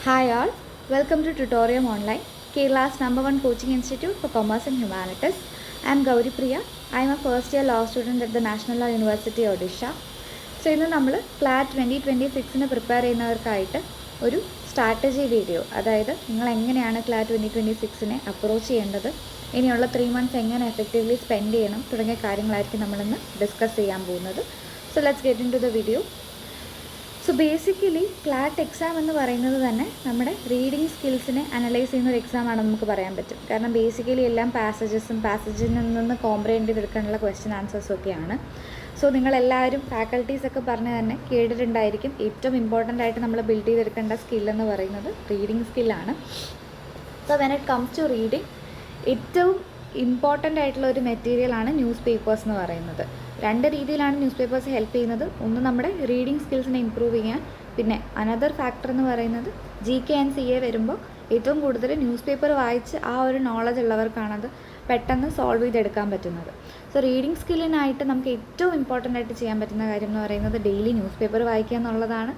Hi all, welcome to Tutorium Online, Kerala's #1 coaching institute for commerce and humanities. I am Gauri Priya. I am a first year law student at the National Law University Odisha. So ഇന്ന് നമ്മൾ ക്ലാറ്റ് 2026 prepare ചെയ്യുന്നവർക്കായിട്ട് ഒരു strategy video, അതായത് നിങ്ങൾ എങ്ങനെയാണ് ക്ലാറ്റ് 2026 approach ചെയ്യേണ്ടത്, ഇനിയുള്ള 3 months എങ്ങനെ effectively spend ചെയ്യണം തുടങ്ങിയ കാര്യങ്ങളായിരിക്കും നമ്മളിന്ന് ഡിസ്കസ് ചെയ്യാൻ പോകുന്നത്. So let's get into the video. So basically CLAT exam എന്ന് പറയുന്നത് തന്നെ നമ്മുടെ റീഡിങ് സ്കിൽസിനെ അനലൈസ് ചെയ്യുന്ന ഒരു എക്സാം ആണെന്ന് നമുക്ക് പറയാൻ പറ്റും. കാരണം ബേസിക്കലി എല്ലാം പാസേജിൽ നിന്ന് കോംപ്രിഹെൻഡ് ചെയ്തെടുക്കാനുള്ള ക്വസ്റ്റ്യൻ ആൻസേഴ്സും ഒക്കെയാണ്. സോ നിങ്ങളെല്ലാവരും ഫാക്കൽറ്റീസൊക്കെ പറഞ്ഞ് തന്നെ കേട്ടിട്ടുണ്ടായിരിക്കും, ഏറ്റവും ഇമ്പോർട്ടൻ്റ് ആയിട്ട് നമ്മൾ ബിൽഡ് ചെയ്തെടുക്കേണ്ട സ്കില്ലെന്ന് പറയുന്നത് റീഡിങ് സ്കില്ലാണ്. So when it comes to reading, ഏറ്റവും ഇമ്പോർട്ടൻ്റ് ആയിട്ടുള്ള ഒരു മെറ്റീരിയലാണ് ന്യൂസ് പേപ്പേഴ്സ് എന്ന് പറയുന്നത്. രണ്ട് രീതിയിലാണ് ന്യൂസ് പേപ്പേഴ്സ് ഹെൽപ്പ് ചെയ്യുന്നത്. ഒന്ന് നമ്മുടെ റീഡിങ് സ്കിൽസിനെ ഇമ്പ്രൂവ് ചെയ്യാൻ, പിന്നെ അനദർ ഫാക്ടർ എന്ന് പറയുന്നത് GK ആൻഡ് CA വരുമ്പോൾ ഏറ്റവും കൂടുതൽ ന്യൂസ് പേപ്പർ വായിച്ച് ആ ഒരു നോളജ് ഉള്ളവർക്കാണത് പെട്ടെന്ന് സോൾവ് ചെയ്തെടുക്കാൻ പറ്റുന്നത്. സോ റീഡിങ് സ്കില്ലിനായിട്ട് നമുക്ക് ഏറ്റവും ഇമ്പോർട്ടൻ്റ് ആയിട്ട് ചെയ്യാൻ പറ്റുന്ന കാര്യം എന്ന് പറയുന്നത് ഡെയിലി ന്യൂസ് പേപ്പർ വായിക്കുക എന്നുള്ളതാണ്.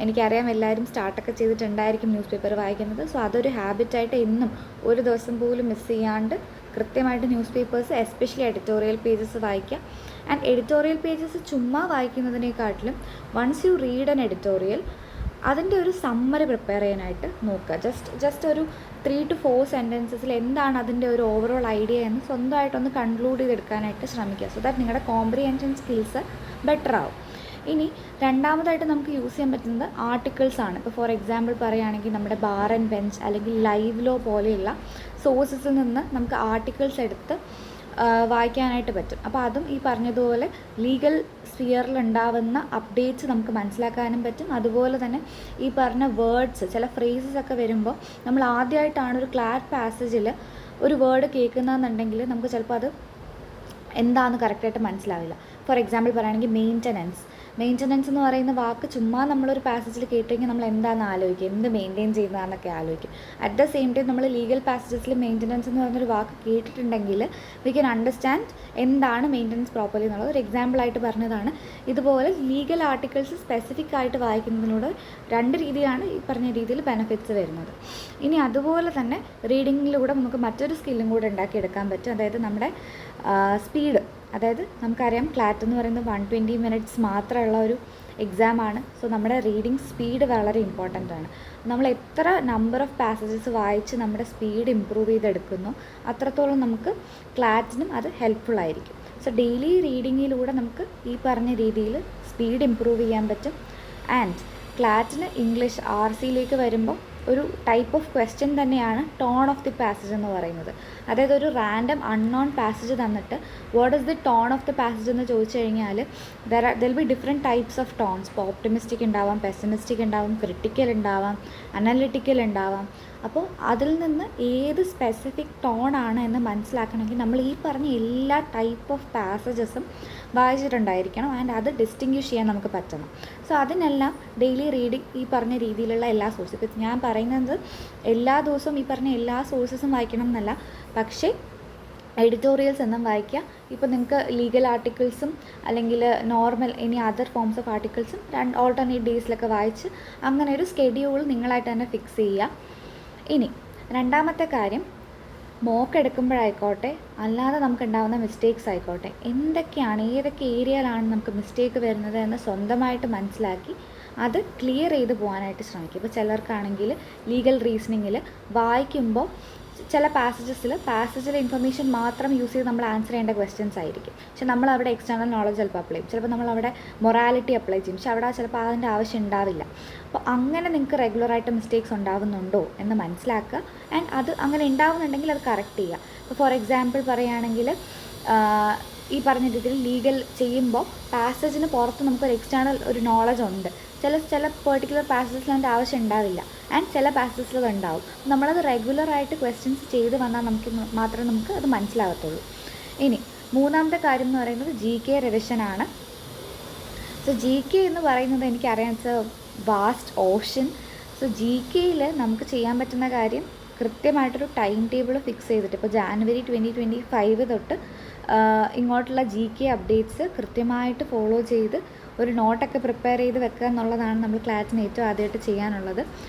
എനിക്കറിയാം എല്ലാവരും സ്റ്റാർട്ടൊക്കെ ചെയ്തിട്ടുണ്ടായിരിക്കും ന്യൂസ് പേപ്പർ വായിക്കുന്നത്. സോ അതൊരു ഹാബിറ്റായിട്ട് എന്നും ഒരു ദിവസം പോലും മിസ് ചെയ്യാണ്ട് കൃത്യമായിട്ട് newspapers, especially editorial pages വായിക്കുക. ആൻഡ് എഡിറ്റോറിയൽ പേജസ് ചുമ്മാ വായിക്കുന്നതിനേക്കാട്ടിലും once you read an editorial, അതിൻ്റെ ഒരു സമ്മറി പ്രിപ്പയർ ചെയ്യാനായിട്ട് നോക്കുക. ജസ്റ്റ് ഒരു 3 to 4 സെൻറ്റൻസസിൽ എന്താണ് അതിൻ്റെ ഒരു ഓവറോൾ ഐഡിയ എന്ന് സ്വന്തമായിട്ടൊന്ന് കൺക്ലൂഡ് ചെയ്തെടുക്കാനായിട്ട് ശ്രമിക്കുക. സോ ദാറ്റ് നിങ്ങളുടെ കോംപ്രിഹെൻഷൻ സ്കിൽസ് ബെറ്റർ ആവും. ഇനി രണ്ടാമതായിട്ട് നമുക്ക് യൂസ് ചെയ്യാൻ പറ്റുന്നത് ആർട്ടിക്കിൾസ് ആണ്. ഇപ്പോൾ ഫോർ എക്സാമ്പിൾ പറയുകയാണെങ്കിൽ നമ്മുടെ ബാർ ആൻഡ് ബെഞ്ച് അല്ലെങ്കിൽ ലൈവ് ലോ പോലെയുള്ള സോഴ്സസിൽ നിന്ന് നമുക്ക് ആർട്ടിക്കിൾസ് എടുത്ത് വായിക്കാനായിട്ട് പറ്റും. അപ്പോൾ അതും ഈ പറഞ്ഞതുപോലെ ലീഗൽ സ്ഫിയറിൽ ഉണ്ടാവുന്ന അപ്ഡേറ്റ്സ് നമുക്ക് മനസ്സിലാക്കാനും പറ്റും. അതുപോലെ തന്നെ ഈ പറഞ്ഞ വേർഡ്സ്, ചില ഫ്രേസസ് ഒക്കെ വരുമ്പോൾ നമ്മൾ ആദ്യമായിട്ടാണ് ഒരു ക്ലാറ്റ് പാസേജിൽ ഒരു വേർഡ് കേൾക്കുന്നതെന്നുണ്ടെങ്കിൽ നമുക്ക് ചിലപ്പോൾ അത് എന്താണെന്ന് കറക്റ്റായിട്ട് മനസ്സിലാവില്ല. ഫോർ എക്സാമ്പിൾ പറയുകയാണെങ്കിൽ മെയിൻ്റനൻസ് എന്ന് പറയുന്ന വാക്ക് ചുമ്മാ നമ്മളൊരു പാസേജിൽ കേട്ടെങ്കിൽ നമ്മൾ എന്താണെന്ന് ആലോചിക്കും, എന്ത് മെയിൻറ്റെയിൻ ചെയ്യുന്നതാണെന്നൊക്കെ ആലോചിക്കും. അറ്റ് ദ സെയിം ടൈം നമ്മൾ ലീഗൽ പാസേജസിൽ മെയിൻ്റനൻസ് എന്ന് പറയുന്നൊരു വാക്ക് കേട്ടിട്ടുണ്ടെങ്കിൽ വി ക്യാൻ അണ്ടർസ്റ്റാൻഡ് എന്താണ് മെയിൻ്റനൻസ് പ്രോപ്പർലി എന്നുള്ളത്. ഒരു എക്സാമ്പിളായിട്ട് പറഞ്ഞതാണ്. ഇതുപോലെ ലീഗൽ ആർട്ടിക്കിൾസ് സ്പെസിഫിക് ആയിട്ട് വായിക്കുന്നതിലൂടെ രണ്ട് രീതിയിലാണ് ഈ പറഞ്ഞ രീതിയിൽ ബെനിഫിറ്റ്സ് വരുന്നത്. ഇനി അതുപോലെ തന്നെ റീഡിങ്ങിലൂടെ നമുക്ക് മറ്റൊരു സ്കില്ലും കൂടെ ഉണ്ടാക്കിയെടുക്കാൻ പറ്റും. അതായത് നമ്മുടെ സ്പീഡ്. അതായത് നമുക്കറിയാം ക്ലാറ്റ് എന്ന് പറയുന്നത് 120 minutes മാത്രമുള്ള ഒരു എക്സാമാണ്. സോ നമ്മുടെ റീഡിങ് സ്പീഡ് വളരെ ഇമ്പോർട്ടൻ്റ് ആണ്. നമ്മൾ എത്ര നമ്പർ ഓഫ് പാസേജസ് വായിച്ച് നമ്മുടെ സ്പീഡ് ഇമ്പ്രൂവ് ചെയ്തെടുക്കുന്നു അത്രത്തോളം നമുക്ക് ക്ലാറ്റിനും അത് ഹെൽപ്ഫുൾ ആയിരിക്കും. സോ ഡെയിലി റീഡിങ്ങിലൂടെ നമുക്ക് ഈ പറഞ്ഞ രീതിയിൽ സ്പീഡ് ഇമ്പ്രൂവ് ചെയ്യാൻ പറ്റും. ആൻഡ് ക്ലാറ്റിന് ഇംഗ്ലീഷ് RCയിലേക്ക് വരുമ്പോൾ ഒരു ടൈപ്പ് ഓഫ് ക്വസ്റ്റ്യൻ തന്നെയാണ് ടോൺ ഓഫ് ദി പാസേജ് എന്ന് പറയുന്നത്. അതായത് ഒരു റാൻഡം അൺനോൺ പാസേജ് തന്നിട്ട് what is the tone of the passage എന്ന് ചോദിച്ചു കഴിഞ്ഞാൽ there will be different types of tones. ഇപ്പോൾ ഓപ്റ്റിമിസ്റ്റിക് ഉണ്ടാവാം, പെസിമിസ്റ്റിക് ഉണ്ടാവാം, ക്രിട്ടിക്കൽ ഉണ്ടാവാം, അനലിറ്റിക്കൽ ഉണ്ടാവാം. അപ്പോൾ അതിൽ നിന്ന് ഏത് സ്പെസിഫിക് ടോണാണ് എന്ന് മനസ്സിലാക്കണമെങ്കിൽ നമ്മൾ ഈ പറഞ്ഞ എല്ലാ ടൈപ്പ് ഓഫ് പാസേജസും വായിച്ചിട്ടുണ്ടായിരിക്കണം. ആൻഡ് അത് ഡിസ്റ്റിങ്വിഷ് ചെയ്യാൻ നമുക്ക് പറ്റണം. സോ അതിനെല്ലാം ഡെയിലി റീഡിങ് ഈ പറഞ്ഞ രീതിയിലുള്ള എല്ലാ സോഴ്സും, ഇപ്പം ഞാൻ പറയുന്നത് എല്ലാ ദിവസവും ഈ പറഞ്ഞ എല്ലാ സോഴ്സസും വായിക്കണം എന്നല്ല, പക്ഷേ എഡിറ്റോറിയൽസ് എന്നും വായിക്കുക. ഇപ്പോൾ നിങ്ങൾക്ക് ലീഗൽ ആർട്ടിക്കിൾസും അല്ലെങ്കിൽ നോർമൽ ഇനി അതർ ഫോംസ് ഓഫ് ആർട്ടിക്കിൾസും ഓൾട്ടർനേറ്റ് ഡേയ്സിലൊക്കെ വായിച്ച് അങ്ങനെ ഒരു സ്കെഡ്യൂൾ നിങ്ങളായിട്ട് തന്നെ ഫിക്സ് ചെയ്യുക. ഇനി രണ്ടാമത്തെ കാര്യം, മോക്ക് എടുക്കുമ്പോഴായിക്കോട്ടെ അല്ലാതെ നമുക്ക് ഉണ്ടാകുന്ന മിസ്റ്റേക്സ് ആയിക്കോട്ടെ, എന്തൊക്കെയാണ് ഏതൊക്കെ ഏരിയയിലാണ് നമുക്ക് മിസ്റ്റേക്ക് വരുന്നത് എന്ന് സ്വന്തമായിട്ട് മനസ്സിലാക്കി അത് ക്ലിയർ ചെയ്ത് പോകാനായിട്ട് ശ്രമിക്കും. ഇപ്പോൾ ചിലർക്കാണെങ്കിൽ ലീഗൽ റീസണിങ്ങിൽ വായിക്കുമ്പോൾ ചില പാസേജിലെ ഇൻഫർമേഷൻ മാത്രം യൂസ് ചെയ്ത് നമ്മൾ ആൻസർ ചെയ്യേണ്ട ക്വസ്റ്റ്യൻസ് ആയിരിക്കും. പക്ഷെ നമ്മൾ അവിടെ എക്സ്റ്റേണൽ നോളജ് ചിലപ്പോൾ അപ്ലൈ ചെയ്യും, ചിലപ്പോൾ നമ്മളവിടെ മൊറാലിറ്റി അപ്ലൈ ചെയ്യും, പക്ഷെ അവിടെ ചിലപ്പോൾ അതിൻ്റെ ആവശ്യം ഉണ്ടാവില്ല. അപ്പോൾ അങ്ങനെ നിങ്ങൾക്ക് റെഗുലറായിട്ട് മിസ്റ്റേക്സ് ഉണ്ടാവുന്നുണ്ടോ എന്ന് മനസ്സിലാക്കുക. ആൻഡ് അത് അങ്ങനെ ഉണ്ടാവുന്നുണ്ടെങ്കിൽ അത് കറക്റ്റ് ചെയ്യുക. ഇപ്പോൾ ഫോർ എക്സാമ്പിൾ പറയുകയാണെങ്കിൽ ഈ പറഞ്ഞ രീതിയിൽ ലീഗൽ ചെയ്യുമ്പോൾ പാസേജിന് പുറത്ത് നമുക്കൊരു എക്സ്റ്റേണൽ ഒരു നോളജ് ഉണ്ട്. ചില പെർട്ടിക്കുലർ പാസേജസിൽ അതിൻ്റെ ആവശ്യം ഉണ്ടാവില്ല, ആൻഡ് ചില പാസേജസിൽ ഉണ്ടാവും. നമ്മളത് റെഗുലറായിട്ട് ക്വസ്റ്റ്യൻസ് ചെയ്ത് വന്നാൽ മാത്രമേ നമുക്ക് അത് മനസ്സിലാകത്തുള്ളൂ. ഇനി മൂന്നാമത്തെ കാര്യം എന്ന് പറയുന്നത് GK റിവിഷനാണ്. സോ GK എന്ന് പറയുന്നത് എനിക്കറിയാം it's a vast ocean. So GKയിൽ നമുക്ക് ചെയ്യാൻ പറ്റുന്ന കാര്യം കൃത്യമായിട്ടൊരു ടൈം ടേബിൾ ഫിക്സ് ചെയ്തിട്ട്, ഇപ്പോൾ January 2025 തൊട്ട് ഇങ്ങോട്ടുള്ള GK അപ്ഡേറ്റ്സ് കൃത്യമായിട്ട് ഫോളോ ചെയ്ത് ഒരു നോട്ടൊക്കെ പ്രിപ്പയർ ചെയ്ത് വെക്കുക എന്നുള്ളതാണ് നമ്മൾ ക്ലാറ്റിന് ഏറ്റവും ആദ്യമായിട്ട് ചെയ്യാനുള്ളത്.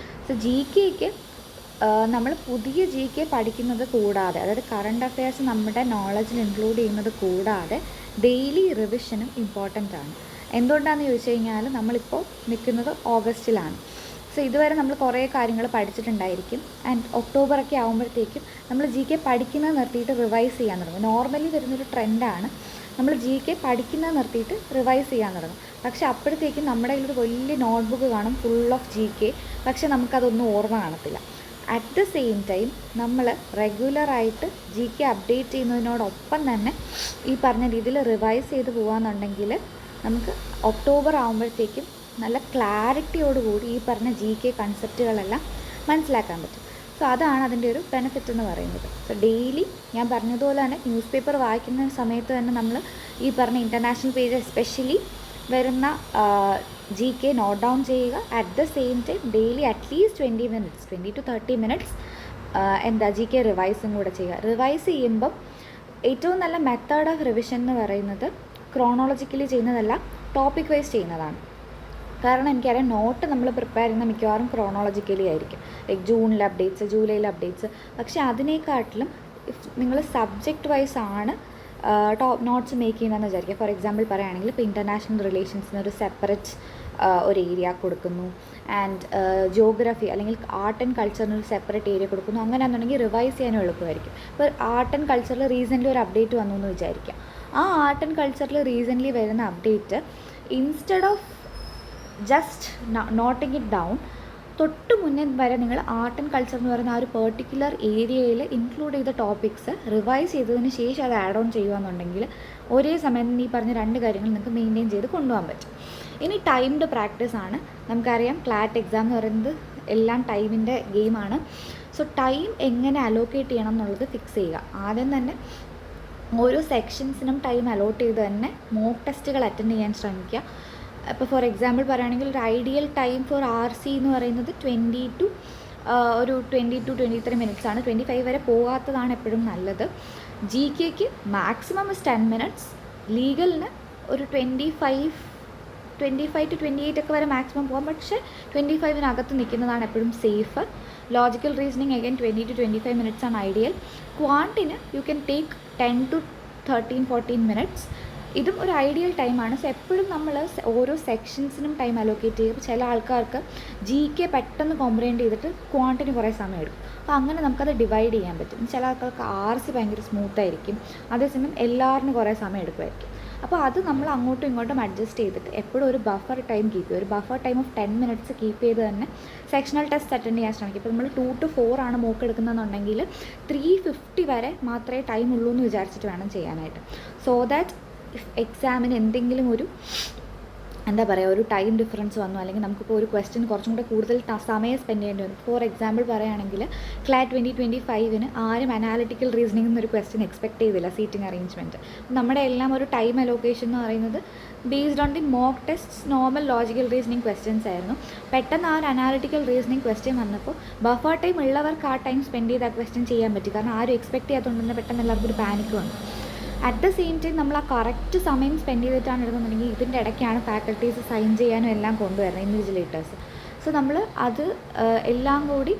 സോ ജി കെക്ക് നമ്മൾ പുതിയ ജി കെ പഠിക്കുന്നത് കൂടാതെ, അതായത് കറണ്ട് അഫെയർസ് നമ്മുടെ നോളജിൽ ഇൻക്ലൂഡ് ചെയ്യുന്നത് കൂടാതെ ഡെയിലി റിവിഷനും ഇമ്പോർട്ടൻ്റ് ആണ്. എന്തുകൊണ്ടാണെന്ന് ചോദിച്ചു കഴിഞ്ഞാൽ നമ്മളിപ്പോൾ നിൽക്കുന്നത് ഓഗസ്റ്റിലാണ്. സോ ഇതുവരെ നമ്മൾ കുറേ കാര്യങ്ങൾ പഠിച്ചിട്ടുണ്ടായിരിക്കും. ആൻഡ് ഒക്ടോബറൊക്കെ ആകുമ്പോഴത്തേക്കും നമ്മൾ ജി കെ പഠിക്കുന്നത് നിർത്തിയിട്ട് റിവൈസ് ചെയ്യാൻ തുടങ്ങും. നോർമലി വരുന്നൊരു ട്രെൻഡാണ് നമ്മൾ ജി കെ പഠിക്കുന്നത് നിർത്തിയിട്ട് റിവൈസ് ചെയ്യാൻ തുടങ്ങും. പക്ഷേ അപ്പോഴത്തേക്കും നമ്മുടെ കയ്യിലൊരു വലിയ നോട്ട്ബുക്ക് കാണും ഫുൾ ഓഫ് ജി കെ, പക്ഷേ നമുക്കതൊന്നും ഓർമ്മ കാണത്തില്ല. അറ്റ് ദ സെയിം ടൈം നമ്മൾ റെഗുലറായിട്ട് ജി കെ അപ്ഡേറ്റ് ചെയ്യുന്നതിനോടൊപ്പം തന്നെ ഈ പറഞ്ഞ രീതിയിൽ റിവൈസ് ചെയ്ത് പോകാമെന്നുണ്ടെങ്കിൽ നമുക്ക് ഒക്ടോബർ ആകുമ്പോഴത്തേക്കും നല്ല ക്ലാരിറ്റിയോടുകൂടി ഈ പറഞ്ഞ ജി കെ കൺസെപ്റ്റുകളെല്ലാം മനസ്സിലാക്കാൻ പറ്റും. സോ അതാണ് അതിൻ്റെ ഒരു ബെനിഫിറ്റ് എന്ന് പറയുന്നത്. സോ ഡെയിലി ഞാൻ പറഞ്ഞതുപോലെ തന്നെ ന്യൂസ് പേപ്പർ വായിക്കുന്ന സമയത്ത് തന്നെ നമ്മൾ ഈ പറഞ്ഞ ഇൻ്റർനാഷണൽ പേജ് എസ്പെഷ്യലി വരുന്ന ജി കെ നോട്ട് ഡൗൺ ചെയ്യുക. At the same time daily at least 20 to 30 minutes G K റിവൈസും കൂടെ ചെയ്യുക. റിവൈസ് ചെയ്യുമ്പം ഏറ്റവും നല്ല മെത്തേഡ് ഓഫ് റിവിഷൻ എന്ന് പറയുന്നത് ക്രോണോളജിക്കലി ചെയ്യുന്നതല്ല, ടോപ്പിക് വൈസ് ചെയ്യുന്നതാണ്. കാരണം എനിക്കറിയാം നോട്ട് നമ്മൾ പ്രിപ്പയർ ചെയ്യുന്ന മിക്കവാറും ക്രോണോളജിക്കലി ആയിരിക്കും, ലൈക്ക് ജൂണിലെ അപ്ഡേറ്റ്സ്, ജൂലൈയിലെ അപ്ഡേറ്റ്സ്. പക്ഷേ അതിനേക്കാട്ടിലും നിങ്ങൾ സബ്ജക്റ്റ് വൈസ് ആണ് നോട്ട്സ് മേക്ക് ചെയ്യുന്നതെന്ന് വിചാരിക്കുക. ഫോർ എക്സാമ്പിൾ പറയുകയാണെങ്കിൽ ഇപ്പോൾ ഇൻ്റർനാഷണൽ റിലേഷൻസിന് ഒരു സെപ്പറേറ്റ് ഒരു ഏരിയ കൊടുക്കുന്നു, ആൻഡ് ജോഗ്രഫി അല്ലെങ്കിൽ ആർട്ട് ആൻഡ് കൾച്ചറിന് ഒരു സെപ്പറേറ്റ് ഏരിയ കൊടുക്കുന്നു. അങ്ങനെയാണെന്നുണ്ടെങ്കിൽ റിവൈസ് ചെയ്യാനും എളുപ്പമായിരിക്കും. ഇപ്പോൾ ആർട്ട് ആൻഡ് കൾച്ചറിൽ റീസെൻ്റ്ലി ഒരു അപ്ഡേറ്റ് വന്നു എന്ന് വിചാരിക്കുക. ആ ആർട്ട് ആൻഡ് കൾച്ചറിൽ റീസെൻ്റ്ലി വരുന്ന update instead of just knotting it down, തൊട്ട് മുന്നേ വരെ നിങ്ങൾ ആർട്ട് ആൻഡ് കൾച്ചർ എന്ന് പറയുന്ന ആ ഒരു പെർട്ടിക്കുലർ ഏരിയയിൽ ഇൻക്ലൂഡ് ചെയ്ത ടോപ്പിക്സ് റിവൈസ് ചെയ്തതിന് ശേഷം അത് ആഡ് ഓൺ ചെയ്യുകയെന്നുണ്ടെങ്കിൽ ഒരേ സമയം ഈ പറഞ്ഞ രണ്ട് കാര്യങ്ങൾ നിങ്ങൾക്ക് മെയിൻറ്റെയിൻ ചെയ്ത് കൊണ്ടുപോകാൻ പറ്റും. ഇനി ടൈംഡ് പ്രാക്ടീസ് ആണ്. നമുക്കറിയാം ക്ലാറ്റ് എക്സാം എന്ന് പറയുന്നത് എല്ലാം ടൈമിൻ്റെ ഗെയിമാണ്. സോ ടൈം എങ്ങനെ അലോക്കേറ്റ് ചെയ്യണം എന്നുള്ളത് ഫിക്സ് ചെയ്യുക. ആദ്യം തന്നെ ഓരോ സെക്ഷൻസിനും ടൈം അലോട്ട് ചെയ്ത് തന്നെ മോക്ക് ടെസ്റ്റുകൾ അറ്റൻഡ് ചെയ്യാൻ ശ്രമിക്കുക. ഇപ്പോൾ ഫോർ എക്സാമ്പിൾ പറയുകയാണെങ്കിൽ ഒരു ഐഡിയൽ ടൈം ഫോർ RC എന്ന് പറയുന്നത് 20 to 23 minutes ആണ്. 25 വരെ പോകാത്തതാണ് എപ്പോഴും നല്ലത്. ജി കെക്ക് മാക്സിമം 10 minutes, ലീഗലിന് ഒരു 25 to 28 ഒക്കെ വരെ മാക്സിമം പോകാം. പക്ഷേ 25-നകത്ത് നിൽക്കുന്നതാണ് എപ്പോഴും safe. Logical reasoning again 20 to 25 minutes ആണ് ഐഡിയൽ. ക്വാണ്ടിന് you can take 10 to 13-14 minutes. ഇതും ഒരു ഐഡിയൽ ടൈമാണ്. സോ എപ്പോഴും നമ്മൾ ഓരോ സെക്ഷൻസിനും ടൈം അലോക്കേറ്റ് ചെയ്യും. ചില ആൾക്കാർക്ക് ജി കെ പെട്ടെന്ന് കോംപ്രിഹെൻഡ് ചെയ്തിട്ട് ക്വാണ്ടിന് കുറേ സമയം എടുക്കും. അപ്പോൾ അങ്ങനെ നമുക്കത് ഡിവൈഡ് ചെയ്യാൻ പറ്റും. ചില ആൾക്കാർക്ക് RC ഭയങ്കര സ്മൂത്തായിരിക്കും, അതേസമയം എല്ലാവരിനും കുറേ സമയം എടുക്കുമായിരിക്കും. അപ്പോൾ അത് നമ്മൾ അങ്ങോട്ടും ഇങ്ങോട്ടും അഡ്ജസ്റ്റ് ചെയ്തിട്ട് എപ്പോഴും ഒരു ബഫർ ടൈം കീപ്പ് ചെയ്യുക. ഒരു buffer time of 10 minutes keep ചെയ്ത് തന്നെ സെക്ഷണൽ ടെസ്റ്റ് അറ്റൻഡ് ചെയ്യാൻ ശ്രമിക്കും. ഇപ്പോൾ നമ്മൾ 2 to 4 ആണ് മോക്ക് എടുക്കുന്നതെന്നുണ്ടെങ്കിൽ 350 വരെ മാത്രമേ ടൈം ഉള്ളൂ എന്ന് വിചാരിച്ചിട്ട് വേണം ചെയ്യാനായിട്ട്. സോ ദാറ്റ് എക്സാമിന് എന്തെങ്കിലും ഒരു ഒരു ടൈം ഡിഫറൻസ് വന്നു, അല്ലെങ്കിൽ നമുക്കിപ്പോൾ ഒരു ക്വസ്റ്റ്യൻ കുറച്ചും കൂടെ കൂടുതൽ സമയം സ്പെൻഡ് ചെയ്യേണ്ടി വന്നു. ഫോർ എക്സാമ്പിൾ പറയുകയാണെങ്കിൽ ക്ലാറ്റ് 2025 ആരും അനാലിറ്റിക്കൽ റീസണിംഗ് എന്നൊരു ക്വസ്റ്റ്യൻ എക്സ്പെക്ട് ചെയ്തില്ല, സീറ്റിംഗ് അറേഞ്ച്മെൻറ്റ്. നമ്മുടെ എല്ലാം ഒരു ടൈം അലോക്കേഷൻ എന്ന് പറയുന്നത് based on the mock test normal logical reasoning questions ആയിരുന്നു. പെട്ടെന്ന് ആ ഒരു അനാലിറ്റിക്കൽ റീസണിംഗ് ക്വസ്റ്റ്യൻ വന്നപ്പോൾ ബഫർ ടൈം ഉള്ളവർക്ക് ആ ടൈം സ്പെൻഡ് ചെയ്ത് ആ ക്വസ്റ്റ്യൻ ചെയ്യാൻ പറ്റി. കാരണം ആരും എക്സ്പെക്ട് ചെയ്യാത്തതുകൊണ്ട് തന്നെ പെട്ടെന്ന് എല്ലാവർക്കും ഒരു പാനിക് വന്നു. അറ്റ് ദ സെയിം ടൈം നമ്മൾ ആ കറക്റ്റ് സമയം സ്പെൻഡ് ചെയ്തിട്ടാണ് എടുക്കുന്നുണ്ടെങ്കിൽ ഇതിൻ്റെ ഇടയ്ക്കാണ് ഫാക്കൽറ്റീസ് സൈൻ ചെയ്യാനും എല്ലാം കൊണ്ടുവരുന്നത്, ഇൻവിജിലേറ്റേഴ്സ്. സോ നമ്മൾ അത് എല്ലാം കൂടി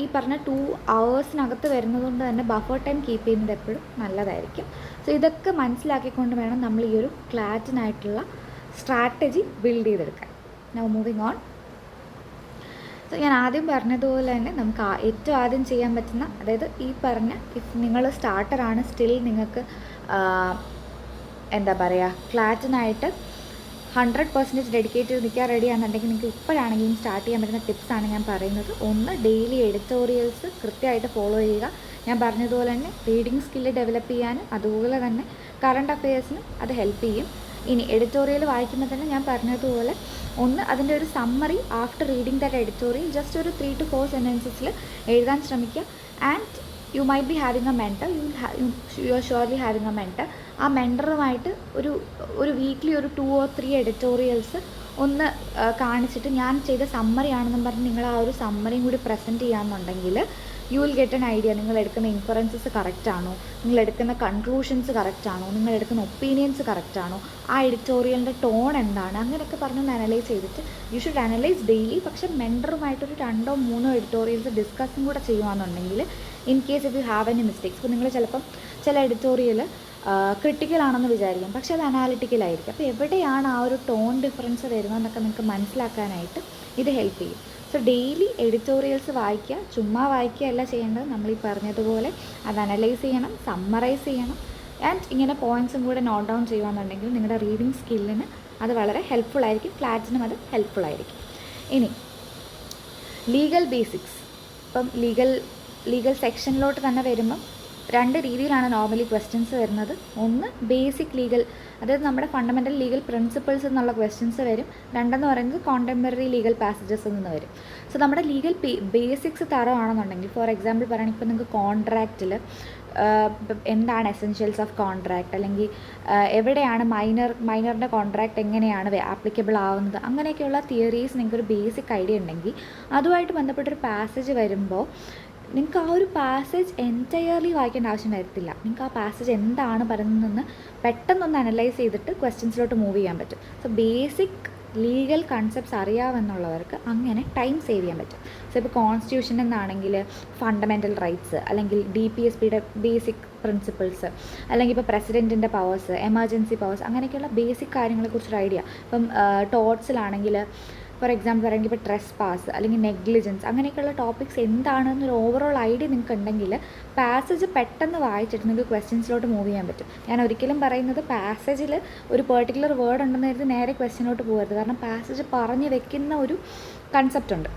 ഈ പറഞ്ഞ 2 hours വരുന്നതുകൊണ്ട് തന്നെ ബഫർ ടൈം കീപ്പ് ചെയ്യുന്നത് എപ്പോഴും നല്ലതായിരിക്കും. സോ ഇതൊക്കെ മനസ്സിലാക്കിക്കൊണ്ട് വേണം നമ്മൾ ഈ ഒരു ക്ലാറ്റിനായിട്ടുള്ള സ്ട്രാറ്റജി ബിൽഡ് ചെയ്തെടുക്കാൻ. Now moving on. സോ ഞാൻ ആദ്യം പറഞ്ഞതുപോലെ തന്നെ നമുക്ക് ഏറ്റവും ആദ്യം ചെയ്യാൻ പറ്റുന്ന, അതായത് ഈ പറഞ്ഞ ഇഫ് നിങ്ങൾ സ്റ്റാർട്ടറാണ്, സ്റ്റിൽ നിങ്ങൾക്ക് ക്ലാറ്റിനായിട്ട് 100% ഡെഡിക്കേറ്റ് ചെയ്ത് നിൽക്കാൻ റെഡിയാണെന്നുണ്ടെങ്കിൽ നിങ്ങൾക്ക് ഇപ്പോഴാണെങ്കിലും സ്റ്റാർട്ട് ചെയ്യാൻ പറ്റുന്ന ടിപ്സാണ് ഞാൻ പറയുന്നത്. ഒന്ന്, ഡെയിലി എഡിറ്റോറിയൽസ് കൃത്യമായിട്ട് ഫോളോ ചെയ്യുക. ഞാൻ പറഞ്ഞതുപോലെ തന്നെ റീഡിങ് സ്കില്ല് ഡെവലപ്പ് ചെയ്യാനും അതുപോലെ തന്നെ കറണ്ട് അഫെയർസിനും അത് ഹെൽപ്പ് ചെയ്യും. ഇനി എഡിറ്റോറിയൽ വായിക്കുമ്പോൾ തന്നെ ഞാൻ പറഞ്ഞതുപോലെ ഒന്ന് അതിൻ്റെ ഒരു summary after reading that editorial just ഒരു 3 to 4 sentences എഴുതാൻ ശ്രമിക്കുക. And you might be having A mentor, you are surely having A mentor. ആ മെൻറ്ററുമായിട്ട് ഒരു വീക്ക്ലി ഒരു 2 or 3 എഡിറ്റോറിയൽസ് ഒന്ന് കാണിച്ചിട്ട് ഞാൻ ചെയ്ത സമ്മറി ആണെന്നും പറഞ്ഞ് നിങ്ങൾ ആ ഒരു സമ്മറിയും കൂടി പ്രസൻറ്റ് ചെയ്യാമെന്നുണ്ടെങ്കിൽ you will get an idea നിങ്ങൾ എടുക്കുന്ന ഇൻഫറൻസസ് കറക്റ്റ് ആണോ, നിങ്ങൾ എടുക്കുന്ന കൺക്ലൂഷൻസ് കറക്റ്റ് ആണോ, നിങ്ങൾ എടുക്കുന്ന ഒപ്പീനിയൻസ് കറക്റ്റ് ആണോ, ആ എഡിറ്റോറിയലിൻ്റെ ടോൺ എന്താണ്, അങ്ങനെയൊക്കെ പറഞ്ഞൊന്ന് അനലൈസ് ചെയ്തിട്ട് യു ഷുഡ് അനലൈസ് ഡെയിലി. പക്ഷേ മെൻറ്ററുമായിട്ടൊരു 2-3 എഡിറ്റോറിയൽസ് ഡിസ്കസും കൂടെ ചെയ്യുകയാണെന്നുണ്ടെങ്കിൽ in case if you have any mistakes, ഇപ്പോൾ നിങ്ങൾ ചിലപ്പം ചില എഡിറ്റോറിയൽ ക്രിട്ടിക്കലാണെന്ന് വിചാരിക്കും, പക്ഷേ അത് അനാലിറ്റിക്കലായിരിക്കും. അപ്പോൾ എവിടെയാണ് ആ ഒരു ടോൺ ഡിഫറൻസ് വരുന്നതെന്നൊക്കെ നിങ്ങൾക്ക് മനസ്സിലാക്കാനായിട്ട് ഇത് ഹെൽപ്പ് ചെയ്യും. സോ ഡെയിലി എഡിറ്റോറിയൽസ് വായിക്കുക, ചുമ്മാ വായിക്കുകയല്ല ചെയ്യേണ്ടത്, നമ്മൾ ഈ പറഞ്ഞതുപോലെ അത് അനലൈസ് ചെയ്യണം, സമ്മറൈസ് ചെയ്യണം, ആൻഡ് ഇങ്ങനെ പോയിൻറ്റ്സും കൂടെ നോട്ട് ഡൗൺ ചെയ്യുകയാണെന്നുണ്ടെങ്കിൽ നിങ്ങളുടെ റീഡിങ് സ്കില്ലിന് അത് വളരെ ഹെൽപ്ഫുൾ ആയിരിക്കും, ക്ലാറ്റ്സിനും അത് ഹെൽപ്ഫുൾ ആയിരിക്കും. ഇനി ലീഗൽ ബേസിക്സ്. ഇപ്പം ലീഗൽ സെക്ഷനിലോട്ട് തന്നെ വരുമ്പം 2 രീതിയിലാണ് നോർമലി ക്വസ്റ്റ്യൻസ് വരുന്നത്. ഒന്ന് ബേസിക് ലീഗൽ, അതായത് നമ്മുടെ ഫണ്ടമെൻ്റൽ ലീഗൽ പ്രിൻസിപ്പിൾസ് എന്നുള്ള ക്വസ്റ്റ്യൻസ് വരും. 2 പറയുന്നത് കോണ്ടംപററി ലീഗൽ പാസേജസ് നിന്ന് വരും. സോ നമ്മുടെ ലീഗൽ ബേസിക്സ് തറവാണെന്നുണ്ടെങ്കിൽ, ഫോർ എക്സാമ്പിൾ പറയുകയാണെങ്കിൽ ഇപ്പോൾ നിങ്ങൾക്ക് കോൺട്രാക്റ്റിൽ എന്താണ് എസെൻഷ്യൽസ് ഓഫ് കോൺട്രാക്റ്റ്, അല്ലെങ്കിൽ എവിടെയാണ് മൈനറിൻ്റെ കോൺട്രാക്റ്റ് എങ്ങനെയാണ് ആപ്ലിക്കബിൾ ആവുന്നത്, അങ്ങനെയൊക്കെയുള്ള തിയറീസ് നിങ്ങൾക്കൊരു ബേസിക് ഐഡിയ ഉണ്ടെങ്കിൽ അതുമായിട്ട് ബന്ധപ്പെട്ടൊരു പാസേജ് വരുമ്പോൾ നിങ്ങൾക്ക് ആ ഒരു പാസേജ് എൻറ്റയർലി വായിക്കേണ്ട ആവശ്യം വരത്തില്ല. നിങ്ങൾക്ക് ആ പാസേജ് എന്താണ് പറയുന്നതെന്ന് പെട്ടെന്നൊന്ന് അനലൈസ് ചെയ്തിട്ട് ക്വസ്റ്റ്യൻസിലോട്ട് മൂവ് ചെയ്യാൻ പറ്റും. സോ ബേസിക് ലീഗൽ കൺസെപ്റ്റ്സ് അറിയാമെന്നുള്ളവർക്ക് അങ്ങനെ ടൈം സേവ് ചെയ്യാൻ പറ്റും. സോ ഇപ്പോൾ കോൺസ്റ്റിറ്റ്യൂഷൻ എന്നാണെങ്കിൽ ഫണ്ടമെൻ്റൽ റൈറ്റ്സ്, അല്ലെങ്കിൽ DPSPയുടെ ബേസിക് പ്രിൻസിപ്പിൾസ്, അല്ലെങ്കിൽ ഇപ്പോൾ പ്രസിഡൻറ്റിൻ്റെ പവേഴ്സ്, എമർജൻസി പവേഴ്സ്, അങ്ങനെയൊക്കെയുള്ള ബേസിക് കാര്യങ്ങളെക്കുറിച്ചൊരു ഐഡിയ. ഇപ്പം ടോട്ട്സിലാണെങ്കിൽ ഫോർ എക്സാമ്പിൾ പറയുമെങ്കിൽ ഇപ്പോൾ ട്രെസ് പാസ് അല്ലെങ്കിൽ നെഗ്ലിജൻസ്, അങ്ങനെയൊക്കെയുള്ള ടോപ്പിക്സ് എന്താണെന്നൊരു ഓവറോൾ ഐഡിയ നിങ്ങൾക്ക് ഉണ്ടെങ്കിൽ പാസേജ് പെട്ടെന്ന് വായിച്ചിട്ട് നിങ്ങൾക്ക് ക്വസ്റ്റ്യൻസിലോട്ട് മൂവ് ചെയ്യാൻ പറ്റും. ഞാൻ ഒരിക്കലും പറയുന്നത് പാസേജിൽ ഒരു പെർട്ടിക്കുലർ വേർഡ് ഉണ്ടെന്ന് കരുതി നേരെ ക്വസ്റ്റ്യനോട്ട് പോകരുത്. കാരണം പാസേജ് പറഞ്ഞു വെക്കുന്ന ഒരു കൺസെപ്റ്റ് ഉണ്ട്.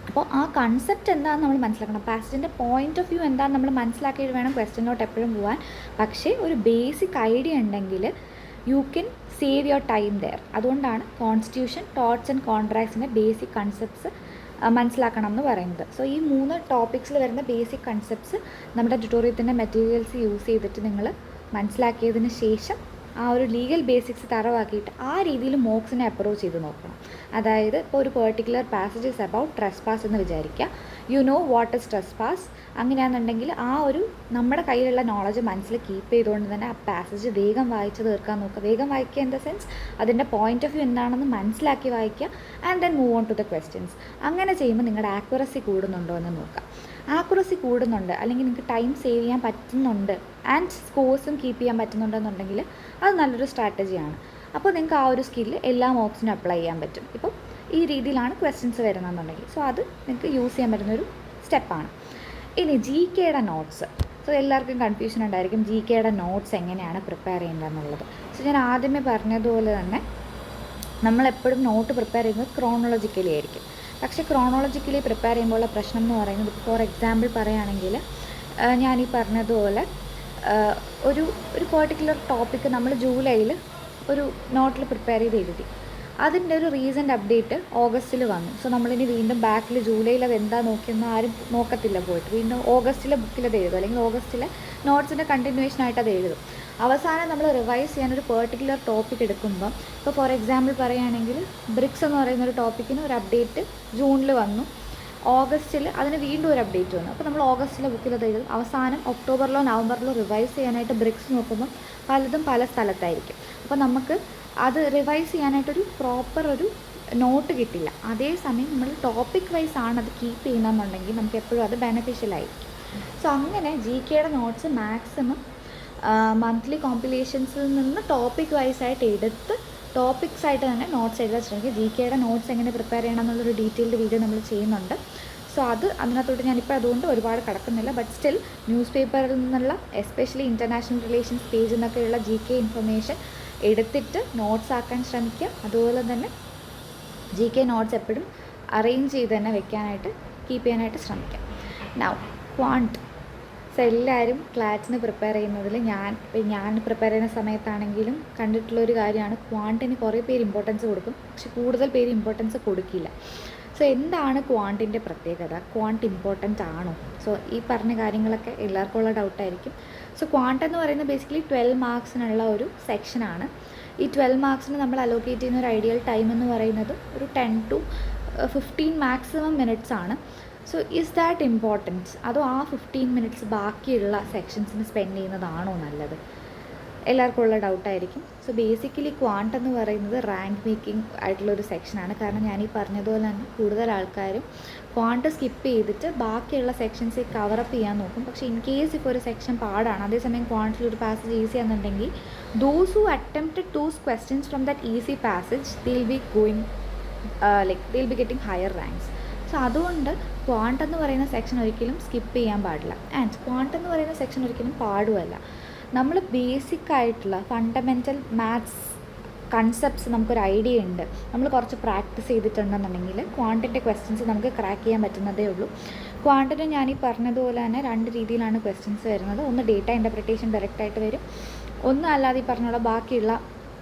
അപ്പോൾ ആ കൺസെപ്റ്റ് എന്താണെന്ന് നമ്മൾ മനസ്സിലാക്കണം. പാസേജിൻ്റെ പോയിൻ്റ് ഓഫ് വ്യൂ എന്താണെന്ന് നമ്മൾ മനസ്സിലാക്കിയിട്ട് വേണം ക്വസ്റ്റ്യനോട്ട് എപ്പോഴും പോകാൻ. പക്ഷേ ഒരു ബേസിക് ഐഡിയ ഉണ്ടെങ്കിൽ you can save your time there. അതുകൊണ്ടാണ് കോൺസ്റ്റിറ്റ്യൂഷൻ, ടോട്ട്സ് ആൻഡ് കോൺട്രാക്ട്സിൻ്റെ ബേസിക് കൺസെപ്റ്റ്സ് മനസ്സിലാക്കണം എന്ന് പറയുന്നത്. സോ ഈ 3 ടോപ്പിക്സിൽ വരുന്ന ബേസിക് കൺസെപ്റ്റ്സ് നമ്മുടെ ട്യൂട്ടോറിയത്തിൻ്റെ മെറ്റീരിയൽസ് യൂസ് ചെയ്തിട്ട് നിങ്ങൾ മനസ്സിലാക്കിയതിന് ശേഷം ആ ഒരു ലീഗൽ ബേസിക്സ് തറവാക്കിയിട്ട് ആ രീതിയിൽ മോക്സിനെ അപ്രോച്ച് ചെയ്ത് നോക്കണം. അതായത് ഇപ്പോൾ ഒരു particular passage is about trespass എന്ന് വിചാരിക്കുക. You know what is trespass. അങ്ങനെയാണെന്നുണ്ടെങ്കിൽ ആ ഒരു നമ്മുടെ കയ്യിലുള്ള നോളജ് മനസ്സിൽ കീപ്പ് ചെയ്തുകൊണ്ട് തന്നെ ആ പാസേജ് വേഗം വായിച്ച് തീർക്കാൻ നോക്കുക. വേഗം വായിക്കുക ഇൻ ദ സെൻസ് അതിൻ്റെ പോയിൻ്റ് ഓഫ് വ്യൂ എന്താണെന്ന് മനസ്സിലാക്കി വായിക്കുക, and then move on to the questions. അങ്ങനെ ചെയ്യുമ്പോൾ നിങ്ങളുടെ ആക്യുറസി കൂടുന്നുണ്ടോ എന്ന് നോക്കാം. ആക്യുറസി കൂടുന്നുണ്ട്, അല്ലെങ്കിൽ നിങ്ങൾക്ക് ടൈം സേവ് ചെയ്യാൻ പറ്റുന്നുണ്ട്, ആൻഡ് സ്കോഴ്സും കീപ്പ് ചെയ്യാൻ പറ്റുന്നുണ്ടെന്നുണ്ടെങ്കിൽ അത് നല്ലൊരു സ്ട്രാറ്റജിയാണ്. അപ്പോൾ നിങ്ങൾക്ക് ആ ഒരു സ്കില്ല് എല്ലാ മോക്സിനും അപ്ലൈ ചെയ്യാൻ പറ്റും. ഇപ്പം ഈ രീതിയിലാണ് ക്വസ്റ്റ്യൻസ് വരുന്നതെന്നുണ്ടെങ്കിൽ സോ അത് നിങ്ങൾക്ക് യൂസ് ചെയ്യാൻ പറ്റുന്നൊരു സ്റ്റെപ്പാണ്. ഇനി GKയുടെ നോട്ട്സ്. സോ എല്ലാവർക്കും കൺഫ്യൂഷൻ ഉണ്ടായിരിക്കും GKയുടെ നോട്ട്സ് എങ്ങനെയാണ് പ്രിപ്പയർ ചെയ്യേണ്ടതെന്നുള്ളത്. സോ ഞാൻ ആദ്യമേ പറഞ്ഞതുപോലെ തന്നെ നമ്മളെപ്പോഴും നോട്ട് പ്രിപ്പയർ ചെയ്യുന്നത് ക്രോണോളജിക്കലി ആയിരിക്കും. പക്ഷേ ക്രോണോളജിക്കലി പ്രിപ്പയർ ചെയ്യുമ്പോഴുള്ള പ്രശ്നം എന്ന് പറയുന്നത്, ഫോർ എക്സാമ്പിൾ പറയുകയാണെങ്കിൽ ഞാനീ പറഞ്ഞതുപോലെ ഒരു പെർട്ടിക്കുലർ ടോപ്പിക്ക് നമ്മൾ ജൂലൈയിൽ ഒരു നോട്ടിൽ പ്രിപ്പയർ ചെയ്ത് എഴുതി. അതിൻ്റെ ഒരു റീസെൻ്റ് അപ്ഡേറ്റ് ഓഗസ്റ്റിൽ വന്നു. സോ നമ്മളിനി വീണ്ടും ബാക്കിൽ ജൂലൈയിൽ അത് എന്താ നോക്കിയെന്ന് ആരും നോക്കത്തില്ല, പോയിട്ട് വീണ്ടും ഓഗസ്റ്റിലെ ബുക്കിൽ അത് എഴുതും, അല്ലെങ്കിൽ ഓഗസ്റ്റിലെ നോട്ട്സിൻ്റെ കണ്ടിന്യൂവേഷനായിട്ട് അത് എഴുതും. അവസാനം നമ്മൾ റിവൈസ് ചെയ്യാനൊരു പെർട്ടിക്കുലർ ടോപ്പിക് എടുക്കുമ്പം, ഇപ്പോൾ ഫോർ എക്സാമ്പിൾ പറയുകയാണെങ്കിൽ ബ്രിക്സ് എന്ന് പറയുന്നൊരു ടോപ്പിക്കിന് ഒരു അപ്ഡേറ്റ് ജൂണിൽ വന്നു, ഓഗസ്റ്റിൽ അതിന് വീണ്ടും ഒരു അപ്ഡേറ്റ് വന്നു. അപ്പോൾ നമ്മൾ ഓഗസ്റ്റിലെ ബുക്കിൽ അത് എഴുതും. അവസാനം ഒക്ടോബറിലോ നവംബറിലോ റിവൈസ് ചെയ്യാനായിട്ട് ബ്രിക്സ് നോക്കുമ്പോൾ പലതും പല സ്ഥലത്തായിരിക്കും. അപ്പോൾ നമുക്ക് അത് റിവൈസ് ചെയ്യാനായിട്ടൊരു പ്രോപ്പർ ഒരു നോട്ട് കിട്ടില്ല. അതേസമയം നമ്മൾ ടോപ്പിക് വൈസ് ആണ് അത് കീപ്പ് ചെയ്യുന്നതെന്നുണ്ടെങ്കിൽ നമുക്ക് എപ്പോഴും അത് ബെനഫിഷ്യലായിരിക്കും. സോ അങ്ങനെ GKയുടെ നോട്ട്സ് മാക്സിമം മന്ത്ലി കോമ്പിലേഷൻസിൽ നിന്ന് ടോപ്പിക് വൈസായിട്ട് എടുത്ത് ടോപ്പിക്സ് ആയിട്ട് തന്നെ നോട്ട്സ് എഴുതാൻ ശ്രമിക്കുക. GKയുടെ നോട്ട്സ് എങ്ങനെ പ്രിപ്പയർ ചെയ്യണം എന്നുള്ളൊരു ഡീറ്റെയിൽഡ് വീഡിയോ നമ്മൾ ചെയ്യുന്നുണ്ട്. സോ അതിനകത്തോട്ട് ഞാനിപ്പോൾ അതുകൊണ്ട് ഒരുപാട് കടക്കുന്നില്ല. ബട്ട് സ്റ്റിൽ ന്യൂസ് പേപ്പറിൽ നിന്നുള്ള എസ്പെഷ്യലി ഇൻ്റർനാഷണൽ റിലേഷൻസ് പേജിൽ നിന്നൊക്കെയുള്ള GK ഇൻഫർമേഷൻ എടുത്തിട്ട് നോട്ട്സ് ആക്കാൻ ശ്രമിക്കുക. അതുപോലെ തന്നെ GK നോട്ട്സ് എപ്പോഴും അറേഞ്ച് ചെയ്ത് തന്നെ വെക്കാനായിട്ട് കീപ്പ് ചെയ്യാനായിട്ട് ശ്രമിക്കാം. Now Quant. സോ എല്ലാവരും ക്ലാറ്റ്സിന് പ്രിപ്പയർ ചെയ്യുന്നതിൽ ഞാൻ പ്രിപ്പയർ ചെയ്യുന്ന സമയത്താണെങ്കിലും കണ്ടിട്ടുള്ളൊരു കാര്യമാണ്, ക്വാണ്ടിന് കുറേ പേര് ഇമ്പോർട്ടൻസ് കൊടുക്കും, പക്ഷെ കൂടുതൽ പേര് ഇമ്പോർട്ടൻസ് കൊടുക്കില്ല. സോ എന്താണ് ക്വാണ്ടിൻ്റെ പ്രത്യേകത? ക്വാണ്ട് ഇമ്പോർട്ടൻ്റ് ആണോ? സോ ഈ പറഞ്ഞ കാര്യങ്ങളൊക്കെ എല്ലാവർക്കും ഉള്ള ഡൗട്ടായിരിക്കും. സോ ക്വാണ്ട് എന്ന് പറയുന്നത് ബേസിക്കലി 12 മാർക്സിനുള്ള ഒരു സെക്ഷനാണ്. ഈ 12 മാർക്സിന് നമ്മൾ അലോക്കേറ്റ് ചെയ്യുന്ന ഒരു ഐഡിയൽ ടൈം എന്ന് പറയുന്നത് ഒരു 10 to 15 മാക്സിമം മിനിറ്റ്സ് ആണ്. സോ ഈസ് ദാറ്റ് ഇമ്പോർട്ടൻസ്, അതോ ആ 15 മിനിറ്റ്സ് ബാക്കിയുള്ള സെക്ഷൻസിന് സ്പെൻഡ് ചെയ്യുന്നതാണോ നല്ലത്? എല്ലാവർക്കും ഉള്ള ഡൗട്ടായിരിക്കും. സോ ബേസിക്കലി ക്വാണ്ട് എന്ന് പറയുന്നത് റാങ്ക് മേക്കിംഗ് ആയിട്ടുള്ളൊരു സെക്ഷനാണ്. കാരണം ഞാൻ ഈ പറഞ്ഞതുപോലെ തന്നെ കൂടുതൽ ആൾക്കാരും ക്വാണ്ട് സ്കിപ്പ് ചെയ്തിട്ട് ബാക്കിയുള്ള സെക്ഷൻസ് കവറപ്പ് ചെയ്യാൻ നോക്കും. പക്ഷേ ഇൻ കേസ് ഇപ്പോൾ ഒരു സെക്ഷൻ പാടാണ്, അതേസമയം ക്വാണ്ടിൽ ഒരു പാസേജ് ഈസി ആണെന്നുണ്ടെങ്കിൽ those who attempted those questions from that easy passage they'll be going they'll be getting higher ranks. So അതുകൊണ്ട് ക്വാണ്ട് എന്ന് പറയുന്ന സെക്ഷൻ ഒരിക്കലും സ്കിപ്പ് ചെയ്യാൻ പാടില്ല. ആൻഡ് ക്വാണ്ട് എന്ന് പറയുന്ന സെക്ഷൻ ഒരിക്കലും പാടുമല്ല. നമ്മൾ ബേസിക് ആയിട്ടുള്ള ഫണ്ടമെൻ്റൽ മാത്സ് കൺസെപ്റ്റ്സ് നമുക്കൊരു ഐഡിയ ഉണ്ട്, നമ്മൾ കുറച്ച് പ്രാക്ടീസ് ചെയ്തിട്ടുണ്ടെന്നുണ്ടെങ്കിൽ ക്വാണ്ടിൻ്റെ ക്വസ്റ്റ്യൻസ് നമുക്ക് ക്രാക്ക് ചെയ്യാൻ പറ്റുന്നതേ ഉള്ളൂ. ക്വാണ്ടിന് ഞാൻ ഈ പറഞ്ഞതുപോലെ തന്നെ 2 രീതിയിലാണ് ക്വസ്റ്റ്യൻസ് വരുന്നത്. ഒന്ന് ഡേറ്റ ഇൻ്റർപ്രിട്ടേഷൻ ഡയറക്റ്റായിട്ട് വരും, ഒന്ന് അല്ലാതെ ഈ പറഞ്ഞുള്ള ബാക്കിയുള്ള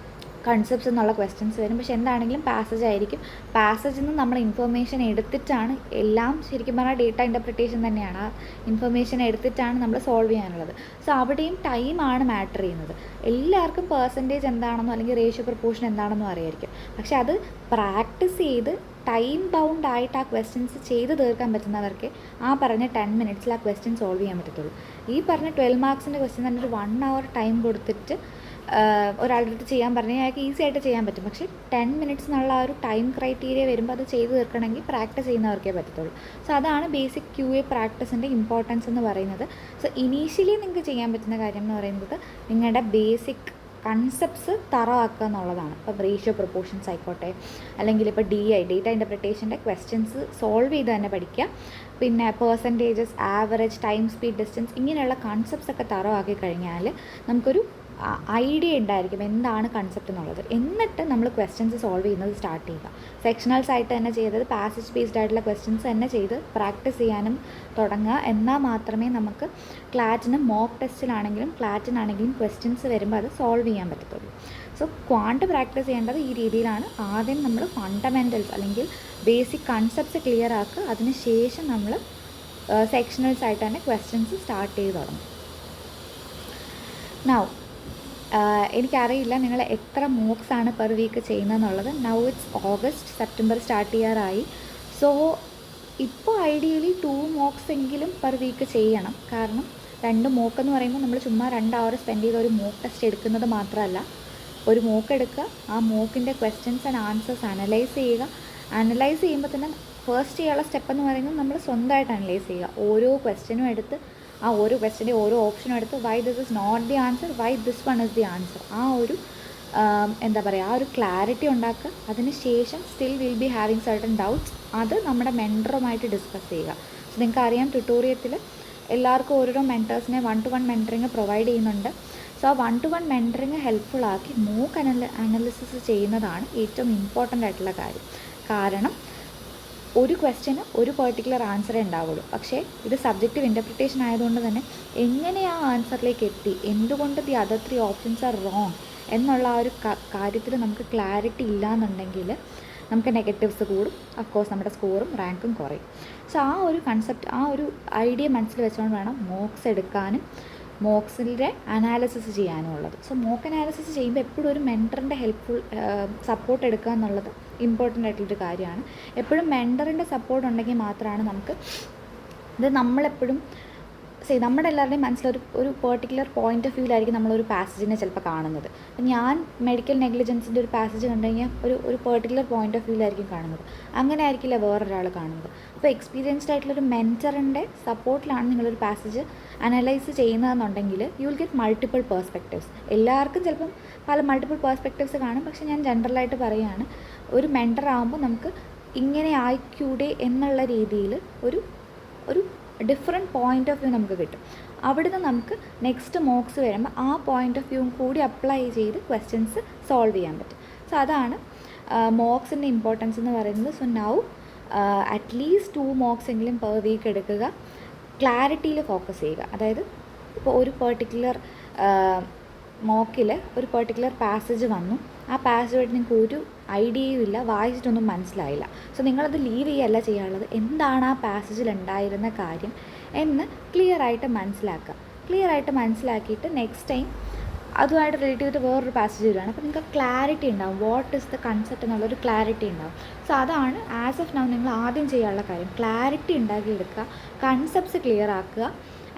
കൺസെപ്റ്റ്സ് എന്നുള്ള ക്വസ്റ്റ്യൻസ് വരും. പക്ഷെ എന്താണെങ്കിലും പാസേജ് ആയിരിക്കും. പാസേജിൽ നിന്ന് നമ്മൾ ഇൻഫർമേഷൻ എടുത്തിട്ടാണ് എല്ലാം, ശരിക്കും പറഞ്ഞാൽ ഡേറ്റ ഇൻ്റർപ്രിട്ടേഷൻ തന്നെയാണ്, ആ ഇൻഫർമേഷൻ എടുത്തിട്ടാണ് നമ്മൾ സോൾവ് ചെയ്യാനുള്ളത്. സോ അവിടെയും ടൈമാണ് മാറ്റർ ചെയ്യുന്നത്. എല്ലാവർക്കും പെർസെൻറ്റേജ് എന്താണെന്നോ അല്ലെങ്കിൽ റേഷ്യോ പ്രൊപ്പോർഷൻ എന്താണെന്നോ അറിയായിരിക്കും. പക്ഷെ അത് പ്രാക്ടീസ് ചെയ്ത് ടൈം ബൗണ്ട് ആയിട്ട് ആ ക്വസ്റ്റ്യൻസ് ചെയ്ത് തീർക്കാൻ പറ്റുന്നവർക്ക് ആ പറഞ്ഞ 10 മിനിറ്റ്സിൽ ആ ക്വസ്റ്റ്യൻ സോൾവ് ചെയ്യാൻ പറ്റത്തുള്ളൂ. ഈ പറഞ്ഞ 12 മാർക്സിൻ്റെ ക്വസ്റ്റ്യൻ തന്നെ ഒരു 1 hour ടൈം കൊടുത്തിട്ട് ഒരാളുടെ അടുത്ത് ചെയ്യാൻ പറഞ്ഞാൽ അയാൾക്ക് ഈസി ആയിട്ട് ചെയ്യാൻ പറ്റും. പക്ഷേ 10 മിനിറ്റ്സ് എന്നുള്ള ആ ഒരു ടൈം ക്രൈറ്റീരിയ വരുമ്പോൾ അത് ചെയ്ത് തീർക്കണമെങ്കിൽ പ്രാക്ടീസ് ചെയ്യുന്നവർക്കേ പറ്റത്തുള്ളൂ. സോ അതാണ് ബേസിക് QA പ്രാക്ടീസിൻ്റെ ഇമ്പോർട്ടൻസ് എന്ന് പറയുന്നത്. സോ ഇനീഷ്യലി നിങ്ങൾക്ക് ചെയ്യാൻ പറ്റുന്ന കാര്യം എന്ന് പറയുന്നത് നിങ്ങളുടെ ബേസിക് കൺസെപ്റ്റ്സ് തറവാക്കുക എന്നുള്ളതാണ്. ഇപ്പോൾ റേഷ്യോ പ്രൊപ്പോർഷൻസ് ആയിക്കോട്ടെ, അല്ലെങ്കിൽ ഇപ്പോൾ ഡേറ്റ ഇൻ്റർപ്രിട്ടേഷൻ്റെ ക്വസ്റ്റ്യൻസ് സോൾവ് ചെയ്ത് തന്നെ പഠിക്കുക. പിന്നെ percentages, average, time, speed, distance, ഇങ്ങനെയുള്ള കൺസെപ്റ്റ്സ് ഒക്കെ തറവാക്കി കഴിഞ്ഞാൽ നമുക്കൊരു ഐഡിയ ഉണ്ടായിരിക്കും എന്താണ് കൺസെപ്റ്റ് എന്നുള്ളത്. എന്നിട്ട് നമ്മൾ ക്വസ്റ്റ്യൻസ് സോൾവ് ചെയ്യുന്നത് സ്റ്റാർട്ട് ചെയ്യുക. സെക്ഷണൽസ് ആയിട്ട് തന്നെ ചെയ്തത് പാസേജ് ബേസ്ഡ് ആയിട്ടുള്ള ക്വസ്റ്റ്യൻസ് തന്നെ ചെയ്ത് പ്രാക്ടീസ് ചെയ്യാനും തുടങ്ങുക. എന്നാൽ മാത്രമേ നമുക്ക് ക്ലാറ്റിന് മോക്ക് ടെസ്റ്റിലാണെങ്കിലും ക്ലാറ്റിനാണെങ്കിലും ക്വസ്റ്റ്യൻസ് വരുമ്പോൾ അത് സോൾവ് ചെയ്യാൻ പറ്റത്തുള്ളൂ. സോ ക്വാണ്ട് പ്രാക്ടീസ് ചെയ്യേണ്ടത് ഈ രീതിയിലാണ്. ആദ്യം നമ്മൾ ഫണ്ടമെൻ്റൽസ് അല്ലെങ്കിൽ ബേസിക് കൺസെപ്റ്റ്സ് ക്ലിയർ ആക്കുക. അതിനുശേഷം നമ്മൾ സെക്ഷണൽസ് ആയിട്ട് തന്നെ ക്വസ്റ്റ്യൻസ് സ്റ്റാർട്ട് ചെയ്ത് തുടങ്ങും. നൗ എനിക്കറിയില്ല നിങ്ങൾ എത്ര മോക്സാണ് പെർ വീക്ക് ചെയ്യുന്നതെന്നുള്ളത്. Now it's August, September start ചെയ്യാറായി. സോ ഇപ്പോൾ ഐഡിയലി 2 മോക്സ് എങ്കിലും പെർ വീക്ക് ചെയ്യണം. കാരണം 2 മോക്ക് എന്ന് പറയുമ്പോൾ നമ്മൾ ചുമ്മാ 2 hour സ്പെൻഡ് ചെയ്ത് ഒരു മോക്ക് ടെസ്റ്റ് എടുക്കുന്നത് മാത്രമല്ല, ഒരു മോക്ക് എടുക്കുക, ആ മോക്കിൻ്റെ ക്വസ്റ്റ്യൻസ് ആൻഡ് ആൻസേഴ്സ് അനലൈസ് ചെയ്യുക. അനലൈസ് ചെയ്യുമ്പോൾ തന്നെ ഫസ്റ്റ് ചെയ്യാനുള്ള സ്റ്റെപ്പ് എന്ന് പറയുന്നത് നമ്മൾ സ്വന്തമായിട്ട് അനലൈസ് ചെയ്യുക. ഓരോ ക്വസ്റ്റ്യനും എടുത്ത് ആ ഓരോ ക്വസ്റ്റ്യൻ്റെ ഓരോ ഓപ്ഷനും എടുത്ത് why this is not the answer, why this one is the answer, ആ ഒരു എന്താ പറയുക, ആ ഒരു ക്ലാരിറ്റി ഉണ്ടാക്കുക. അതിനുശേഷം still will be having certain doubts, അത് നമ്മുടെ മെൻറ്ററുമായിട്ട് ഡിസ്കസ് ചെയ്യുക. സോ നിങ്ങൾക്ക് അറിയാം, ട്യൂട്ടോറിയത്തിൽ എല്ലാവർക്കും ഓരോരോ മെൻറ്റേഴ്സിനെ 1-to-1 മെൻറ്ററിങ് പ്രൊവൈഡ് ചെയ്യുന്നുണ്ട്. സോ ആ 1-to-1 മെൻറ്ററിങ് ഹെൽപ്ഫുള്ളാക്കി മോക്ക് അനാലിസിസ് ചെയ്യുന്നതാണ് ഏറ്റവും ഇമ്പോർട്ടൻ്റ് ആയിട്ടുള്ള കാര്യം. കാരണം ഒരു ക്വസ്റ്റ്യന് ഒരു പെർട്ടിക്കുലർ ആൻസറേ ഉണ്ടാവുള്ളൂ. പക്ഷേ ഇത് സബ്ജക്റ്റീവ് ഇൻ്റർപ്രിട്ടേഷൻ ആയതുകൊണ്ട് തന്നെ എങ്ങനെ ആ ആൻസറിലേക്ക് എത്തി, എന്തുകൊണ്ട് the other 3 options are wrong എന്നുള്ള ആ ഒരു കാര്യത്തിൽ നമുക്ക് ക്ലാരിറ്റി ഇല്ല എന്നുണ്ടെങ്കിൽ നമുക്ക് നെഗറ്റീവ്സ് കൂടും, അഫ്കോഴ്സ് നമ്മുടെ സ്കോറും റാങ്കും കുറയും. സോ ആ ഒരു കൺസെപ്റ്റ്, ആ ഒരു ഐഡിയ മനസ്സിൽ വെച്ചുകൊണ്ട് വേണം മോക്സ് എടുക്കാനും മോക്സിൻ്റെ അനാലിസിസ് ചെയ്യാനും ഉള്ളത്. സോ മോക്ക് അനാലിസിസ് ചെയ്യുമ്പോൾ എപ്പോഴും ഒരു മെൻറ്ററിൻ്റെ ഹെൽപ്ഫുൾ സപ്പോർട്ട് എടുക്കുക എന്നുള്ളത് ഇമ്പോർട്ടൻ്റ് ആയിട്ടുള്ളൊരു കാര്യമാണ്. എപ്പോഴും മെൻറ്ററിൻ്റെ സപ്പോർട്ട് ഉണ്ടെങ്കിൽ മാത്രമാണ് നമുക്ക് ഇത് നമ്മളെപ്പോഴും നമ്മുടെ എല്ലാവരുടെയും മനസ്സിലൊരു പെർട്ടിക്കുലർ പോയിൻ്റ് ഓഫ് വ്യൂവിലായിരിക്കും നമ്മളൊരു പാസേജിനെ ചിലപ്പോൾ കാണുന്നത്. അപ്പം ഞാൻ മെഡിക്കൽ നെഗ്ലിജൻസിൻ്റെ ഒരു പാസേജ് കണ്ടു കഴിഞ്ഞാൽ ഒരു പെർട്ടിക്കുലർ പോയിൻ്റ് ഓഫ് വ്യൂവിലായിരിക്കും കാണുന്നത്. അങ്ങനെ ആയിരിക്കില്ല വേറൊരാൾ കാണുന്നത്. അപ്പോൾ എക്സ്പീരിയൻസ്ഡ് ആയിട്ടുള്ളൊരു മെൻറ്ററിൻ്റെ സപ്പോർട്ടിലാണ് നിങ്ങളൊരു പാസേജ് അനലൈസ് ചെയ്യുന്നതെന്നുണ്ടെങ്കിൽ you will get multiple perspectives. എല്ലാവർക്കും ചിലപ്പം പല മൾട്ടിപ്പിൾ പേഴ്സ്പെക്റ്റീവ്സ് കാണും. പക്ഷേ ഞാൻ ജനറലായിട്ട് പറയുകയാണ്, ഒരു മെൻറ്റർ ആകുമ്പോൾ നമുക്ക് ഇങ്ങനെ ആയിക്കൂടെ എന്നുള്ള രീതിയിൽ ഒരു ഡിഫറെൻറ്റ് പോയിൻ്റ് ഓഫ് വ്യൂ നമുക്ക് കിട്ടും. അവിടുന്ന് നമുക്ക് നെക്സ്റ്റ് മോക്സ് വരുമ്പോൾ ആ പോയിൻ്റ് ഓഫ് വ്യൂവും കൂടി അപ്ലൈ ചെയ്ത് ക്വസ്റ്റ്യൻസ് സോൾവ് ചെയ്യാൻ പറ്റും. സോ അതാണ് മോക്സിൻ്റെ ഇമ്പോർട്ടൻസ് എന്ന് പറയുന്നത്. സോ നൗ അറ്റ്ലീസ്റ്റ് 2 മോക്സ് എങ്കിലും പെർ വീക്ക് എടുക്കുക. ക്ലാരിറ്റിയിൽ ഫോക്കസ് ചെയ്യുക. അതായത് ഇപ്പോൾ ഒരു പെർട്ടിക്കുലർ മോക്കിൽ ഒരു പെർട്ടിക്കുലർ പാസേജ് വന്നു, ആ പാസേജായിട്ട് നിങ്ങൾക്ക് ഒരു ഐഡിയയും ഇല്ല, വായിച്ചിട്ടൊന്നും മനസ്സിലായില്ല. സോ നിങ്ങളത് ലീവ് ചെയ്യുകയല്ല ചെയ്യാനുള്ളത്, എന്താണ് ആ പാസേജിൽ ഉണ്ടായിരുന്ന കാര്യം എന്ന് ക്ലിയർ ആയിട്ട് മനസ്സിലാക്കുക. ക്ലിയർ ആയിട്ട് മനസ്സിലാക്കിയിട്ട് നെക്സ്റ്റ് ടൈം അതുമായിട്ട് റിലേറ്റ് ചെയ്തിട്ട് വേറൊരു പാസേജ് വരുവാണ്. അപ്പോൾ നിങ്ങൾക്ക് ക്ലാരിറ്റി ഉണ്ടാവും, വാട്ട് ഇസ് ദ കൺസെപ്റ്റ് എന്നുള്ളൊരു ക്ലാരിറ്റി ഉണ്ടാവും. സോ അതാണ് ആസ് ഓഫ് നൗ നിങ്ങൾ ആദ്യം ചെയ്യാനുള്ള കാര്യം. ക്ലാരിറ്റി ഉണ്ടാക്കിയെടുക്കുക, കൺസെപ്റ്റ്സ് ക്ലിയർ ആക്കുക,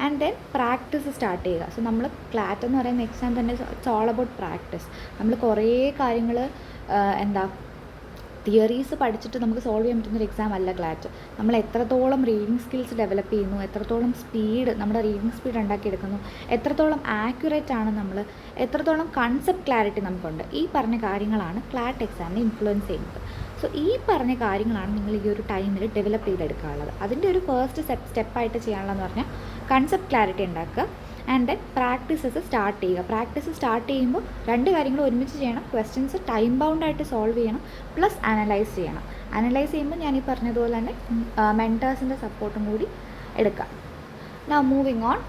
ആൻഡ് ദെൻ പ്രാക്ടീസ് സ്റ്റാർട്ട് ചെയ്യുക. സോ നമ്മൾ ക്ലാറ്റ് എന്ന് പറയുന്ന എക്സാം തന്നെ ഇറ്റ്സ് ഓൾ അബൌട്ട് പ്രാക്ടീസ്. നമ്മൾ കുറേ കാര്യങ്ങൾ തിയറീസ് പഠിച്ചിട്ട് നമുക്ക് സോൾവ് ചെയ്യാൻ പറ്റുന്നൊരു എക്സാം അല്ല ക്ലാറ്റ്. നമ്മൾ എത്രത്തോളം റീഡിങ് സ്കിൽസ് ഡെവലപ്പ് ചെയ്യുന്നു, എത്രത്തോളം സ്പീഡ് നമ്മുടെ റീഡിങ് സ്പീഡ് ഉണ്ടാക്കിയെടുക്കുന്നു, എത്രത്തോളം ആക്യുറേറ്റ് ആണ് നമ്മൾ, എത്രത്തോളം കൺസെപ്റ്റ് ക്ലാരിറ്റി നമുക്കുണ്ട്, ഈ പറഞ്ഞ കാര്യങ്ങളാണ് ക്ലാറ്റ് എക്സാമിനെ ഇൻഫ്ലുവൻസ് ചെയ്യുന്നത്. സോ ഈ പറഞ്ഞ കാര്യങ്ങളാണ് നിങ്ങൾ ഈ ഒരു ടൈമിൽ ഡെവലപ്പ് ചെയ്തെടുക്കാനുള്ളത്. അതിൻ്റെ ഒരു ഫസ്റ്റ് സ്റ്റെപ്പായിട്ട് ചെയ്യാനുള്ളതെന്ന് പറഞ്ഞാൽ കൺസെപ്റ്റ് ക്ലാരിറ്റി ഉണ്ടാക്കുക, ആൻഡ് ദെൻ പ്രാക്ടീസസ് സ്റ്റാർട്ട് ചെയ്യുക. പ്രാക്ടീസ് സ്റ്റാർട്ട് ചെയ്യുമ്പോൾ രണ്ട് കാര്യങ്ങൾ ഒരുമിച്ച് ചെയ്യണം. ക്വസ്റ്റ്യൻസ് ടൈം ബൗണ്ടായിട്ട് സോൾവ് ചെയ്യണം, പ്ലസ് അനലൈസ് ചെയ്യണം. അനലൈസ് ചെയ്യുമ്പോൾ ഞാൻ ഈ പറഞ്ഞതുപോലെ തന്നെ മെൻറ്റേഴ്സിൻ്റെ സപ്പോർട്ടും കൂടി എടുക്കാം. Now moving on.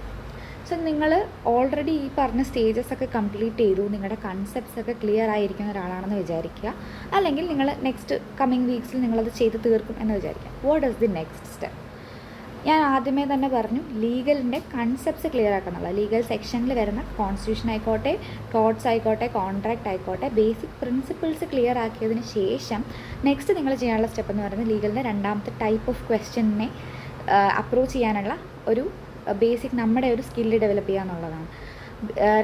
സോ നിങ്ങൾ ഓൾറെഡി ഈ പറഞ്ഞ സ്റ്റേജസ് ഒക്കെ കംപ്ലീറ്റ് ചെയ്തു, നിങ്ങളുടെ കൺസെപ്റ്റ്സ് ഒക്കെ ക്ലിയർ ആയിരിക്കുന്ന ഒരാളാണെന്ന് വിചാരിക്കുക. അല്ലെങ്കിൽ നിങ്ങൾ നെക്സ്റ്റ് കമ്മിങ് വീക്സിൽ നിങ്ങളത് ചെയ്ത് തീർക്കും എന്ന് വിചാരിക്കുക. What is the next step? ഞാൻ ആദ്യമേ തന്നെ പറഞ്ഞു, ലീഗലിൻ്റെ കൺസെപ്റ്റ്സ് ക്ലിയർ ആക്കാനുള്ള. ലീഗൽ സെക്ഷനിൽ വരുന്ന കോൺസ്റ്റിറ്റ്യൂഷൻ ആയിക്കോട്ടെ, ടോട്ട്സ് ആയിക്കോട്ടെ, കോൺട്രാക്റ്റ് ആയിക്കോട്ടെ, ബേസിക് പ്രിൻസിപ്പിൾസ് ക്ലിയർ ആക്കിയതിന് ശേഷം നെക്സ്റ്റ് നിങ്ങൾ ചെയ്യാനുള്ള സ്റ്റെപ്പ് എന്ന് പറയുന്നത് ലീഗലിൻ്റെ രണ്ടാമത്തെ ടൈപ്പ് ഓഫ് ക്വസ്റ്റ്യനെ അപ്രോച്ച് ചെയ്യാനുള്ള ഒരു ബേസിക് നമ്മുടെ ഒരു സ്കില്ല് ഡെവലപ്പ് ചെയ്യുക എന്നുള്ളതാണ്.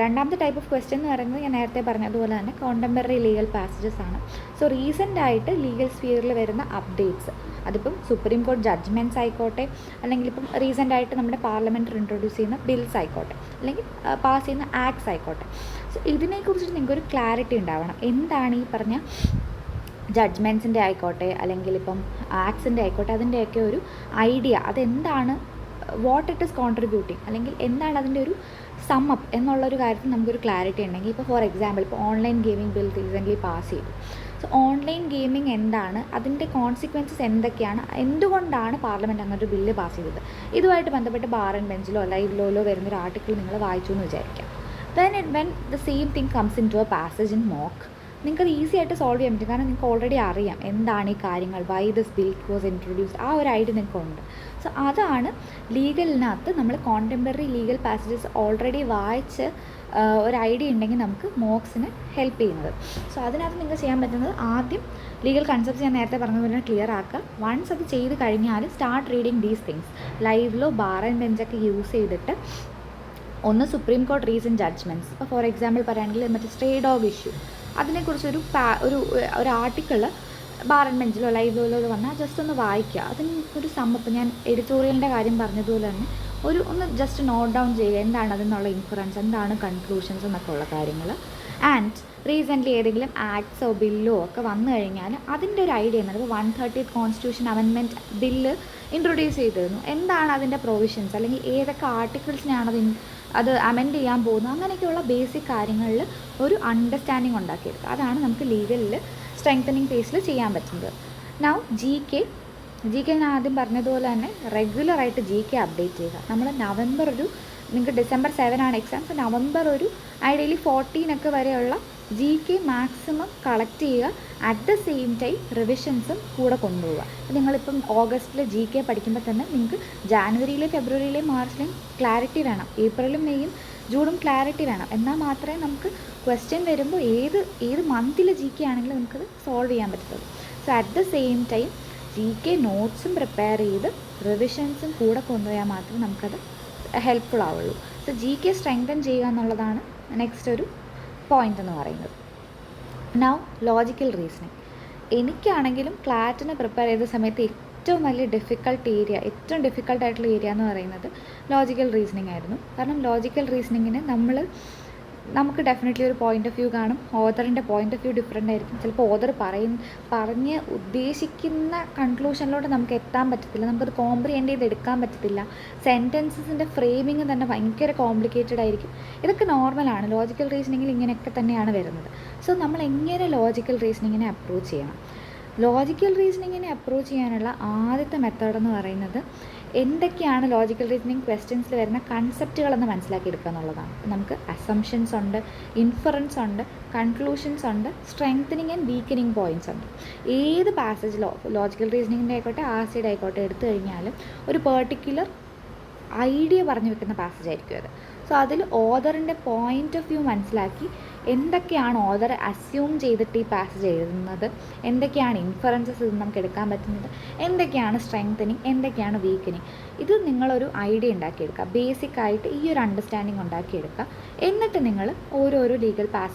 രണ്ടാമത്തെ ടൈപ്പ് ഓഫ് ക്വസ്റ്റ്യൻ എന്ന് പറയുന്നത് ഞാൻ നേരത്തെ പറഞ്ഞതുപോലെ തന്നെ കോണ്ടംപററി ലീഗൽ പാസേജസ് ആണ്. സോ റീസെൻ്റായിട്ട് ലീഗൽ സ്ഫിയറിൽ വരുന്ന അപ്ഡേറ്റ്സ്, അതിപ്പം സുപ്രീം കോടതി ജഡ്ജ്മെൻറ്റ്സ് ആയിക്കോട്ടെ, അല്ലെങ്കിൽ ഇപ്പം റീസെൻ്റായിട്ട് നമ്മുടെ പാർലമെൻറ്റ് ഇൻട്രൊഡ്യൂസ് ചെയ്യുന്ന ബിൽസ് ആയിക്കോട്ടെ, അല്ലെങ്കിൽ പാസ് ചെയ്യുന്ന ആക്ട്സ് ആയിക്കോട്ടെ. സോ ഇതിനെക്കുറിച്ചിട്ട് നിങ്ങൾക്കൊരു ക്ലാരിറ്റി ഉണ്ടാവണം. എന്താണ് ഈ പറഞ്ഞ ജഡ്ജ്മെൻറ്റ്സിൻ്റെ ആയിക്കോട്ടെ, അല്ലെങ്കിൽ ഇപ്പം ആക്ട്സിൻ്റെ ആയിക്കോട്ടെ, അതിൻ്റെയൊക്കെ ഒരു ഐഡിയ, അതെന്താണ്, വാട്ട് ഇറ്റ് ഈസ് കോൺട്രിബ്യൂട്ടിങ്, അല്ലെങ്കിൽ എന്താണ് അതിൻ്റെ ഒരു സം അപ്പ് എന്നുള്ളൊരു കാര്യത്തിൽ നമുക്കൊരു ക്ലാരിറ്റി ഉണ്ടെങ്കിൽ, ഇപ്പോൾ ഫോർ എക്സാമ്പിൾ ഇപ്പോൾ online gaming bill recently pass ചെയ്തു. സോ ഓൺലൈൻ ഗെയിമിംഗ് എന്താണ്, അതിൻ്റെ കോൺസിക്വൻസസ് എന്തൊക്കെയാണ്, എന്തുകൊണ്ടാണ് പാർലമെൻറ്റ് അങ്ങനൊരു ബില്ല് പാസ് ചെയ്തത്, ഇതുമായിട്ട് ബന്ധപ്പെട്ട് ബാർ ആൻഡ് ബെഞ്ചിലോ ലൈവ് ലോയിലോ വരുന്നൊരു ആർട്ടിക്കിൾ നിങ്ങൾ വായിച്ചു എന്ന് വിചാരിക്കാം. When the same thing comes into a passage in mock, നിങ്ങൾക്കത് ഈസി ആയിട്ട് സോൾവ് ചെയ്യാൻ പറ്റും. കാരണം നിങ്ങൾക്ക് ഓൾറെഡി അറിയാം എന്താണ് ഈ കാര്യങ്ങൾ, why this bill was introduced, ആ ഒരു ഐഡിയ നിങ്ങൾക്കുണ്ട്. സോ അതാണ് ലീഗലിനകത്ത് നമ്മൾ കോണ്ടംപററി ലീഗൽ പാസേജസ് ഓൾറെഡി വായിച്ച് ഒരു ഐഡിയ ഉണ്ടെങ്കിൽ നമുക്ക് മോക്സിന് ഹെൽപ്പ് ചെയ്യുന്നത്. സോ അതിനകത്ത് നിങ്ങൾക്ക് ചെയ്യാൻ പറ്റുന്നത് ആദ്യം ലീഗൽ കൺസെപ്റ്റ്സ് ഞാൻ നേരത്തെ പറഞ്ഞതുപോലെ ക്ലിയർ ആക്കുക. വൺസ് അത് ചെയ്ത് കഴിഞ്ഞാൽ സ്റ്റാർട്ട് റീഡിങ് ദീസ് തിങ്സ്. ലൈവിലോ ബാർ ആൻഡ് ബെഞ്ചൊക്കെ യൂസ് ചെയ്തിട്ട് ഒന്ന് സുപ്രീം കോർട്ട് റീസെൻറ്റ് ജഡ്ജ്മെൻറ്റ്സ്, ഇപ്പോൾ ഫോർ എക്സാമ്പിൾ പറയുകയാണെങ്കിൽ മറ്റേ സ്റ്റേ ഡോഗ് ഇഷ്യൂ, അതിനെക്കുറിച്ചൊരു ഒരു ആർട്ടിക്കിൾ ബാർ ആൻഡ് ബെഞ്ചിലോ ലൈവ് ലോയിലോ വന്നാൽ ജസ്റ്റ് ഒന്ന് വായിക്കുക. അതിന് ഒരു സമ്മപ്പ്, ഞാൻ എഡിറ്റോറിയലിൻ്റെ കാര്യം പറഞ്ഞതുപോലെ തന്നെ ഒന്ന് ജസ്റ്റ് നോട്ട് ഡൗൺ ചെയ്യുക, എന്താണ് അതിനുള്ള ഇൻഫറൻസ്, എന്താണ് കൺക്ലൂഷൻസ് എന്നൊക്കെ ഉള്ള കാര്യങ്ങൾ. ആൻഡ് റീസെൻ്റ്ലി ഏതെങ്കിലും ആക്ട്സോ ബില്ലോ ഒക്കെ വന്നു കഴിഞ്ഞാൽ അതിൻ്റെ ഒരു ഐഡിയ എന്നത്, ഇപ്പോൾ 130th constitution amendment bill introduce ചെയ്തിരുന്നു, എന്താണ് അതിൻ്റെ പ്രൊവിഷൻസ്, അല്ലെങ്കിൽ ഏതൊക്കെ ആർട്ടിക്കിൾസിനാണ് അത് അമെൻഡ് ചെയ്യാൻ പോകുന്നത്, അങ്ങനെയൊക്കെയുള്ള ബേസിക് കാര്യങ്ങളിൽ ഒരു അണ്ടർസ്റ്റാൻഡിങ് ഉണ്ടാക്കിയെടുക്കുക. അതാണ് നമുക്ക് ലീഗലിൽ സ്ട്രെങ്തനിങ് ഫേസിൽ ചെയ്യാൻ പറ്റുന്നത്. നൗ ജി കെ ഞാൻ ആദ്യം പറഞ്ഞതുപോലെ തന്നെ റെഗുലറായിട്ട് ജി കെ അപ്ഡേറ്റ് ചെയ്യുക. നമ്മൾ നിങ്ങൾക്ക് December 7 ആണ് എക്സാം. സോ നവംബർ ഐഡിയലി 14 വരെയുള്ള ജി കെ മാക്സിമം കളക്ട് ചെയ്യുക. അറ്റ് ദ സെയിം ടൈം റിവിഷൻസും കൂടെ കൊണ്ടുപോവുക. നിങ്ങളിപ്പം ഓഗസ്റ്റിൽ ജി കെ പഠിക്കുമ്പോൾ തന്നെ നിങ്ങൾക്ക് ജാനുവരിയിലെ ഫെബ്രുവരിയിലെ മാർച്ചിലെയും ക്ലാരിറ്റി വേണം, ഏപ്രിലും മെയ്യും ജൂണും ക്ലാരിറ്റി വേണം. എന്നാൽ മാത്രമേ നമുക്ക് ക്വസ്റ്റ്യൻ വരുമ്പോൾ ഏത് മന്തിലെ ജി കെ ആണെങ്കിലും നമുക്കത് സോൾവ് ചെയ്യാൻ പറ്റത്തുള്ളൂ. So at the same time G K നോട്ട്സും പ്രിപ്പയർ ചെയ്ത് റിവിഷൻസും കൂടെ കൊണ്ടുപോയാൽ മാത്രമേ നമുക്കത് ഹെൽപ്ഫുൾ ആവുള്ളൂ. സോ ജി കെ സ്ട്രെങ്തൻ ചെയ്യുക എന്നുള്ളതാണ് നെക്സ്റ്റ് ഒരു പോയിൻ്റ് എന്ന് പറയുന്നത്. Now logical reasoning. എനിക്കാണെങ്കിലും ക്ലാറ്റിന് പ്രിപ്പയർ ചെയ്ത സമയത്ത് ഏറ്റവും വലിയ ഏറ്റവും ഡിഫിക്കൽട്ടായിട്ടുള്ള ഏരിയ എന്ന് പറയുന്നത് ലോജിക്കൽ റീസണിങ് ആയിരുന്നു. കാരണം ലോജിക്കൽ റീസണിങ്ങിന് നമുക്ക് ഡെഫിനറ്റ്ലി ഒരു പോയിൻ്റ് ഓഫ് വ്യൂ കാണും. ഓതറിൻ്റെ പോയിൻ്റ് ഓഫ് വ്യൂ ഡിഫറെൻ്റ് ആയിരിക്കും. ചിലപ്പോൾ ഓതർ പറഞ്ഞ് ഉദ്ദേശിക്കുന്ന കൺക്ലൂഷനിലോട്ട് നമുക്ക് എത്താൻ പറ്റത്തില്ല, നമുക്കത് കോംപ്രിഹെൻഡ് ചെയ്തെടുക്കാൻ പറ്റത്തില്ല. സെൻറ്റൻസസിൻ്റെ ഫ്രെയിമിങ് തന്നെ ഭയങ്കര കോംപ്ലിക്കേറ്റഡ് ആയിരിക്കും. ഇതൊക്കെ നോർമലാണ്, ലോജിക്കൽ റീസണിങ്ങിൽ ഇങ്ങനെയൊക്കെ തന്നെയാണ് വരുന്നത്. സോ നമ്മൾ എങ്ങനെ ലോജിക്കൽ റീസണിങ്ങിനെ അപ്രോച്ച് ചെയ്യണം? ലോജിക്കൽ റീസണിങ്ങിനെ അപ്രോച്ച് ചെയ്യാനുള്ള ആദ്യത്തെ മെത്തേഡ് എന്ന് പറയുന്നത് എന്തൊക്കെയാണ് ലോജിക്കൽ റീസണിങ് ക്വസ്റ്റ്യൻസിൽ വരുന്ന കൺസെപ്റ്റുകളെന്ന് മനസ്സിലാക്കിയെടുക്കുക എന്നുള്ളതാണ്. നമുക്ക് അസംഷൻസ് ഉണ്ട്, ഇൻഫറൻസ് ഉണ്ട്, കൺക്ലൂഷൻസ് ഉണ്ട്, സ്ട്രെങ്തനിങ് ആൻഡ് വീക്കനിങ് പോയിൻറ്റ്സ് ഉണ്ട്. ഏത് പാസേജിലോ ലോജിക്കൽ റീസണിങ്ങിൻ്റെ ആയിക്കോട്ടെ ആർസിയുടെ ആയിക്കോട്ടെ എടുത്തു കഴിഞ്ഞാലും ഒരു പെർട്ടിക്കുലർ ഐഡിയ പറഞ്ഞു വെക്കുന്ന പാസേജ് ആയിരിക്കും അത്. സോ സോ അതിൽ ഓതറിൻ്റെ പോയിൻ്റ് ഓഫ് വ്യൂ മനസ്സിലാക്കി എന്തൊക്കെയാണ് ഓതർ അസ്യൂം ചെയ്തിട്ട് ഈ പാസേജ് എഴുതുന്നത്, എന്തൊക്കെയാണ് ഇൻഫറൻസസ് ഇത് നമുക്ക് എടുക്കാൻ പറ്റുന്നത്, എന്തൊക്കെയാണ് സ്ട്രെങ്തനിങ്, എന്തൊക്കെയാണ് വീക്കനിങ്, ഇത് നിങ്ങളൊരു ഐഡിയ ഉണ്ടാക്കിയെടുക്കുക. ബേസിക്കായിട്ട് ഈ ഒരു അണ്ടർസ്റ്റാൻഡിങ് ഉണ്ടാക്കിയെടുക്കുക. എന്നിട്ട് നിങ്ങൾ ഓരോരോ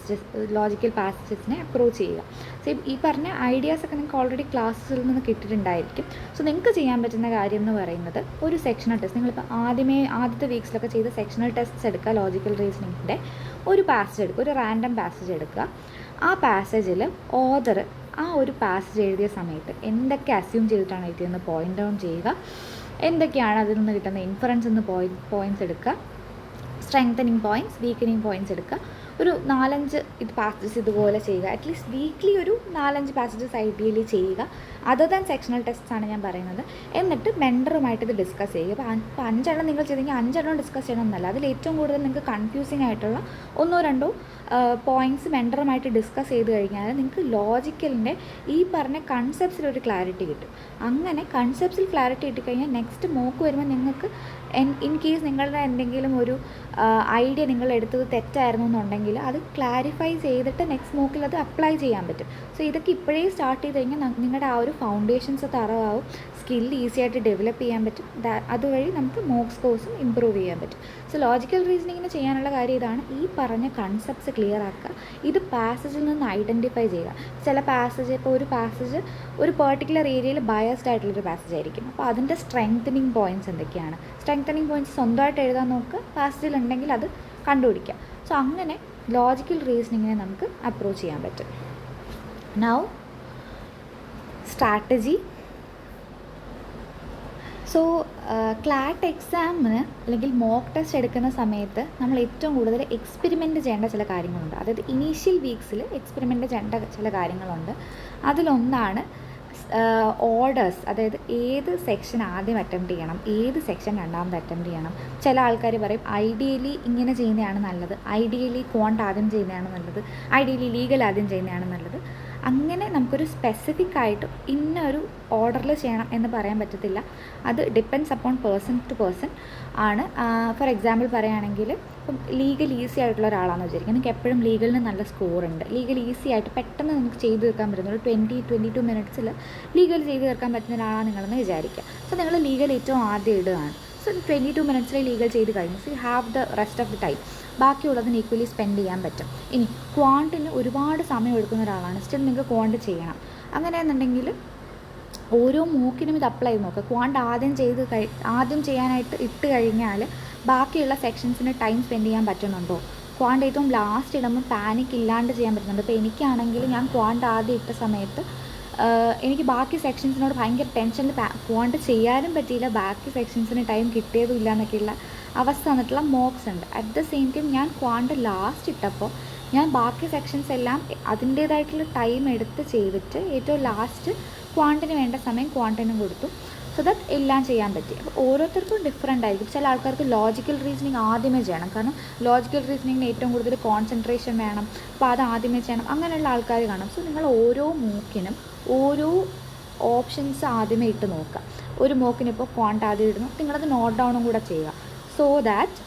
ലോജിക്കൽ പാസേജസിനെ അപ്രോച്ച് ചെയ്യുക. സോ ഈ പറഞ്ഞ ഐഡിയാസൊക്കെ നിങ്ങൾക്ക് ഓൾറെഡി ക്ലാസ്സിൽ നിന്ന് കിട്ടിയിട്ടുണ്ടായിരിക്കും. സോ നിങ്ങൾക്ക് ചെയ്യാൻ പറ്റുന്ന കാര്യം എന്ന് പറയുന്നത് ഒരു സെക്ഷണൽ ടെസ്റ്റ്, നിങ്ങളിപ്പോൾ ആദ്യത്തെ വീക്സിലൊക്കെ ചെയ്ത സെക്ഷണൽ ടെസ്റ്റ്സ് എടുക്കുക. ലോജിക്കൽ റീസണിങ്ങിൻ്റെ ഒരു പാസേജ് എടുക്കുക, ഒരു റാൻഡം പാസേജ് എടുക്കുക. ആ പാസേജിൽ ഓതർ ആ ഒരു പാസേജ് എഴുതിയ സമയത്ത് എന്തൊക്കെ അസ്യൂം ചെയ്തിട്ടാണ് എഴുതിയെന്ന് പോയിൻ്റ് ഔട്ട് ചെയ്യുക. എന്തൊക്കെയാണ് അതിൽ നിന്ന് കിട്ടുന്ന ഇൻഫറൻസ് എന്ന് പോയിൻറ്റ്സ് എടുക്കുക. സ്ട്രെങ്തനിങ് പോയിൻറ്റ്സ്, വീക്കനിങ് പോയിൻറ്റ്സ് എടുക്കുക. ഒരു 4-5 പാസേജസ് ഇതുപോലെ ചെയ്യുക. അറ്റ്ലീസ്റ്റ് വീക്ക്ലി ഒരു 4-5 പാസേജസ് ഐഡിയലി ചെയ്യുക. അതർ ദാൻ സെക്ഷണൽ ടെസ്റ്റ്സ് ആണ് ഞാൻ പറയുന്നത്. എന്നിട്ട് മെൻറ്ററുമായിട്ട് ഇത് ഡിസ്കസ് ചെയ്യുക. ഇപ്പോൾ 5 എണ്ണം നിങ്ങൾ ചെയ്തെങ്കിൽ 5 എണ്ണം ഡിസ്കസ് ചെയ്യണമെന്നല്ല. അതിൽ ഏറ്റവും കൂടുതൽ നിങ്ങൾക്ക് കൺഫ്യൂസിങ് ആയിട്ടുള്ള 1-2 പോയിൻറ്റ്സ് മെൻറ്ററുമായിട്ട് ഡിസ്കസ് ചെയ്ത് കഴിഞ്ഞാൽ നിങ്ങൾക്ക് ലോജിക്കലിൻ്റെ ഈ പറഞ്ഞ കൺസെപ്റ്റ്സിലൊരു ക്ലാരിറ്റി കിട്ടും. അങ്ങനെ കൺസെപ്റ്റ്സിൽ ക്ലാരിറ്റി കിട്ടിക്കഴിഞ്ഞാൽ നെക്സ്റ്റ് മോക്ക് വരുമ്പോൾ നിങ്ങൾക്ക് ഇൻ കേസ് നിങ്ങളുടെ എന്തെങ്കിലും ഒരു ഐഡിയ നിങ്ങൾ എടുത്തത് തെറ്റായിരുന്നു എന്നുണ്ടെങ്കിൽ അത് ക്ലാരിഫൈ ചെയ്തിട്ട് നെക്സ്റ്റ് മോക്കിൽ അത് അപ്ലൈ ചെയ്യാൻ പറ്റും. സോ ഇതൊക്കെ ഇപ്പോഴേ സ്റ്റാർട്ട് ചെയ്ത് കഴിഞ്ഞാൽ നിങ്ങളുടെ ആ ഒരു ഫൗണ്ടേഷൻസ് തറവാകും, സ്കിൽ ഈസി ആയിട്ട് ഡെവലപ്പ് ചെയ്യാൻ പറ്റും. അതുവഴി നമുക്ക് മോക്ക് സ്കോഴ്സും ഇമ്പ്രൂവ് ചെയ്യാൻ പറ്റും. സോ ലോജിക്കൽ റീസണിങ്ങിന് ചെയ്യാനുള്ള കാര്യം ഇതാണ്. ഈ പറഞ്ഞ കൺസെപ്റ്റ്സ് ക്ലിയർ ആക്കുക. ഇത് പാസേജിൽ നിന്ന് ഐഡൻറ്റിഫൈ ചെയ്യുക. ചില പാസേജ്, ഇപ്പോൾ ഒരു പാസേജ് ഒരു പെർട്ടിക്കുലർ ഏരിയയിൽ ബയസ്ഡ് ആയിട്ടുള്ളൊരു പാസേജ് ആയിരിക്കും. അപ്പോൾ അതിൻ്റെ സ്ട്രെങ്തനിങ് പോയിൻറ്റ്സ് എന്തൊക്കെയാണ്, സ്ട്രെങ്തനിങ് പോയിൻറ്റ്സ് സ്വന്തമായിട്ട് എഴുതാൻ നോക്കുക. പാസേജിൽ ഉണ്ടെങ്കിൽ അത് കണ്ടുപിടിക്കുക. സോ അങ്ങനെ ലോജിക്കൽ റീസണിങ്ങിനെ നമുക്ക് അപ്രോച്ച് ചെയ്യാൻ പറ്റും. Now strategy. സോ ക്ലാറ്റ് എക്സാമിന് അല്ലെങ്കിൽ മോക്ക് ടെസ്റ്റ് എടുക്കുന്ന സമയത്ത് നമ്മൾ ഏറ്റവും കൂടുതൽ എക്സ്പെരിമെൻറ്റ് ചെയ്യേണ്ട ചില കാര്യങ്ങളുണ്ട്. അതായത് ഇനീഷ്യൽ വീക്സിൽ എക്സ്പെരിമെൻറ്റ് ചെയ്യേണ്ട ചില കാര്യങ്ങളുണ്ട്. അതിലൊന്നാണ് ഓർഡേഴ്സ്. അതായത് ഏത് സെക്ഷൻ ആദ്യം അറ്റംപ്റ്റ് ചെയ്യണം, ഏത് സെക്ഷൻ രണ്ടാമത് അറ്റംപ്റ്റ് ചെയ്യണം. ചില ആൾക്കാർ പറയും ഐഡിയലി ഇങ്ങനെ ചെയ്യുന്നതാണ് നല്ലത്, ഐഡിയലി ക്വാണ്ട് ആദ്യം ചെയ്യുന്നതാണ് നല്ലത്, ഐഡിയലി ലീഗൽ ആദ്യം ചെയ്യുന്നതാണ് നല്ലത്. അങ്ങനെ നമുക്കൊരു സ്പെസിഫിക് ആയിട്ട് ഇന്നൊരു ഓർഡറിൽ ചെയ്യണം എന്ന് പറയാൻ പറ്റത്തില്ല. അത് depends upon person to person ആണ്. ഫോർ എക്സാമ്പിൾ പറയുകയാണെങ്കിൽ ഇപ്പം ലീഗൽ ഈസി ആയിട്ടുള്ള ഒരാളാണെന്ന് വിചാരിക്കും. നിങ്ങൾക്ക് എപ്പോഴും ലീഗലിന് നല്ല സ്കോറുണ്ട്, ലീഗൽ ഈസി ആയിട്ട് പെട്ടെന്ന് നമുക്ക് ചെയ്ത് തീർക്കാൻ പറ്റുന്ന ഒരു 22 മിനിറ്റ്സിൽ ലീഗൽ ചെയ്ത് തീർക്കാൻ പറ്റുന്ന ഒരാളാണ് നിങ്ങളെന്ന് വിചാരിക്കുക. സോ നിങ്ങൾ ലീഗൽ ഏറ്റവും ആദ്യം ഇടുകയാണ്. സോ 22 മിനിറ്റ്സിൽ ലീഗൽ ചെയ്ത് കഴിഞ്ഞു. So you have the rest of the time. ബാക്കിയുള്ളതിന് ഈക്വലി സ്പെൻഡ് ചെയ്യാൻ പറ്റും. ഇനി ക്വാണ്ടിന് ഒരുപാട് സമയം എടുക്കുന്ന ഒരാളാണ്, സ്റ്റിൽ നിങ്ങൾക്ക് ക്വാണ്ട് ചെയ്യണം. അങ്ങനെയെന്നുണ്ടെങ്കിൽ ഓരോ മൂക്കിനും ഇത് അപ്ലൈ ചെയ്ത് നോക്കുക. ക്വാണ്ട് ആദ്യം ചെയ്യാനായിട്ട് ഇട്ട് കഴിഞ്ഞാൽ ബാക്കിയുള്ള സെക്ഷൻസിന് ടൈം സ്പെൻഡ് ചെയ്യാൻ പറ്റുന്നുണ്ടോ? ക്വാണ്ട് ഏറ്റവും ലാസ്റ്റ് ഇടുമ്പോൾ പാനിക് ഇല്ലാണ്ട് ചെയ്യാൻ പറ്റുന്നുണ്ട്. ഇപ്പോൾ എനിക്കാണെങ്കിൽ ഞാൻ ക്വാണ്ട് ആദ്യം ഇട്ട സമയത്ത് എനിക്ക് ബാക്കി സെക്ഷൻസിനോട് ഭയങ്കര ടെൻഷനിൽ ക്വാണ്ട് ചെയ്യാനും പറ്റിയില്ല, ബാക്കി സെക്ഷൻസിന് ടൈം കിട്ടിയതും ഇല്ല എന്നൊക്കെയുള്ള അവസ്ഥ വന്നിട്ടുള്ള മോക്സ് ഉണ്ട്. അറ്റ് ദ സെയിം ടൈം ഞാൻ ക്വാണ്ട് ലാസ്റ്റ് ഇട്ടപ്പോൾ ഞാൻ ബാക്കി സെക്ഷൻസ് എല്ലാം അതിൻ്റേതായിട്ടുള്ള ടൈം എടുത്ത് ചെയ്തിട്ട് ഏറ്റവും ലാസ്റ്റ് ക്വാണ്ടിന് വേണ്ട സമയം ക്വാണ്ടിനും കൊടുത്തു. സോ ദാറ്റ് എല്ലാം ചെയ്യാൻ പറ്റി. അപ്പോൾ ഓരോരുത്തർക്കും ഡിഫറെൻ്റ് ആയിരിക്കും. ചില ആൾക്കാർക്ക് ലോജിക്കൽ റീസണിങ് ആദ്യമേ ചെയ്യണം, കാരണം ലോജിക്കൽ റീസണിങ്ങിന് ഏറ്റവും കൂടുതൽ കോൺസെൻട്രേഷൻ വേണം, അപ്പോൾ അത് ആദ്യമേ ചെയ്യണം. അങ്ങനെയുള്ള ആൾക്കാർ കാണും. സോ നിങ്ങൾ ഓരോ മൂക്കിനും ഓരോ ഓപ്ഷൻസ് ആദ്യമേ ഇട്ട് നോക്കുക. ഒരു മൂക്കിനിപ്പോൾ ക്വാണ്ട് ആദ്യം ഇടുന്നു, നിങ്ങളത് നോട്ട് ഡൗണും കൂടെ ചെയ്യുക. സോ ദാറ്റ്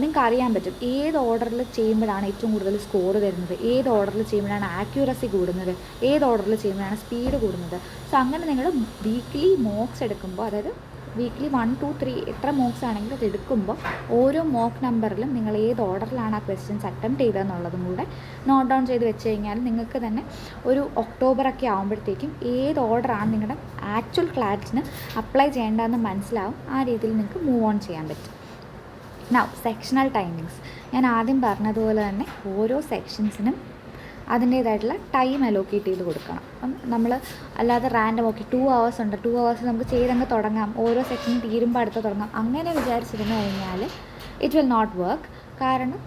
നിങ്ങൾക്ക് അറിയാൻ പറ്റും ഏത് ഓർഡറിൽ ചെയ്യുമ്പോഴാണ് ഏറ്റവും കൂടുതൽ സ്കോർ വരുന്നത്, ഏത് ഓർഡറിൽ ചെയ്യുമ്പോഴാണ് ആക്യുറസി കൂടുന്നത്, ഏത് ഓർഡറിൽ ചെയ്യുമ്പോഴാണ് സ്പീഡ് കൂടുന്നത്. സോ അങ്ങനെ നിങ്ങൾ വീക്ക്ലി മോക്സ് എടുക്കുമ്പോൾ, അതായത് വീക്ക്ലി 1, 2, 3 എത്ര മോക്സ് ആണെങ്കിലും അത് എടുക്കുമ്പോൾ ഓരോ മോക്ക് നമ്പറിലും നിങ്ങൾ ഏത് ഓർഡറിലാണ് ആ ക്വസ്റ്റ്യൻസ് അറ്റംപ്റ്റ് ചെയ്തതെന്നുള്ളതും കൂടെ നോട്ട് ഡൗൺ ചെയ്ത് വെച്ച് കഴിഞ്ഞാൽ നിങ്ങൾക്ക് തന്നെ ഒരു ഒക്ടോബറൊക്കെ ആകുമ്പോഴത്തേക്കും ഏത് ഓർഡറാണ് നിങ്ങളുടെ ആക്ച്വൽ ക്ലാറ്റിന് അപ്ലൈ ചെയ്യേണ്ടതെന്ന് മനസ്സിലാവും. ആ രീതിയിൽ നിങ്ങൾക്ക് മൂവ് ഓൺ ചെയ്യാൻ പറ്റും. Now sectional timings. ഞാൻ ആദ്യം പറഞ്ഞതുപോലെ തന്നെ ഓരോ സെക്ഷൻസിനും അതിൻ്റേതായിട്ടുള്ള ടൈം അലോക്കേറ്റ് ചെയ്ത് കൊടുക്കണം. അപ്പം നമ്മൾ അല്ലാതെ റാൻഡം 2 hours ഉണ്ട്, 2 hours നമുക്ക് ചെയ്തങ്ങ് തുടങ്ങാം, ഓരോ സെക്ഷനും തീരുമ്പോൾ അടുത്ത് തുടങ്ങാം, അങ്ങനെ വിചാരിച്ചിരുന്നു കഴിഞ്ഞാൽ ഇറ്റ് വിൽ നോട്ട് വർക്ക്. കാരണം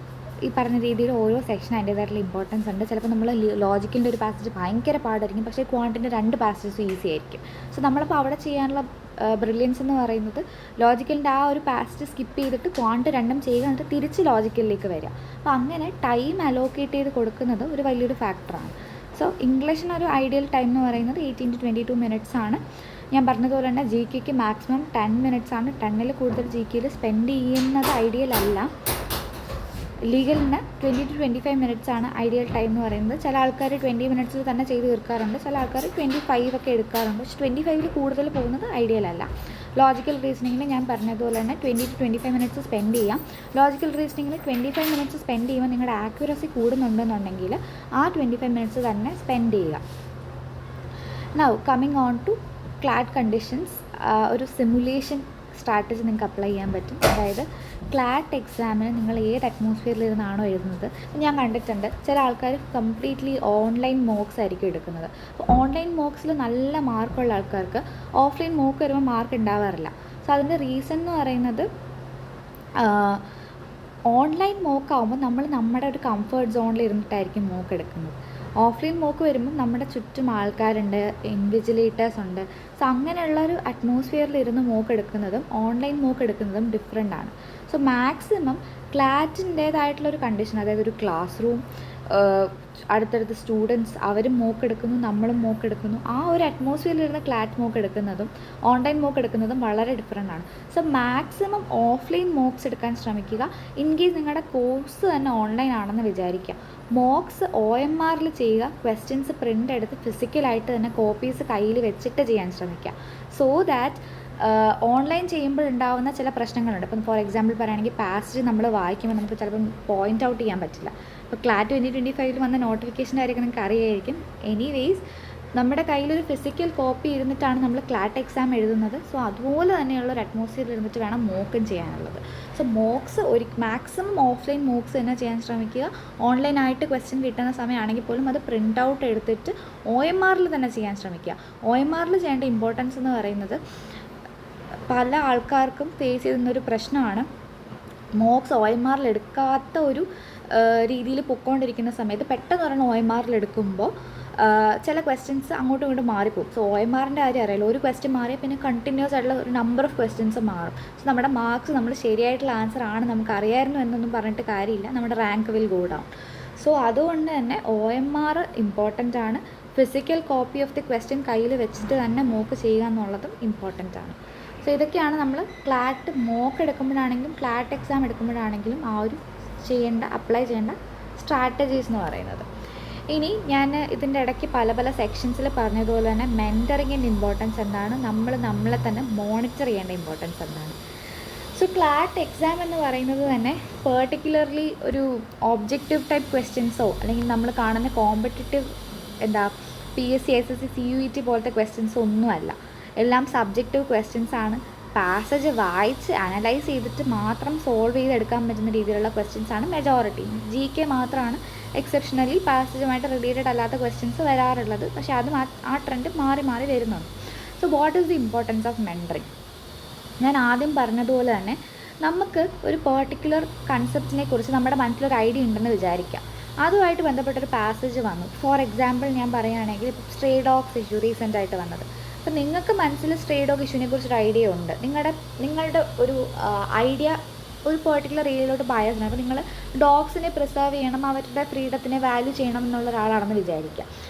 ഈ പറഞ്ഞ രീതിയിൽ ഓരോ സെക്ഷൻ അതിൻ്റേതായിട്ടുള്ള ഇമ്പോർട്ടൻസ് ഉണ്ട്. ചിലപ്പോൾ നമ്മൾ ലോജിക്കിൻ്റെ ഒരു പാസേജ് ഭയങ്കര പാടായിരിക്കും, പക്ഷേ ക്വാണ്ടിൻ്റെ 2 പാസേജസ് ഈസി ആയിരിക്കും. സോ നമ്മളിപ്പോൾ അവിടെ ചെയ്യാനുള്ള ബ്രില്യൻസ് എന്ന് പറയുന്നത് ലോജിക്കലിൻ്റെ ആ ഒരു പാസേജ് സ്കിപ്പ് ചെയ്തിട്ട് ക്വാണ്ട് 2 ചെയ്യുക, എന്നിട്ട് തിരിച്ച് ലോജിക്കലിലേക്ക് വരിക. അപ്പോൾ അങ്ങനെ ടൈം അലോക്കേറ്റ് ചെയ്ത് കൊടുക്കുന്നത് ഒരു വലിയൊരു ഫാക്ടറാണ്. സോ ഇംഗ്ലീഷിനൊരു ഐഡിയൽ ടൈം എന്ന് പറയുന്നത് 18 to 22 മിനിറ്റ്സ് ആണ്. ഞാൻ പറഞ്ഞതുപോലെ തന്നെ ജി കെക്ക് മാക്സിമം 10 മിനിറ്റ്സ് ആണ്. 10ൽ കൂടുതൽ ജി കെയിൽ സ്പെൻഡ് ചെയ്യുന്നത് ഐഡിയൽ അല്ല. ലീഗലിന് 20 to 25 ആണ് ഐഡിയൽ ടൈം എന്ന് പറയുന്നത്. ചില ആൾക്കാർ 20 മിനിറ്റ്സിൽ തന്നെ ചെയ്ത് തീർക്കാറുണ്ട്, ചില ആൾക്കാർ 25 ഒക്കെ എടുക്കാറുണ്ട്. പക്ഷേ 25 കൂടുതൽ പോകുന്നത് ഐഡിയൽ അല്ല. ലോജിക്കൽ റീസണിങ്ങിന് ഞാൻ പറഞ്ഞതുപോലെ തന്നെ 20 to 25 മിനിറ്റ്സ് സ്പെൻഡ് ചെയ്യാം. ലോജിക്കൽ റീസണിങ്ങിന് 25 മിനിറ്റ്സ് സ്പെൻഡ് ചെയ്യുമ്പോൾ നിങ്ങളുടെ ആക്യുറസി കൂടുന്നുണ്ടെന്നുണ്ടെങ്കിൽ ആ 25 മിനിറ്റ്സ് തന്നെ സ്പെൻഡ് ചെയ്യുക. Now coming on to CLAT conditions, ഒരു സിമുലേഷൻ സ്ട്രാറ്റജി നിങ്ങൾക്ക് അപ്ലൈ ചെയ്യാൻ പറ്റും. അതായത് ക്ലാറ്റ് എക്സാമിന് നിങ്ങൾ ഏത് അറ്റ്മോസ്ഫിയറിലിരുന്നാണോ എഴുതുന്നത്, ഞാൻ കണ്ടിട്ടുണ്ട് ചില ആൾക്കാർ കംപ്ലീറ്റ്ലി ഓൺലൈൻ മോക്സ് ആയിരിക്കും എടുക്കുന്നത്. അപ്പോൾ ഓൺലൈൻ മോക്സിൽ നല്ല മാർക്കുള്ള ആൾക്കാർക്ക് ഓഫ്ലൈൻ മോക്ക് വരുമ്പോൾ മാർക്ക് ഉണ്ടാവാറില്ല. സോ അതിൻ്റെ റീസൺ എന്ന് പറയുന്നത് ഓൺലൈൻ മോക്കാവുമ്പോൾ നമ്മൾ നമ്മുടെ ഒരു കംഫർട്ട് സോണിൽ ഇരുന്നിട്ടായിരിക്കും മോക്ക് എടുക്കുന്നത്. ഓഫ്ലൈൻ മോക്ക് വരുമ്പോൾ നമ്മുടെ ചുറ്റും ആൾക്കാരുണ്ട്, ഇൻവിജിലേറ്റേഴ്സ് ഉണ്ട്. സോ അങ്ങനെയുള്ളൊരു അറ്റ്മോസ്ഫിയറിൽ ഇരുന്ന് മോക്ക് എടുക്കുന്നതും ഓൺലൈൻ മോക്ക് എടുക്കുന്നതും ഡിഫറെൻ്റ് ആണ്. സോ മാക്സിമം ക്ലാറ്റിൻ്റേതായിട്ടുള്ളൊരു കണ്ടീഷൻ, അതായത് ഒരു ക്ലാസ് റൂം, അടുത്തടുത്ത് സ്റ്റുഡൻസ് അവരും മോക്ക് എടുക്കുന്നു, നമ്മളും മോക്ക് എടുക്കുന്നു, ആ ഒരു അറ്റ്മോസ്ഫിയറിലിരുന്ന് ക്ലാറ്റ് മോക്ക് എടുക്കുന്നതും ഓൺലൈൻ മോക്ക് എടുക്കുന്നതും വളരെ ഡിഫറെൻ്റ് ആണ്. സോ മാക്സിമം ഓഫ്ലൈൻ മോക്സ് എടുക്കാൻ ശ്രമിക്കുക. ഇൻ കേസ് നിങ്ങളുടെ കോഴ്സ് തന്നെ ഓൺലൈൻ ആണെന്ന് വിചാരിക്കുക, മോക്സ് OMRൽ ചെയ്യുക. ക്വസ്റ്റ്യൻസ് പ്രിൻ്റ് എടുത്ത് ഫിസിക്കലായിട്ട് തന്നെ കോപ്പീസ് കയ്യിൽ വെച്ചിട്ട് ചെയ്യാൻ ശ്രമിക്കുക. സോ ദാറ്റ് ഓൺലൈൻ ചെയ്യുമ്പോൾ ഉണ്ടാകുന്ന ചില പ്രശ്നങ്ങളുണ്ട്. ഇപ്പം ഫോർ എക്സാമ്പിൾ പറയുകയാണെങ്കിൽ പാസേജ് നമ്മൾ വായിക്കുമ്പോൾ നമുക്ക് ചിലപ്പം പോയിൻ്റ് ഔട്ട് ചെയ്യാൻ പറ്റില്ല. ഇപ്പോൾ ക്ലാറ്റ് 2025 വന്ന നോട്ടിഫിക്കേഷൻ്റെ കാര്യമൊക്കെ നിങ്ങൾക്ക് അറിയായിരിക്കും. എനിവേയ്സ് നമ്മുടെ കയ്യിലൊരു ഫിസിക്കൽ കോപ്പി ഇരുന്നിട്ടാണ് നമ്മൾ ക്ലാറ്റ് എക്സാം എഴുതുന്നത്. സോ അതുപോലെ തന്നെയുള്ളൊരു അറ്റ്മോസ്ഫിയറിൽ ഇരുന്നിട്ട് വേണം മോക്കും ചെയ്യാനുള്ളത്. So MOOCs maximum offline MOOCs തന്നെ ചെയ്യാൻ ശ്രമിക്കുക. ഓൺലൈനായിട്ട് ക്വസ്റ്റ്യൻ കിട്ടുന്ന സമയമാണെങ്കിൽ പോലും അത് പ്രിൻ്റ് ഔട്ട് എടുത്തിട്ട് OMRൽ തന്നെ ചെയ്യാൻ ശ്രമിക്കുക. OMRൽ ചെയ്യേണ്ട ഇമ്പോർട്ടൻസ് എന്ന് പറയുന്നത്, പല ആൾക്കാർക്കും ഫേസ് ചെയ്യുന്നൊരു പ്രശ്നമാണ് മോക്സ് OMRൽ എടുക്കാത്ത ഒരു രീതിയിൽ പൊയ്ക്കൊണ്ടിരിക്കുന്ന സമയത്ത് പെട്ടെന്ന് ഒരെണ്ണം OMRൽ എടുക്കുമ്പോൾ ചില ക്വസ്റ്റ്യൻസ് അങ്ങോട്ടും ഇങ്ങോട്ടും മാറിപ്പോകും. സോ OMRൻ്റെ കാര്യം അറിയാലോ, ഒരു ക്വസ്റ്റ്യൻ മാറിയാൽ പിന്നെ കണ്ടിന്യൂസ് ആയിട്ടുള്ള ഒരു നമ്പർ ഓഫ് ക്വസ്റ്റ്യൻസ് മാറും. സോ നമ്മുടെ മാർക്സ് നമ്മൾ ശരിയായിട്ടുള്ള ആൻസർ ആണ് നമുക്ക് അറിയായിരുന്നു എന്നൊന്നും പറഞ്ഞിട്ട് കാര്യമില്ല, നമ്മുടെ rank will go down. So അതുകൊണ്ട് തന്നെ OMR ഇമ്പോർട്ടൻ്റ് ആണ്. Physical copy of the question കയ്യിൽ വെച്ചിട്ട് തന്നെ മോക്ക് ചെയ്യുക എന്നുള്ളതും ഇമ്പോർട്ടൻ്റ് ആണ്. സോ ഇതൊക്കെയാണ് നമ്മൾ ക്ലാറ്റ് മോക്ക് എടുക്കുമ്പോഴാണെങ്കിലും ക്ലാറ്റ് എക്സാം എടുക്കുമ്പോഴാണെങ്കിലും ആ ഒരു അപ്ലൈ ചെയ്യേണ്ട സ്ട്രാറ്റജീസ് എന്ന് പറയുന്നത്. ഇനി ഞാൻ ഇതിൻ്റെ ഇടയ്ക്ക് പല സെക്ഷൻസിൽ പറഞ്ഞതുപോലെ തന്നെ മെൻറ്ററിങ്ങിൻ്റെ ഇമ്പോർട്ടൻസ് എന്താണ്, നമ്മളെ തന്നെ മോണിറ്റർ ചെയ്യേണ്ട ഇമ്പോർട്ടൻസ് എന്താണ്. സോ ക്ലാറ്റ് എക്സാം എന്ന് പറയുന്നത് തന്നെ പെർട്ടിക്കുലർലി ഒരു ഒബ്ജക്റ്റീവ് ടൈപ്പ് ക്വസ്റ്റ്യൻസോ അല്ലെങ്കിൽ നമ്മൾ കാണുന്ന കോമ്പറ്റിറ്റീവ് PSC SSC CUET പോലത്തെ ക്വസ്റ്റ്യൻസോ ഒന്നുമല്ല. എല്ലാം സബ്ജക്റ്റീവ് ക്വസ്റ്റ്യൻസ് ആണ്. പാസേജ് വായിച്ച് അനലൈസ് ചെയ്തിട്ട് മാത്രം സോൾവ് ചെയ്തെടുക്കാൻ പറ്റുന്ന രീതിയിലുള്ള ക്വസ്റ്റ്യൻസ് ആണ് മെജോറിറ്റി. GK മാത്രമാണ് എക്സെപ്ഷണലി പാസേജുമായിട്ട് റിലേറ്റഡ് അല്ലാത്ത ക്വസ്റ്റ്യൻസ് വരാറുള്ളത്. പക്ഷേ അത് ആ ട്രെൻഡ് മാറി വരുന്നുണ്ട്. So what is the importance of mentoring? ഞാൻ ആദ്യം പറഞ്ഞതുപോലെ തന്നെ നമുക്ക് ഒരു പെർട്ടിക്കുലർ കൺസെപ്റ്റിനെ കുറിച്ച് നമ്മുടെ മനസ്സിലൊരു ഐഡിയ ഉണ്ടെന്ന് വിചാരിക്കാം. അതുമായിട്ട് ബന്ധപ്പെട്ടൊരു പാസേജ് വന്നു. ഫോർ എക്സാമ്പിൾ ഞാൻ പറയുകയാണെങ്കിൽ സ്ട്രേ ഡോഗ്സ് ഇഷ്യൂ റീസെൻ്റ് ആയിട്ട് വന്നത്. അപ്പോൾ നിങ്ങൾക്ക് മനസ്സിൽ സ്ട്രേ ഡോഗ് ഇഷ്യൂവിനെ കുറിച്ചൊരു ഐഡിയ ഉണ്ട്, നിങ്ങളുടെ ഒരു ഐഡിയ ഒരു പെർട്ടിക്കുലർ ഏരിയയിലോട്ട് ബയസ് ആണ്. അപ്പോൾ നിങ്ങൾ ഡോഗ്സിനെ പ്രിസർവ് ചെയ്യണം, അവരുടെ ഫ്രീഡത്തിനെ വാല്യൂ ചെയ്യണം എന്നുള്ള ഒരാളാണെന്ന് വിചാരിക്കുക.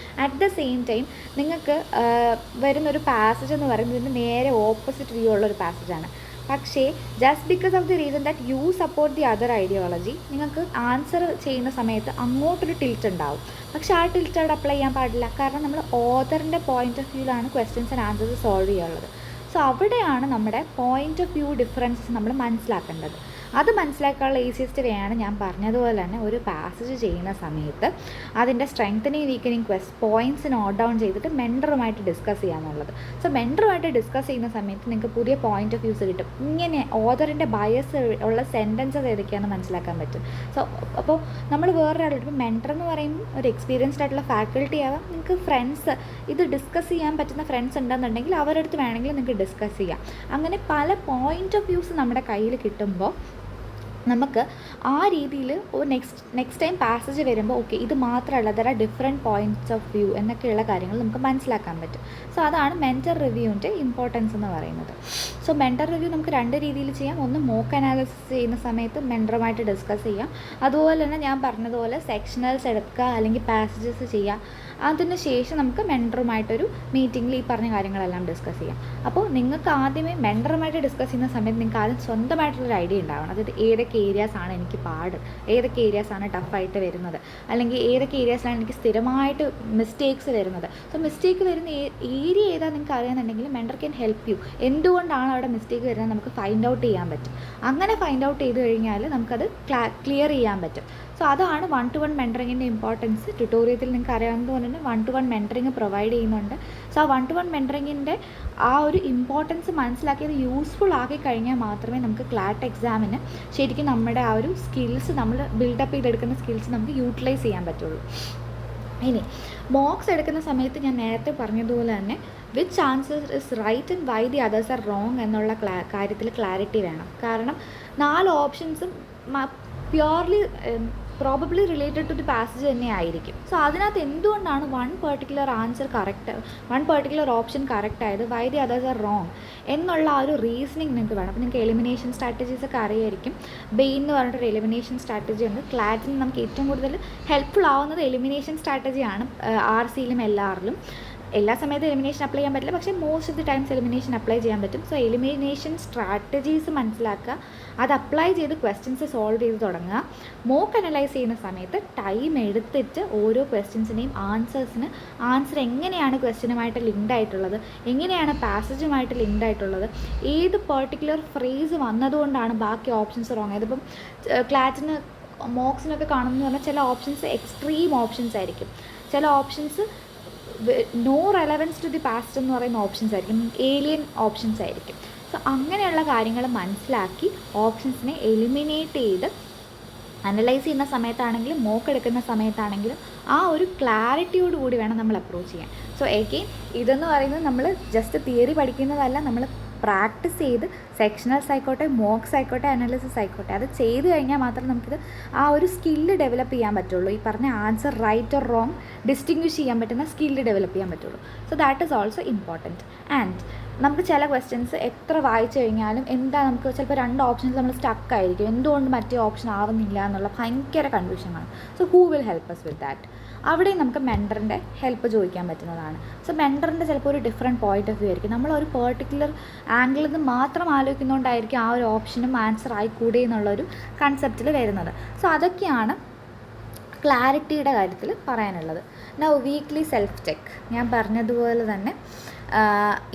അറ്റ് ദ സെയിം ടൈം നിങ്ങൾക്ക് വരുന്നൊരു പാസേജ് എന്ന് പറയുന്നത് ഇതിൻ്റെ നേരെ ഓപ്പോസിറ്റ് വ്യൂ ഉള്ളൊരു പാസേജാണ്. പക്ഷേ just because of the reason that you support the other ideology, നിങ്ങൾക്ക് ആൻസർ ചെയ്യുന്ന സമയത്ത് അങ്ങോട്ടൊരു ടിൽറ്റ് ഉണ്ടാവും. പക്ഷേ ആ ടിൽറ്റ് അവിടെ അപ്ലൈ ചെയ്യാൻ പാടില്ല. കാരണം നമ്മൾ ഓതറിൻ്റെ പോയിൻ്റ് ഓഫ് വ്യൂവിലാണ് ക്വസ്റ്റ്യൻസ് ആൻഡ് ആൻസേഴ്സ് സോൾവ് ചെയ്യാനുള്ളത്. സോ അവിടെയാണ് നമ്മുടെ പോയിൻ്റ് ഓഫ് വ്യൂ ഡിഫറൻസസ് നമ്മൾ മനസ്സിലാക്കേണ്ടത്. അത് മനസ്സിലാക്കാനുള്ള ഈസിയസ്റ്റ് വേ ആണ് ഞാൻ പറഞ്ഞതുപോലെ തന്നെ ഒരു പാസേജ് ചെയ്യുന്ന സമയത്ത് അതിൻ്റെ strengthening weakening points note down ചെയ്തിട്ട് മെൻറ്ററുമായിട്ട് ഡിസ്കസ് ചെയ്യാന്നുള്ളത്. സോ മെൻറ്ററുമായിട്ട് ഡിസ്കസ് ചെയ്യുന്ന സമയത്ത് നിങ്ങൾക്ക് പുതിയ പോയിൻ്റ് ഓഫ് വ്യൂസ് കിട്ടും. ഇങ്ങനെ ഓതറിൻ്റെ ബയസ് ഉള്ള സെൻറ്റൻസസ് ഏതൊക്കെയാണെന്ന് മനസ്സിലാക്കാൻ പറ്റും. സോ അപ്പോൾ നമ്മൾ വേറൊരാളോട് ഇപ്പോൾ മെൻറ്റർ എന്ന് പറയുമ്പോൾ ഒരു എക്സ്പീരിയൻസ്ഡ് ആയിട്ടുള്ള ഫാക്കൽറ്റി ആവാം, നിങ്ങൾക്ക് ഫ്രണ്ട്സ് ഇത് ഡിസ്കസ് ചെയ്യാൻ പറ്റുന്ന ഫ്രണ്ട്സ് ഉണ്ടെന്നുണ്ടെങ്കിൽ അവരുടെ അടുത്ത് വേണമെങ്കിൽ നിങ്ങൾക്ക് ഡിസ്കസ് ചെയ്യാം. അങ്ങനെ പല പോയിൻ്റ് ഓഫ് വ്യൂസ് നമ്മുടെ കയ്യിൽ കിട്ടുമ്പോൾ നമുക്ക് ആ രീതിയിൽ ഒരു നെക്സ്റ്റ് ടൈം പാസേജ് വരുമ്പോൾ ഓക്കെ ഇത് മാത്രമല്ല there are different points of view എന്നൊക്കെയുള്ള കാര്യങ്ങൾ നമുക്ക് മനസ്സിലാക്കാൻ പറ്റും. സോ അതാണ് മെൻറ്റർ റിവ്യൂവിൻ്റെ ഇമ്പോർട്ടൻസ് എന്ന് പറയുന്നത്. സോ മെൻറ്റർ റിവ്യൂ നമുക്ക് 2 രീതിയിൽ ചെയ്യാം. ഒന്ന് മോക്ക് അനാലിസിസ് ചെയ്യുന്ന സമയത്ത് മെൻറ്ററുമായിട്ട് ഡിസ്കസ് ചെയ്യാം. അതുപോലെ തന്നെ ഞാൻ പറഞ്ഞതുപോലെ സെക്ഷനൽസ് എടുക്കുക അല്ലെങ്കിൽ പാസേജസ് ചെയ്യുക. അതിന് ശേഷം നമുക്ക് മെൻറ്ററുമായിട്ടൊരു മീറ്റിങ്ങിൽ ഈ പറഞ്ഞ കാര്യങ്ങളെല്ലാം ഡിസ്കസ് ചെയ്യാം. അപ്പോൾ നിങ്ങൾക്ക് ആദ്യമേ മെൻറ്ററുമായിട്ട് ഡിസ്കസ് ചെയ്യുന്ന സമയത്ത് നിങ്ങൾക്ക് ആദ്യം സ്വന്തമായിട്ടുള്ളൊരു ഐഡിയ ഉണ്ടാവണം. അതായത് ഏതൊക്കെ ഏരിയാസാണ് എനിക്ക് പാട്, ഏതൊക്കെ ഏരിയാസാണ് ടഫായിട്ട് വരുന്നത്, അല്ലെങ്കിൽ ഏതൊക്കെ ഏരിയാസിലാണ് എനിക്ക് സ്ഥിരമായിട്ട് മിസ്റ്റേക്സ് വരുന്നത്. സോ മിസ്റ്റേക്ക് വരുന്ന ഏരിയ ഏതാ നിങ്ങൾക്ക് അറിയാമെന്നുണ്ടെങ്കിൽ മെൻറ്റർ ക്യാൻ ഹെൽപ്പ് യു. എന്തുകൊണ്ടാണ് അവിടെ മിസ്റ്റേക്ക് വരുന്നത് നമുക്ക് ഫൈൻഡ് ഔട്ട് ചെയ്യാൻ പറ്റും. അങ്ങനെ ഫൈൻഡ് ഔട്ട് ചെയ്ത് കഴിഞ്ഞാൽ നമുക്കത് ക്ലിയർ ചെയ്യാൻ പറ്റും. സോ അതാണ് 1-to-1 മെൻറ്ററിങ്ങിൻ്റെ ഇമ്പോർട്ടൻസ്. ട്യൂട്ടോറിയത്തിൽ നിങ്ങൾക്ക് അറിയാവുന്നതുപോലെ തന്നെ 1-to-1 മെൻറ്ററിങ് പ്രൊവൈഡ് ചെയ്യുന്നുണ്ട്. സോ ആ 1-to-1 മെൻറ്ററിങ്ങിൻ്റെ ആ ഒരു ഇമ്പോർട്ടൻസ് മനസ്സിലാക്കിയത് യൂസ്ഫുൾ ആക്കി കഴിഞ്ഞാൽ മാത്രമേ നമുക്ക് ക്ലാറ്റ് എക്സാമിന് ശരിക്കും നമ്മുടെ ആ ഒരു സ്കിൽസ് നമ്മൾ ബിൽഡപ്പ് ചെയ്തെടുക്കുന്ന സ്കിൽസ് നമുക്ക് യൂട്ടിലൈസ് ചെയ്യാൻ പറ്റുള്ളൂ. ഇനി മോക്സ് എടുക്കുന്ന സമയത്ത് ഞാൻ നേരത്തെ പറഞ്ഞതുപോലെ തന്നെ which answer is right and why the others are wrong എന്നുള്ള കാര്യത്തിൽ ക്ലാരിറ്റി വേണം. കാരണം 4 ഓപ്ഷൻസും purely probably related to the passage തന്നെ ആയിരിക്കും. സോ അതിനകത്ത് എന്തുകൊണ്ടാണ് വൺ പെർട്ടിക്കുലർ ഓപ്ഷൻ കറക്റ്റ് ആയത്, why the others are wrong എന്നുള്ള ആ ഒരു റീസണിങ് നിങ്ങൾക്ക് വേണം. അപ്പോൾ നിങ്ങൾക്ക് എലിമിനേഷൻ സ്ട്രാറ്റജീസ് ഒക്കെ അറിയായിരിക്കും. ബെയിൻ എന്ന് പറഞ്ഞിട്ടൊരു എലിമിനേഷൻ സ്ട്രാറ്റജി ഉണ്ട്. ക്ലാറ്റിന് നമുക്ക് ഏറ്റവും കൂടുതൽ ഹെൽപ്ഫുൾ ആവുന്നത് എലിമിനേഷൻ സ്ട്രാറ്റജിയാണ്. RCയിലും LRലും എല്ലാ സമയത്തും എലിമിനേഷൻ അപ്ലൈ ചെയ്യാൻ പറ്റില്ല, പക്ഷേ most of the times elimination apply ചെയ്യാൻ പറ്റും. സോ എലിമിനേഷൻ സ്ട്രാറ്റജീസ് മനസ്സിലാക്കുക, അത് അപ്ലൈ ചെയ്ത് ക്വസ്റ്റ്യൻസ് സോൾവ് ചെയ്ത് തുടങ്ങുക. മോക്ക് അനലൈസ് ചെയ്യുന്ന സമയത്ത് ടൈം എടുത്തിട്ട് ഓരോ ക്വസ്റ്റ്യൻസിനെയും ആൻസർ എങ്ങനെയാണ് ക്വസ്റ്റ്യനുമായിട്ട് ലിങ്ക്ഡ് ആയിട്ടുള്ളത്, എങ്ങനെയാണ് പാസേജുമായിട്ട് ലിങ്ക്ഡ് ആയിട്ടുള്ളത്, ഏത് പെർട്ടിക്കുലർ ഫ്രേസ് വന്നതുകൊണ്ടാണ് ബാക്കി ഓപ്ഷൻസ് റോങ് ആയത്. ഇപ്പം ക്ലാറ്റിന് മോക്സിനൊക്കെ കാണുമെന്ന് പറഞ്ഞാൽ ചില ഓപ്ഷൻസ് എക്സ്ട്രീം ഓപ്ഷൻസ് ആയിരിക്കും, ചില options no relevance to the past എന്ന് പറയുന്ന ഓപ്ഷൻസ് ആയിരിക്കും, ഏലിയൻ ഓപ്ഷൻസ് ആയിരിക്കും. സോ അങ്ങനെയുള്ള കാര്യങ്ങൾ മനസ്സിലാക്കി ഓപ്ഷൻസിനെ എലിമിനേറ്റ് ചെയ്ത് അനലൈസ് ചെയ്യുന്ന സമയത്താണെങ്കിലും മോക്ക് എടുക്കുന്ന സമയത്താണെങ്കിലും ആ ഒരു ക്ലാരിറ്റിയോട് കൂടി വേണം നമ്മൾ അപ്രോച്ച് ചെയ്യാൻ. സോ എഗെയിൻ ഇതെന്ന് പറയുന്നത് നമ്മൾ ജസ്റ്റ് തിയറി പഠിക്കുന്നതല്ല, നമ്മൾ പ്രാക്ടീസ് ചെയ്ത് സെക്ഷനൽസ് ആയിക്കോട്ടെ, മോക്സ് ആയിക്കോട്ടെ, അനാലിസിസ് ആയിക്കോട്ടെ, അത് ചെയ്ത് കഴിഞ്ഞാൽ മാത്രമേ നമുക്കിത് ആ ഒരു സ്കില്ല് ഡെവലപ്പ് ചെയ്യാൻ പറ്റുള്ളൂ. ഈ പറഞ്ഞ answer right or wrong distinguish ചെയ്യാൻ പറ്റുന്ന സ്കില്ല് ഡെവലപ്പ് ചെയ്യാൻ പറ്റുള്ളൂ. So that is also important. And നമുക്ക് ചില ക്വസ്റ്റ്യൻസ് എത്ര വായിച്ചു കഴിഞ്ഞാലും നമുക്ക് ചിലപ്പോൾ 2 ഓപ്ഷൻസ് നമ്മൾ സ്റ്റക്ക് ആയിരിക്കും, എന്തുകൊണ്ട് മറ്റേ ഓപ്ഷൻ ആവുന്നില്ല എന്നുള്ള ഭയങ്കര കൺഫ്യൂഷനാണ്. So who will help us with that? അവിടെ നമുക്ക് മെൻറ്ററിൻ്റെ ഹെൽപ്പ് ചോദിക്കാൻ പറ്റുന്നതാണ്. സോ മെൻറ്ററിൻ്റെ ചിലപ്പോൾ ഒരു ഡിഫറെൻറ്റ് പോയിന്റ് ഓഫ് വ്യൂ ആയിരിക്കും. നമ്മൾ ഒരു പെർട്ടിക്കുലർ ആംഗിളിൽ നിന്ന് മാത്രം ആലോചിക്കുന്നതുകൊണ്ടായിരിക്കും ആ ഒരു ഓപ്ഷനും ആൻസർ ആയിക്കൂടെ എന്നുള്ളൊരു കൺസെപ്റ്റിൽ വരുന്നത്. സോ അതൊക്കെയാണ് ക്ലാരിറ്റിയുടെ കാര്യത്തിൽ പറയാനുള്ളത്. നൗ വീക്ക്ലി സെൽഫ് ചെക്ക് ഞാൻ പറഞ്ഞതുപോലെ തന്നെ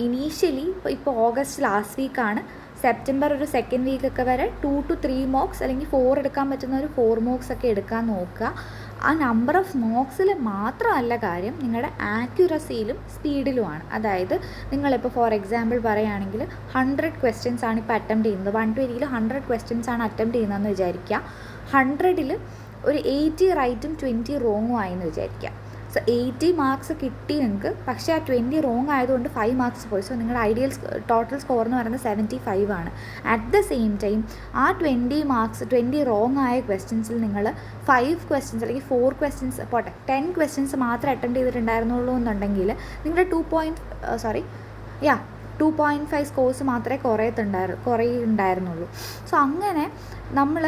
ഇനീഷ്യലി ഇപ്പോൾ ഓഗസ്റ്റ് ലാസ്റ്റ് വീക്കാണ്, സെപ്റ്റംബർ ഒരു സെക്കൻഡ് വീക്കൊക്കെ വരെ 2 to 3 മോക്സ് അല്ലെങ്കിൽ 4 എടുക്കാൻ പറ്റുന്ന ഒരു 4 മോക്സ് ഒക്കെ എടുക്കാൻ നോക്കുക. ആ നമ്പർ ഓഫ് മോക്സിൽ മാത്രമല്ല കാര്യം, നിങ്ങളുടെ ആക്യുറസിയിലും സ്പീഡിലുമാണ്. അതായത് നിങ്ങളിപ്പോൾ ഫോർ എക്സാമ്പിൾ പറയുകയാണെങ്കിൽ 100 ക്വസ്റ്റ്യൻസ് ആണ് ഇപ്പോൾ അറ്റംപ്റ്റ് ചെയ്യുന്നത്, 120ൽ 100 ക്വസ്റ്റ്യൻസ് ആണ് അറ്റംപ്റ്റ് ചെയ്യുന്നതെന്ന് വിചാരിക്കുക. 100ൽ ഒരു 80 റൈറ്റും 20 റോങ്ങും ആയെന്ന് വിചാരിക്കുക. സോ 80 മാർക്സ് കിട്ടി നിങ്ങൾക്ക്, പക്ഷേ ആ 20 റോങ് ആയതുകൊണ്ട് 5 മാർക്സ് പോയി. സോ നിങ്ങളുടെ ഐഡിയൽ ടോട്ടൽ സ്കോർ എന്ന് പറയുന്നത് 75 ആണ്. അറ്റ് ദ സെയിം ടൈം ആ 20 റോങ് ആയ ക്വസ്റ്റ്യൻസിൽ നിങ്ങൾ 5 ക്വസ്റ്റ്യൻസ് അല്ലെങ്കിൽ 4 ക്വസ്റ്റ്യൻസ് പോട്ടെ 10 ക്വസ്റ്റ്യൻസ് മാത്രം അറ്റൻഡ് ചെയ്തിട്ടുണ്ടായിരുന്നുള്ളൂ എന്നുണ്ടെങ്കിൽ നിങ്ങളുടെ 2.5 സ്കോർസ് മാത്രമേ കുറയുണ്ടായിരുന്നുള്ളൂ. സോ അങ്ങനെ നമ്മൾ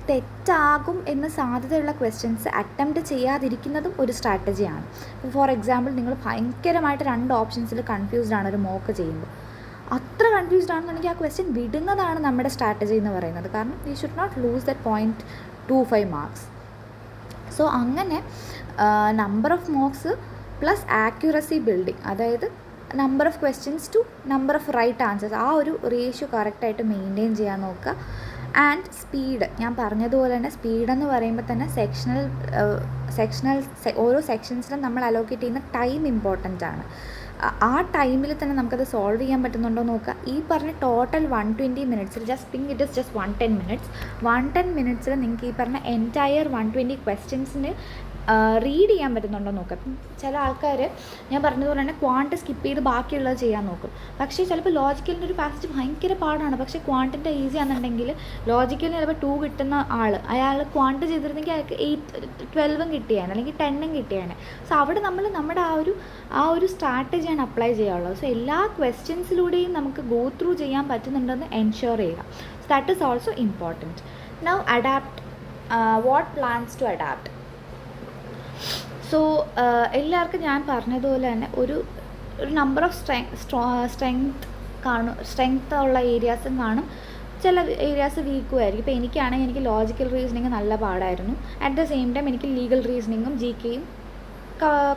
തെറ്റാകും എന്ന് സാധ്യതയുള്ള ക്വസ്റ്റ്യൻസ് അറ്റംപ്റ്റ് ചെയ്യാതിരിക്കുന്നതും ഒരു സ്ട്രാറ്റജിയാണ്. ഫോർ എക്സാമ്പിൾ നിങ്ങൾ ഭയങ്കരമായിട്ട് 2 ഓപ്ഷൻസിൽ കൺഫ്യൂസ്ഡ് ആണ് ഒരു മോക്ക് ചെയ്യുമ്പോൾ, അത്ര കൺഫ്യൂസ്ഡ് ആണെന്നുണ്ടെങ്കിൽ ആ ക്വസ്റ്റ്യൻ വിടുന്നതാണ് നമ്മുടെ സ്ട്രാറ്റജി എന്ന് പറയുന്നത്. കാരണം you should not lose that 0.25 marks. So അങ്ങനെ number of mocks plus accuracy building, അതായത് number of questions to number of right answers, ആ ഒരു റേഷ്യോ കറക്റ്റായിട്ട് മെയിൻറ്റെയിൻ ചെയ്യാൻ നോക്കുക. ആൻഡ് സ്പീഡ്, ഞാൻ പറഞ്ഞതുപോലെ തന്നെ സ്പീഡെന്ന് പറയുമ്പോൾ തന്നെ ഓരോ സെക്ഷൻസിലും നമ്മൾ അലോക്കേറ്റ് ചെയ്യുന്ന ടൈം ഇമ്പോർട്ടൻ്റ് ആണ്. ആ ടൈമിൽ തന്നെ നമുക്കത് സോൾവ് ചെയ്യാൻ പറ്റുന്നുണ്ടോ നോക്കുക. ഈ പറഞ്ഞ ടോട്ടൽ 120 മിനിറ്റ്സിൽ ജസ്റ്റ് 110 മിനിറ്റ്സ് 110 മിനിറ്റ്സിൽ നിങ്ങൾക്ക് ഈ പറഞ്ഞ എൻറ്റയർ 120 ക്വസ്റ്റ്യൻസിന് റീഡ് ചെയ്യാൻ പറ്റുന്നുണ്ടോ നോക്കുക. അപ്പം ചില ആൾക്കാർ ഞാൻ പറഞ്ഞതുപോലെ തന്നെ ക്വാണ്ട് സ്കിപ്പ് ചെയ്ത് ബാക്കിയുള്ളത് ചെയ്യാൻ നോക്കും. പക്ഷേ ചിലപ്പോൾ ലോജിക്കലിൻ്റെ ഒരു പാസേജ് ഭയങ്കര പാടാണ്, പക്ഷേ ക്വാണ്ടിൻ്റെ ഈസി ആണെന്നുണ്ടെങ്കിൽ ലോജിക്കലിന് ചിലപ്പോൾ 2 കിട്ടുന്ന അയാൾ ക്വാണ്ട് ചെയ്തിരുന്നെങ്കിൽ അയാൾക്ക് 12 കിട്ടിയാണ്, അല്ലെങ്കിൽ 10 കിട്ടിയാണ്. സോ അവിടെ നമ്മൾ നമ്മുടെ ആ ഒരു സ്ട്രാറ്റജിയാണ് അപ്ലൈ ചെയ്യാനുള്ളത്. സോ എല്ലാ ക്വസ്റ്റ്യൻസിലൂടെയും നമുക്ക് ഗോ ത്രൂ ചെയ്യാൻ പറ്റുന്നുണ്ടെന്ന് എൻഷുർ ചെയ്യുക. So that is also important. Now adapt. What plans to adapt? So എല്ലാവർക്കും ഞാൻ പറഞ്ഞതുപോലെ തന്നെ ഒരു നമ്പർ ഓഫ് സ്ട്രെങ്ത് ഉള്ള ഏരിയാസും കാണും, ചില ഏരിയാസ് വീക്കും ആയിരിക്കും. ഇപ്പോൾ എനിക്കാണെങ്കിൽ എനിക്ക് ലോജിക്കൽ റീസണിങ് നല്ല പാടായിരുന്നു. അറ്റ് ദ സെയിം ടൈം എനിക്ക് ലീഗൽ റീസണിങ്ങും ജി കെയും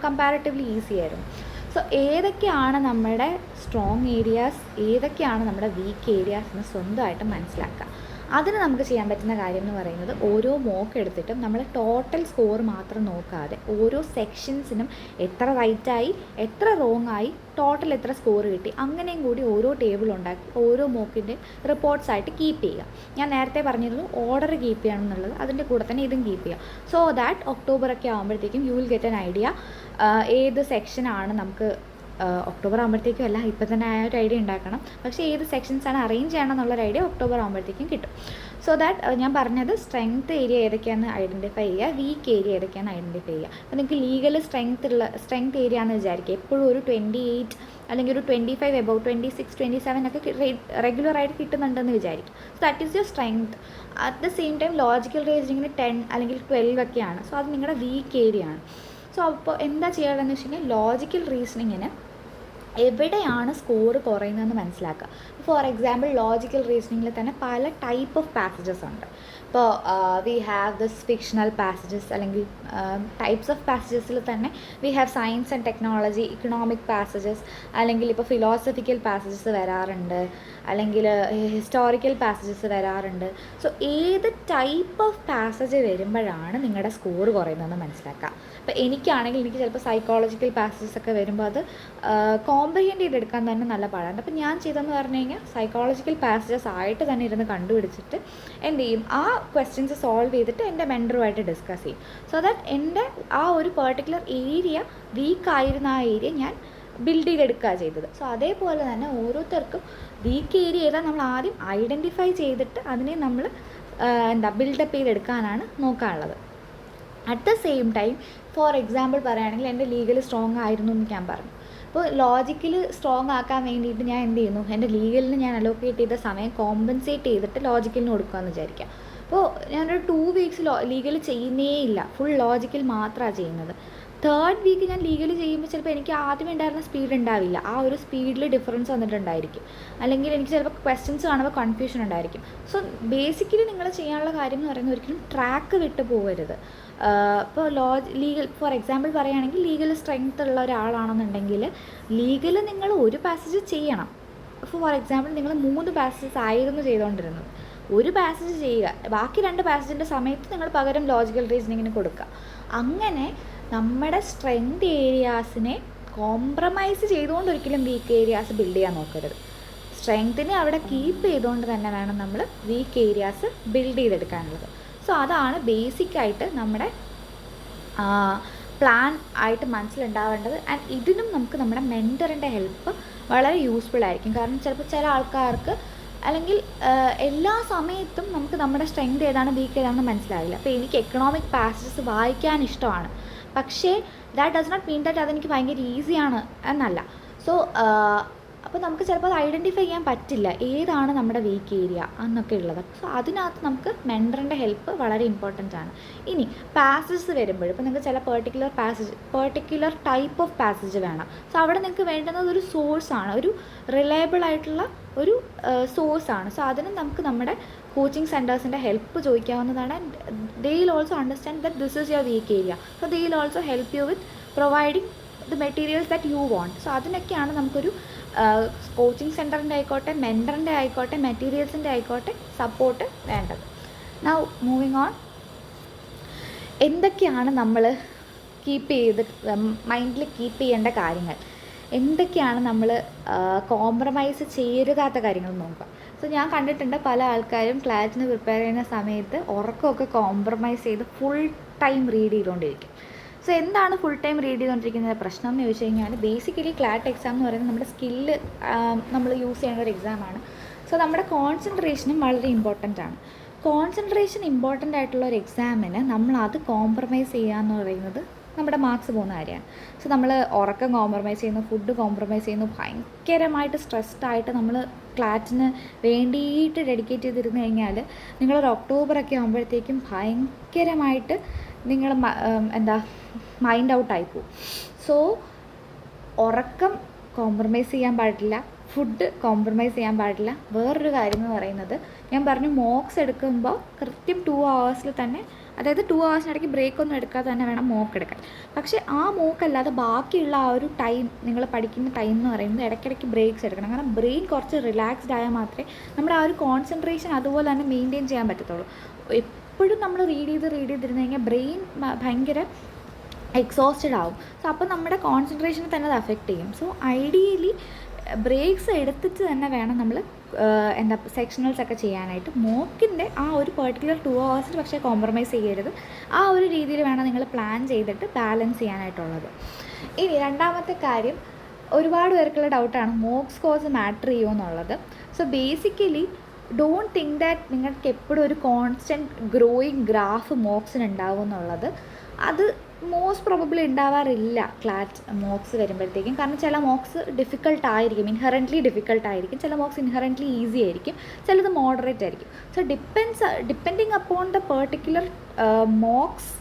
കമ്പാരിറ്റീവ്ലി ഈസി ആയിരുന്നു. സോ ഏതൊക്കെയാണ് നമ്മുടെ സ്ട്രോങ് ഏരിയാസ്, ഏതൊക്കെയാണ് നമ്മുടെ വീക്ക് ഏരിയാസ് എന്ന് സ്വന്തമായിട്ട് മനസ്സിലാക്കുക. അതിന് നമുക്ക് ചെയ്യാൻ പറ്റുന്ന കാര്യം എന്ന് പറയുന്നത് ഓരോ മോക്ക് എടുത്തിട്ടും നമ്മൾ ടോട്ടൽ സ്കോർ മാത്രം നോക്കാതെ ഓരോ സെക്ഷൻസിനും എത്ര റൈറ്റായി എത്ര റോങ് ആയി ടോട്ടൽ എത്ര സ്കോർ കിട്ടി അങ്ങനെയും കൂടി ഓരോ ടേബിൾ ഉണ്ടാക്കി ഓരോ മോക്കിൻ്റെ റിപ്പോർട്ട്സ് ആയിട്ട് കീപ്പ് ചെയ്യുക. ഞാൻ നേരത്തെ പറഞ്ഞിരുന്നു ഓർഡർ കീപ്പ് ചെയ്യണം എന്നുള്ളത്, അതിൻ്റെ കൂടെ തന്നെ ഇതും കീപ്പ് ചെയ്യുക. സോ ദാറ്റ് ഒക്ടോബറൊക്കെ ആകുമ്പോഴത്തേക്കും U will get an idea ഏത് സെക്ഷനാണ് നമുക്ക് ഒക്ടോബർ ആകുമ്പോഴത്തേക്കും അല്ല, ഇപ്പം തന്നെ ആ ഒരു ഐഡിയ ഉണ്ടാക്കണം. പക്ഷേ ഏത് സെക്ഷൻസാണ് അറേഞ്ച് ചെയ്യണം എന്നുള്ളൊരു ഐഡിയ ഒക്ടോബർ ആകുമ്പോഴത്തേക്കും കിട്ടും. സോ ദാറ്റ് ഞാൻ പറഞ്ഞത് സ്ട്രെങ്ത് ഏരിയ ഏതൊക്കെയാണെന്ന് ഐഡൻറ്റിഫൈ ചെയ്യുക, വീക്ക് ഏരിയ ഏതൊക്കെയാണെന്ന് ഐഡൻറ്റിഫൈ ചെയ്യുക. അപ്പോൾ നിങ്ങൾക്ക് ലീഗൽ സ്ട്രെങ്ത് ഏരിയ എന്ന് വിചാരിക്കുക, എപ്പോഴും ഒരു 28 അല്ലെങ്കിൽ ഒരു 25 എബവ് 26, 27 ഒക്കെ റെഗുലറായിട്ട് കിട്ടുന്നുണ്ടെന്ന് വിചാരിക്കും. So that is your strength. At the same time logical റീസണിങ്ങിന് 10 അല്ലെങ്കിൽ 12 ഒക്കെയാണ്. സോ അത് നിങ്ങളുടെ വീക്ക് ഏരിയ ആണ്. സോ അപ്പോൾ എന്താ ചെയ്യേണ്ടതെന്ന് വെച്ച് കഴിഞ്ഞാൽ ലോജിക്കൽ റീസണിങ്ങിന് എവിടെയാണ് സ്കോർ കുറയുന്നതെന്ന് മനസ്സിലാക്കുക. ഫോർ എക്സാമ്പിൾ ലോജിക്കൽ റീസണിങ്ങിൽ തന്നെ പല ടൈപ്പ് ഓഫ് പാസേജസ് ഉണ്ട്. ഇപ്പോൾ we have this fictional passages, അല്ലെങ്കിൽ ടൈപ്സ് ഓഫ് പാസേജസിൽ തന്നെ we have science and technology, economic passages, അല്ലെങ്കിൽ ഇപ്പോൾ ഫിലോസഫിക്കൽ പാസേജസ് വരാറുണ്ട്, അല്ലെങ്കിൽ ഹിസ്റ്റോറിക്കൽ പാസേജസ് വരാറുണ്ട്. സോ ഏത് ടൈപ്പ് ഓഫ് പാസേജ് വരുമ്പോഴാണ് നിങ്ങളുടെ സ്കോർ കുറയുന്നതെന്ന് മനസ്സിലാക്കുക. ഇപ്പോൾ എനിക്കാണെങ്കിൽ എനിക്ക് ചിലപ്പോൾ സൈക്കോളജിക്കൽ പാസേജസ് ഒക്കെ വരുമ്പോൾ അത് കോംപ്രിഹെൻഡ് ചെയ്തെടുക്കാൻ തന്നെ നല്ല പാടാണ്. അപ്പോൾ ഞാൻ ചെയ്തതെന്ന് പറഞ്ഞു കഴിഞ്ഞാൽ സൈക്കോളജിക്കൽ പാസേജസ് ആയിട്ട് തന്നെ ഇരുന്ന് കണ്ടുപിടിച്ചിട്ട് എന്ത് ചെയ്യും, ആ ക്വസ്റ്റ്യൻസ് സോൾവ് ചെയ്തിട്ട് എൻ്റെ മെൻറ്ററുമായിട്ട് ഡിസ്കസ് ചെയ്യും. സോ ദാറ്റ് എൻ്റെ ആ ഒരു പെർട്ടിക്കുലർ ഏരിയ വീക്കായിരുന്ന ആ ഏരിയ ഞാൻ ബിൽഡ് ചെയ്തെടുക്കുക ചെയ്തത്. സോ അതേപോലെ തന്നെ ഓരോരുത്തർക്കും വീക്ക് ഏരിയ ഏതാ നമ്മൾ ആദ്യം ഐഡൻറ്റിഫൈ ചെയ്തിട്ട് അതിനെ നമ്മൾ ബിൽഡപ്പ് ചെയ്തെടുക്കാനാണ് നോക്കാനുള്ളത്. At the same time for example പറയുകയാണെങ്കിൽ എൻ്റെ ലീഗൽ സ്ട്രോങ് ആയിരുന്നു എന്ന് ഞാൻ പറഞ്ഞു. അപ്പോൾ ലോജിക്കൽ സ്ട്രോങ് ആക്കാൻ വേണ്ടിയിട്ട് ഞാൻ എന്ത് ചെയ്യുന്നു, എൻ്റെ ലീഗലിന് ഞാൻ അലോക്കേറ്റ് ചെയ്ത സമയം കോമ്പൻസേറ്റ് ചെയ്തിട്ട് ലോജിക്കലിന് കൊടുക്കുകയെന്ന് വിചാരിക്കാം. അപ്പോൾ ഞാനൊരു 2 വീക്സ് ലീഗൽ ചെയ്യുന്നേ ഇല്ല, ഫുൾ ലോജിക്കൽ മാത്രമാണ് ചെയ്യുന്നത്. 3rd വീക്ക് ഞാൻ ലീഗൽ ചെയ്യുമ്പോൾ ചിലപ്പോൾ എനിക്ക് ആദ്യം ഉണ്ടായിരുന്ന സ്പീഡ് ഉണ്ടാവില്ല, ആ ഒരു സ്പീഡിൽ ഡിഫറൻസ് വന്നിട്ടുണ്ടായിരിക്കും, അല്ലെങ്കിൽ എനിക്ക് ചിലപ്പോൾ ക്വസ്റ്റ്യൻസ് കാണുമ്പോൾ കൺഫ്യൂഷൻ ഉണ്ടായിരിക്കും. സോ ബേസിക്കലി നിങ്ങൾ ചെയ്യാനുള്ള കാര്യം എന്ന് പറയുന്നത് ഒരിക്കലും ട്രാക്ക് വിട്ട് പോകരുത്. ഇപ്പോൾ ലീഗൽ ഫോർ എക്സാമ്പിൾ പറയുകയാണെങ്കിൽ ലീഗൽ സ്ട്രെങ്ത് ഉള്ള ഒരാളാണെന്നുണ്ടെങ്കിൽ ലീഗൽ നിങ്ങൾ ഒരു പാസേജ് ചെയ്യണം. ഫോർ എക്സാമ്പിൾ നിങ്ങൾ 3 പാസേജസ് ആയിരുന്നു ചെയ്തുകൊണ്ടിരുന്നത്, ഒരു പാസേജ് ചെയ്യുക, ബാക്കി 2 പാസേജിൻ്റെ സമയത്ത് നിങ്ങൾ പകരം ലോജിക്കൽ റീസണിങ്ങിന് കൊടുക്കുക. അങ്ങനെ നമ്മുടെ സ്ട്രെങ്ത് ഏരിയാസിനെ കോംപ്രമൈസ് ചെയ്തുകൊണ്ട് ഒരിക്കലും വീക്ക് ഏരിയാസ് ബിൽഡ് ചെയ്യാൻ നോക്കരുത്. സ്ട്രെങ്ത്തിനെ അവിടെ കീപ്പ് ചെയ്തുകൊണ്ട് തന്നെ വേണം നമ്മൾ വീക്ക് ഏരിയാസ് ബിൽഡ് ചെയ്തെടുക്കാനുള്ളത്. സോ അതാണ് ബേസിക്കായിട്ട് നമ്മുടെ പ്ലാൻ ആയിട്ട് മനസ്സിലുണ്ടാവേണ്ടത്. ആൻഡ് ഇതിനും നമുക്ക് നമ്മുടെ മെൻറ്ററിൻ്റെ ഹെൽപ്പ് വളരെ യൂസ്ഫുൾ ആയിരിക്കും. കാരണം ചിലപ്പോൾ ചില ആൾക്കാർക്ക് അല്ലെങ്കിൽ എല്ലാ സമയത്തും നമുക്ക് നമ്മുടെ സ്ട്രെങ്ത് ഏതാണ് വീക്ക് ഏതാണെന്ന് മനസ്സിലാവില്ല. അപ്പോൾ എനിക്ക് എക്കണോമിക് പാസേജസ് വായിക്കാൻ ഇഷ്ടമാണ്, പക്ഷേ that does not mean that അതെനിക്ക് ഭയങ്കര ഈസിയാണ് എന്നല്ല. സോ അപ്പോൾ നമുക്ക് ചിലപ്പോൾ അത് ഐഡൻറ്റിഫൈ ചെയ്യാൻ പറ്റില്ല ഏതാണ് നമ്മുടെ വീക്ക് ഏരിയ എന്നൊക്കെ ഉള്ളത്. സോ അതിനകത്ത് നമുക്ക് മെൻറ്ററിൻ്റെ ഹെൽപ്പ് വളരെ ഇമ്പോർട്ടൻ്റ് ആണ്. ഇനി പാസേജസ് വരുമ്പോൾ ഇപ്പോൾ നിങ്ങൾക്ക് ചില പെർട്ടിക്കുലർ ടൈപ്പ് ഓഫ് പാസേജ് വേണം. സോ അവിടെ നിങ്ങൾക്ക് വേണ്ടുന്നത് ഒരു സോഴ്സാണ്, ഒരു റിലയബിൾ ആയിട്ടുള്ള ഒരു സോഴ്സാണ്. സോ അതിന് നമുക്ക് നമ്മുടെ കോച്ചിങ് സെൻറ്റേഴ്സിൻ്റെ ഹെൽപ്പ് ചോദിക്കാവുന്നതാണ്. They will also understand that this is your weak area. So they will also help you with providing the materials that you want. So അതിനൊക്കെയാണ് നമുക്കൊരു കോച്ചിങ് സെൻറ്ററിൻ്റെ ആയിക്കോട്ടെ, മെൻറ്ററിൻ്റെ ആയിക്കോട്ടെ, മെറ്റീരിയൽസിൻ്റെ ആയിക്കോട്ടെ സപ്പോർട്ട് വേണ്ടത്. നൗ മൂവിങ് ഓൺ, എന്തൊക്കെയാണ് നമ്മൾ മൈൻഡിൽ കീപ്പ് ചെയ്യേണ്ട കാര്യങ്ങൾ, എന്തൊക്കെയാണ് നമ്മൾ കോംപ്രമൈസ് ചെയ്യരുതാത്ത കാര്യങ്ങൾ നോക്കുക. സോ ഞാൻ കണ്ടിട്ടുണ്ട് പല ആൾക്കാരും ക്ലാറ്റിന് പ്രിപ്പയർ ചെയ്യുന്ന സമയത്ത് ഉറക്കമൊക്കെ കോംപ്രമൈസ് ചെയ്ത് ഫുൾ ടൈം റീഡ് ചെയ്തുകൊണ്ടിരിക്കും. സോ എന്താണ് ഫുൾ ടൈം റീഡ് ചെയ്തുകൊണ്ടിരിക്കുന്ന പ്രശ്നം എന്ന് ചോദിച്ചു കഴിഞ്ഞാൽ, ബേസിക്കലി ക്ലാറ്റ് എക്സാം എന്ന് പറയുന്നത് നമ്മുടെ സ്കില്ല് നമ്മൾ യൂസ് ചെയ്യുന്ന ഒരു എക്സാമാണ്. സോ നമ്മുടെ കോൺസെൻട്രേഷനും വളരെ ഇമ്പോർട്ടൻ്റ് ആണ്. കോൺസെൻട്രേഷൻ ഇമ്പോർട്ടൻ്റ് ആയിട്ടുള്ള ഒരു എക്സാമിന് നമ്മളത് കോംപ്രമൈസ് ചെയ്യുക എന്ന് പറയുന്നത് നമ്മുടെ മാർക്സ് പോകുന്ന കാര്യമാണ്. സോ നമ്മൾ ഉറക്കം കോംപ്രമൈസ് ചെയ്യുന്നു, ഫുഡ് കോംപ്രമൈസ് ചെയ്യുന്നു, ഭയങ്കരമായിട്ട് സ്ട്രെസ്ഡ് ആയിട്ട് നമ്മൾ ക്ലാറ്റിന് വേണ്ടിയിട്ട് ഡെഡിക്കേറ്റ് ചെയ്തിരുന്നു കഴിഞ്ഞാൽ നിങ്ങളൊരു ഒക്ടോബറൊക്കെ ആകുമ്പോഴത്തേക്കും ഭയങ്കരമായിട്ട് നിങ്ങൾ മൈൻഡ് ഔട്ടായി പോകും. സോ ഉറക്കം കോംപ്രമൈസ് ചെയ്യാൻ പാടില്ല, ഫുഡ് കോംപ്രമൈസ് ചെയ്യാൻ പാടില്ല. വേറൊരു കാര്യം എന്ന് പറയുന്നത്, ഞാൻ പറഞ്ഞു മോക്സ് എടുക്കുമ്പോൾ കൃത്യം 2 hours തന്നെ, അതായത് 2 hours ബ്രേക്കൊന്നും എടുക്കാതെ തന്നെ വേണം മോക്ക് എടുക്കാൻ. പക്ഷേ ആ മോക്കല്ലാതെ ബാക്കിയുള്ള ആ ഒരു ടൈം, നിങ്ങൾ പഠിക്കുന്ന ടൈം എന്ന് പറയുന്നത് ഇടയ്ക്കിടയ്ക്ക് ബ്രേക്സ് എടുക്കണം. കാരണം ബ്രെയിൻ കുറച്ച് റിലാക്സ്ഡ് ആയാൽ മാത്രമേ നമ്മുടെ ആ ഒരു കോൺസെൻട്രേഷൻ അതുപോലെ തന്നെ മെയിൻറ്റെയിൻ ചെയ്യാൻ പറ്റത്തുള്ളൂ. എപ്പോഴും നമ്മൾ റീഡ് ചെയ്തിരുന്നു കഴിഞ്ഞാൽ ബ്രെയിൻ ഭയങ്കര എക്സോസ്റ്റഡ് ആവും. സോ അപ്പോൾ നമ്മുടെ കോൺസെൻട്രേഷനെ തന്നെ അത് അഫക്റ്റ് ചെയ്യും. സോ ഐഡിയലി ബ്രേക്സ് എടുത്തിട്ട് തന്നെ വേണം നമ്മൾ സെക്ഷണൽസ് ഒക്കെ ചെയ്യാനായിട്ട്. മോക്കിൻ്റെ ആ ഒരു പെർട്ടിക്കുലർ 2 hours പക്ഷേ കോംപ്രമൈസ് ചെയ്യരുത്. ആ ഒരു രീതിയിൽ വേണം നിങ്ങൾ പ്ലാൻ ചെയ്തിട്ട് ബാലൻസ് ചെയ്യാനായിട്ടുള്ളത്. ഇനി രണ്ടാമത്തെ കാര്യം, ഒരുപാട് പേർക്കുള്ള ഡൗട്ടാണ് മോക്ക് സ്കോർസ് മാറ്റർ ചെയ്യുമെന്നുള്ളത്. So basically don't think that നിങ്ങൾക്ക് എപ്പോഴും ഒരു കോൺസ്റ്റൻറ്റ് ഗ്രോയിങ് ഗ്രാഫ് മോക്സിന് ഉണ്ടാവും എന്നുള്ളത്. അത് മോസ്റ്റ് പ്രോബബ്ലി ഉണ്ടാവാറില്ല ക്ലാറ്റ് മോക്സ് വരുമ്പോഴത്തേക്കും. കാരണം ചില മോക്സ് ഡിഫിക്കൾട്ടായിരിക്കും, ഇൻഹറൻ്റ്ലി ഡിഫിക്കൾട്ടായിരിക്കും. ചില മോക്സ് ഇൻഹറൻ്റ്ലി ഈസി ആയിരിക്കും, ചിലത് മോഡറേറ്റ് ആയിരിക്കും. So depending upon the particular mocks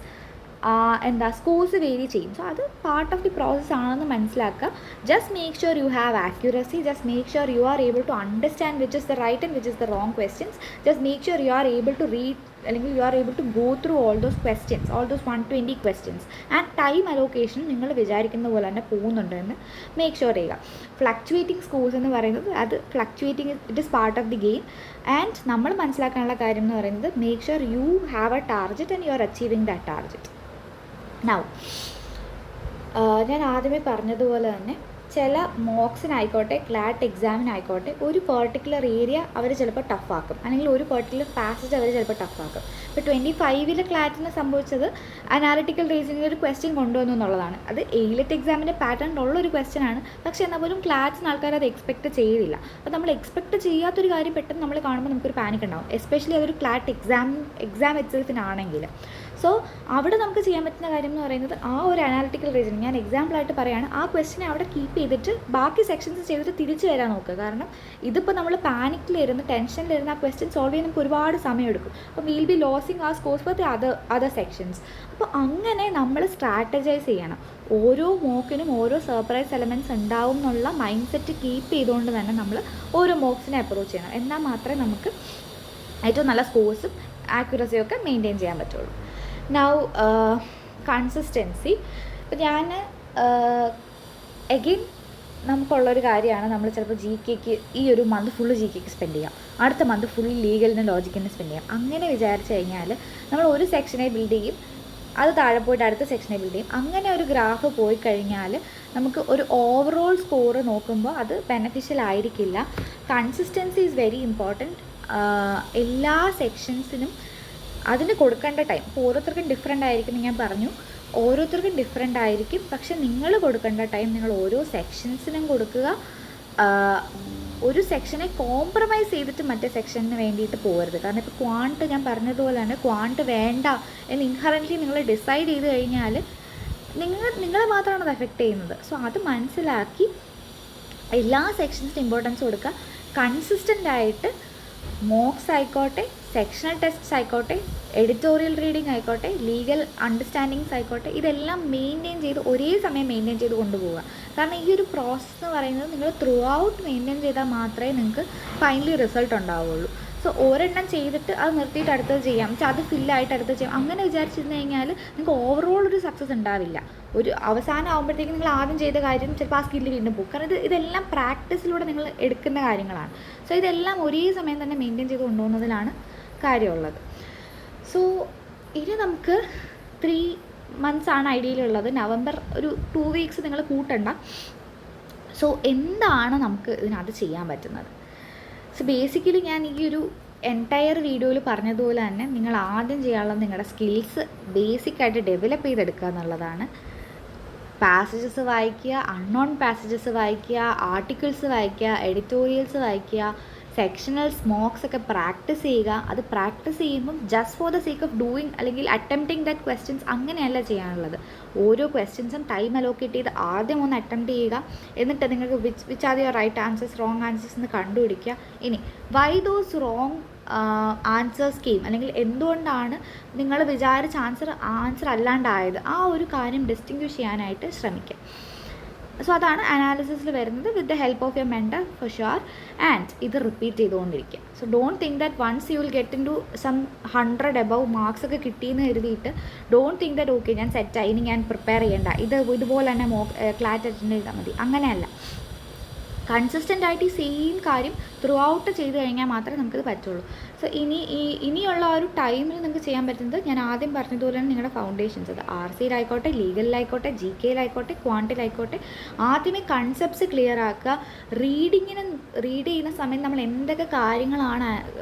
scores vary ചെയ്യും. സോ അത് പാർട്ട് ഓഫ് ദി പ്രോസസ് ആണെന്ന് മനസ്സിലാക്കുക. Just make sure you have accuracy, just make sure you are able to understand which is the right and which is the wrong questions. Just make sure you are able to read, അല്ലെങ്കിൽ you are able to go through all those questions, all those 120 questions. And time allocation നിങ്ങൾ വിചാരിക്കുന്ന പോലെ തന്നെ പോകുന്നുണ്ട് എന്ന് make sure ചെയ്യുക. Fluctuating scores എന്ന് പറയുന്നത്, അത് fluctuating, it is part of the game. And നമ്മൾ മനസ്സിലാക്കാനുള്ള കാര്യം എന്ന് പറയുന്നത്, make sure you have A target and you are achieving that target. Now ഞാൻ ആദ്യമേ പറഞ്ഞതുപോലെ തന്നെ ചില മോക്സിനായിക്കോട്ടെ ക്ലാറ്റ് എക്സാമിനായിക്കോട്ടെ ഒരു പെർട്ടിക്കുലർ ഏരിയ അവർ ചിലപ്പോൾ ടഫാക്കും, അല്ലെങ്കിൽ ഒരു പെർട്ടിക്കുലർ പാസേജ് അവർ ചിലപ്പോൾ ടഫാക്കും. ഇപ്പോൾ 25-ലെ ക്ലാറ്റിന് സംഭവിച്ചത് അനാലിറ്റിക്കൽ റീസണിങ്ങിൽ ഒരു ക്വസ്റ്റ്യൻ കൊണ്ടുവന്നു എന്നുള്ളതാണ്. അത് എയിലറ്റ് എക്സാമിൻ്റെ പാറ്റേണിലുള്ള ഒരു ക്വസ്റ്റ്യൻ ആണ്. പക്ഷേ എന്നാൽ പോലും ക്ലാറ്റ്സിന് ആൾക്കാർ അത് എക്സ്പെക്റ്റ് ചെയ്തില്ല. അപ്പോൾ നമ്മൾ എക്സ്പെക്റ്റ് ചെയ്യാത്തൊരു കാര്യം പെട്ടെന്ന് നമ്മൾ കാണുമ്പോൾ നമുക്കൊരു പാനിക് ഉണ്ടാവും, എസ്പെഷ്യലി അതൊരു ക്ലാറ്റ് എക്സാം ഇറ്റ്സെൽഫിനാണെങ്കിൽ. സോ അവിടെ നമുക്ക് ചെയ്യാൻ പറ്റുന്ന കാര്യം എന്ന് പറയുന്നത്, ആ ഒരു അനാലിറ്റിക്കൽ റീസണിങ്, ഞാൻ എക്സാമ്പിളായിട്ട് പറയുകയാണ്, ആ ക്വസ്റ്റിനെ അവിടെ കീപ്പ് ചെയ്തിട്ട് ബാക്കി സെക്ഷൻസ് ചെയ്തിട്ട് തിരിച്ച് വരാൻ നോക്കുക. കാരണം ഇതിപ്പോൾ നമ്മൾ പാനിക്കിലിരുന്ന് ടെൻഷനിലിരുന്ന് ആ ക്വസ്റ്റ്യൻ സോൾവ് ചെയ്യാൻ നമുക്ക് ഒരുപാട് സമയമെടുക്കും. അപ്പോൾ വീൽ ബി ലോസിങ് ആ scores for the other sections. അപ്പോൾ അങ്ങനെ നമ്മൾ സ്ട്രാറ്റജൈസ് ചെയ്യണം. ഓരോ മോക്കിനും ഓരോ സർപ്രൈസ് എലമെൻറ്റ്സ് ഉണ്ടാവും എന്നുള്ള മൈൻഡ് സെറ്റ് കീപ്പ് ചെയ്തുകൊണ്ട് തന്നെ നമ്മൾ ഓരോ മോക്സിനെ അപ്രോച്ച് ചെയ്യണം. എന്നാൽ മാത്രമേ നമുക്ക് ഏറ്റവും നല്ല സ്കോർസും ആക്യുറസിയും ഒക്കെ മെയിൻറ്റെയിൻ ചെയ്യാൻ പറ്റുള്ളൂ. Now consistency. ഇപ്പം ഞാൻ എഗെയിൻ നമുക്കുള്ളൊരു കാര്യമാണ്, നമ്മൾ ചിലപ്പോൾ GK ഈ ഒരു മന്ത് ഫുള്ള് GK സ്പെൻഡ് ചെയ്യാം, അടുത്ത മന്ത് ഫുൾ ലീഗലിനും ലോജിക്കിനും സ്പെൻഡ് ചെയ്യാം. അങ്ങനെ വിചാരിച്ചു കഴിഞ്ഞാൽ നമ്മൾ ഒരു സെക്ഷനെ ബിൽഡ് ചെയ്യും, അത് താഴെ പോയിട്ട് അടുത്ത സെക്ഷനെ ബിൽഡ് ചെയ്യും. അങ്ങനെ ഒരു ഗ്രാഫ് പോയി കഴിഞ്ഞാൽ നമുക്ക് ഒരു ഓവറോൾ സ്കോർ നോക്കുമ്പോൾ അത് ബെനഫിഷ്യൽ ആയിരിക്കില്ല. Consistency is very important. എല്ലാ സെക്ഷൻസിനും അതിന് കൊടുക്കേണ്ട ടൈം ഇപ്പോൾ ഓരോരുത്തർക്കും ഡിഫറെൻ്റ് ആയിരിക്കും. ഞാൻ പറഞ്ഞു ഓരോരുത്തർക്കും ഡിഫറെൻ്റ് ആയിരിക്കും, പക്ഷെ നിങ്ങൾ കൊടുക്കേണ്ട ടൈം നിങ്ങൾ ഓരോ സെക്ഷൻസിനും കൊടുക്കുക. ഒരു സെക്ഷനെ കോംപ്രമൈസ് ചെയ്തിട്ട് മറ്റേ സെക്ഷന് വേണ്ടിയിട്ട് പോകരുത്. കാരണം ഇപ്പോൾ ക്വാണ്ട് ഞാൻ പറഞ്ഞതുപോലെ തന്നെ ക്വാണ്ട് വേണ്ട എന്ന് ഇൻഹറൻ്റ്ലി നിങ്ങൾ ഡിസൈഡ് ചെയ്ത് കഴിഞ്ഞാൽ നിങ്ങളെ മാത്രമാണ് അത് എഫക്റ്റ് ചെയ്യുന്നത്. സോ അത് മനസ്സിലാക്കി എല്ലാ സെക്ഷൻസിനും ഇമ്പോർട്ടൻസ് കൊടുക്കുക. കൺസിസ്റ്റൻ്റ് ആയിട്ട് മോക്സ് ആയിക്കോട്ടെ, സെക്ഷണൽ ടെസ്റ്റ്സ് ആയിക്കോട്ടെ, എഡിറ്റോറിയൽ റീഡിംഗ് ആയിക്കോട്ടെ, ലീഗൽ അണ്ടർസ്റ്റാൻഡിങ്സ് ആയിക്കോട്ടെ, ഇതെല്ലാം മെയിൻറ്റെയിൻ ചെയ്ത് ഒരേ സമയം മെയിൻറ്റെയിൻ ചെയ്ത് കൊണ്ടുപോവുക. കാരണം ഈ ഒരു പ്രോസസ്സ് എന്ന് പറയുന്നത് നിങ്ങൾ ത്രൂ ഔട്ട് മെയിൻറ്റെയിൻ ചെയ്താൽ മാത്രമേ നിങ്ങൾക്ക് ഫൈനലി റിസൾട്ട് ഉണ്ടാവുള്ളൂ. സോ ഒരെണ്ണം ചെയ്തിട്ട് അത് നിർത്തിയിട്ട് അടുത്തത് ചെയ്യാം, അത് ഫില്ലായിട്ട് അടുത്തത് ചെയ്യാം, അങ്ങനെ വിചാരിച്ചിരുന്നു കഴിഞ്ഞാൽ നിങ്ങൾക്ക് ഓവറോൾ ഒരു സക്സസ് ഉണ്ടാവില്ല. ഒരു അവസാനം ആകുമ്പോഴത്തേക്കും നിങ്ങൾ ആദ്യം ചെയ്ത കാര്യം ചിലപ്പോൾ ആ സ്കില്ല് വീണ്ടും പോകും. കാരണം ഇതെല്ലാം പ്രാക്ടീസിലൂടെ നിങ്ങൾ എടുക്കുന്ന കാര്യങ്ങളാണ്. സോ ഇതെല്ലാം ഒരേ സമയം തന്നെ മെയിൻറ്റെയിൻ ചെയ്ത് കൊണ്ടുപോകുന്നതിലാണ് കാര്യമുള്ളത്. സോ ഇനി നമുക്ക് 3 months ആണ് ഐഡിയയിലുള്ളത്. നവംബർ ഒരു 2 weeks നിങ്ങൾ കൂട്ടണ്ട. സോ എന്താണ് നമുക്ക് ഇതിനകത്ത് ചെയ്യാൻ പറ്റുന്നത്? സോ ബേസിക്കലി ഞാൻ ഈ ഒരു എൻറ്റയർ വീഡിയോയിൽ പറഞ്ഞതുപോലെ തന്നെ നിങ്ങൾ ആദ്യം ചെയ്യാനുള്ളത് നിങ്ങളുടെ സ്കിൽസ് ബേസിക്കായിട്ട് ഡെവലപ്പ് ചെയ്തെടുക്കുക എന്നുള്ളതാണ്. പാസേജസ് വായിക്കുക, അൺനോൺ പാസേജസ് വായിക്കുക, ആർട്ടിക്കിൾസ് വായിക്കുക, എഡിറ്റോറിയൽസ് വായിക്കുക, സെക്ഷണൽസ് മോക്സ് ഒക്കെ പ്രാക്ടീസ് ചെയ്യുക. അത് പ്രാക്ടീസ് ചെയ്യുമ്പം just for the sake of doing അല്ലെങ്കിൽ അറ്റംപ്റ്റിങ് ദാറ്റ് ക്വസ്റ്റ്യൻസ് അങ്ങനെയല്ല ചെയ്യാനുള്ളത്. ഓരോ ക്വസ്റ്റ്യൻസും ടൈം അലോക്കേറ്റ് ചെയ്ത് ആദ്യം ഒന്ന് അറ്റംപ്റ്റ് ചെയ്യുക. എന്നിട്ട് നിങ്ങൾക്ക് which are your right answers, wrong answers എന്ന് കണ്ടുപിടിക്കുക. ഇനി why those wrong answers came, അല്ലെങ്കിൽ എന്തുകൊണ്ടാണ് നിങ്ങൾ വിചാരിച്ച ആൻസർ അല്ലാണ്ടായത്, ആ ഒരു കാര്യം ഡിസ്റ്റിങ്ക്വിഷ് ചെയ്യാനായിട്ട് ശ്രമിക്കുക. സോ അതാണ് അനാലിസിസിൽ വരുന്നത്, with the help of your mentor for sure. And ഇത് റിപ്പീറ്റ് ചെയ്തുകൊണ്ടിരിക്കുക. So don't think that once you will get into some 100 above marks ഒക്കെ കിട്ടിയെന്ന് കരുതിയിട്ട് ഡോണ്ട് തിങ്ക് ദാറ്റ് ഓക്കെ ഞാൻ സെറ്റായി, ഇനി ഞാൻ പ്രിപ്പയർ ചെയ്യേണ്ട, ഇതുപോലെ തന്നെ ക്ലാറ്റ് അറ്റൻഡ് ചെയ്താൽ മതി. അങ്ങനെയല്ല. കൺസിസ്റ്റൻ്റ് ആയിട്ട് ഈ സെയിം കാര്യം ത്രൂ ഔട്ട് ചെയ്ത് കഴിഞ്ഞാൽ മാത്രമേ നമുക്കത് പറ്റുള്ളൂ. സോ ഇനിയുള്ള ഒരു ടൈമിൽ നിങ്ങൾക്ക് ചെയ്യാൻ പറ്റുന്നത് ഞാൻ ആദ്യം പറഞ്ഞതുപോലെ തന്നെ നിങ്ങളുടെ ഫൗണ്ടേഷൻസ്, അത് RC-യിലായിക്കോട്ടെ, ലീഗലിലായിക്കോട്ടെ, GK-യിലായിക്കോട്ടെ, ക്വാണ്ടിലായിക്കോട്ടെ, ആദ്യമേ കൺസെപ്റ്റ്സ് ക്ലിയർ ആക്കുക. റീഡ് ചെയ്യുന്ന സമയത്ത് നമ്മൾ എന്തൊക്കെ കാര്യങ്ങളാണ്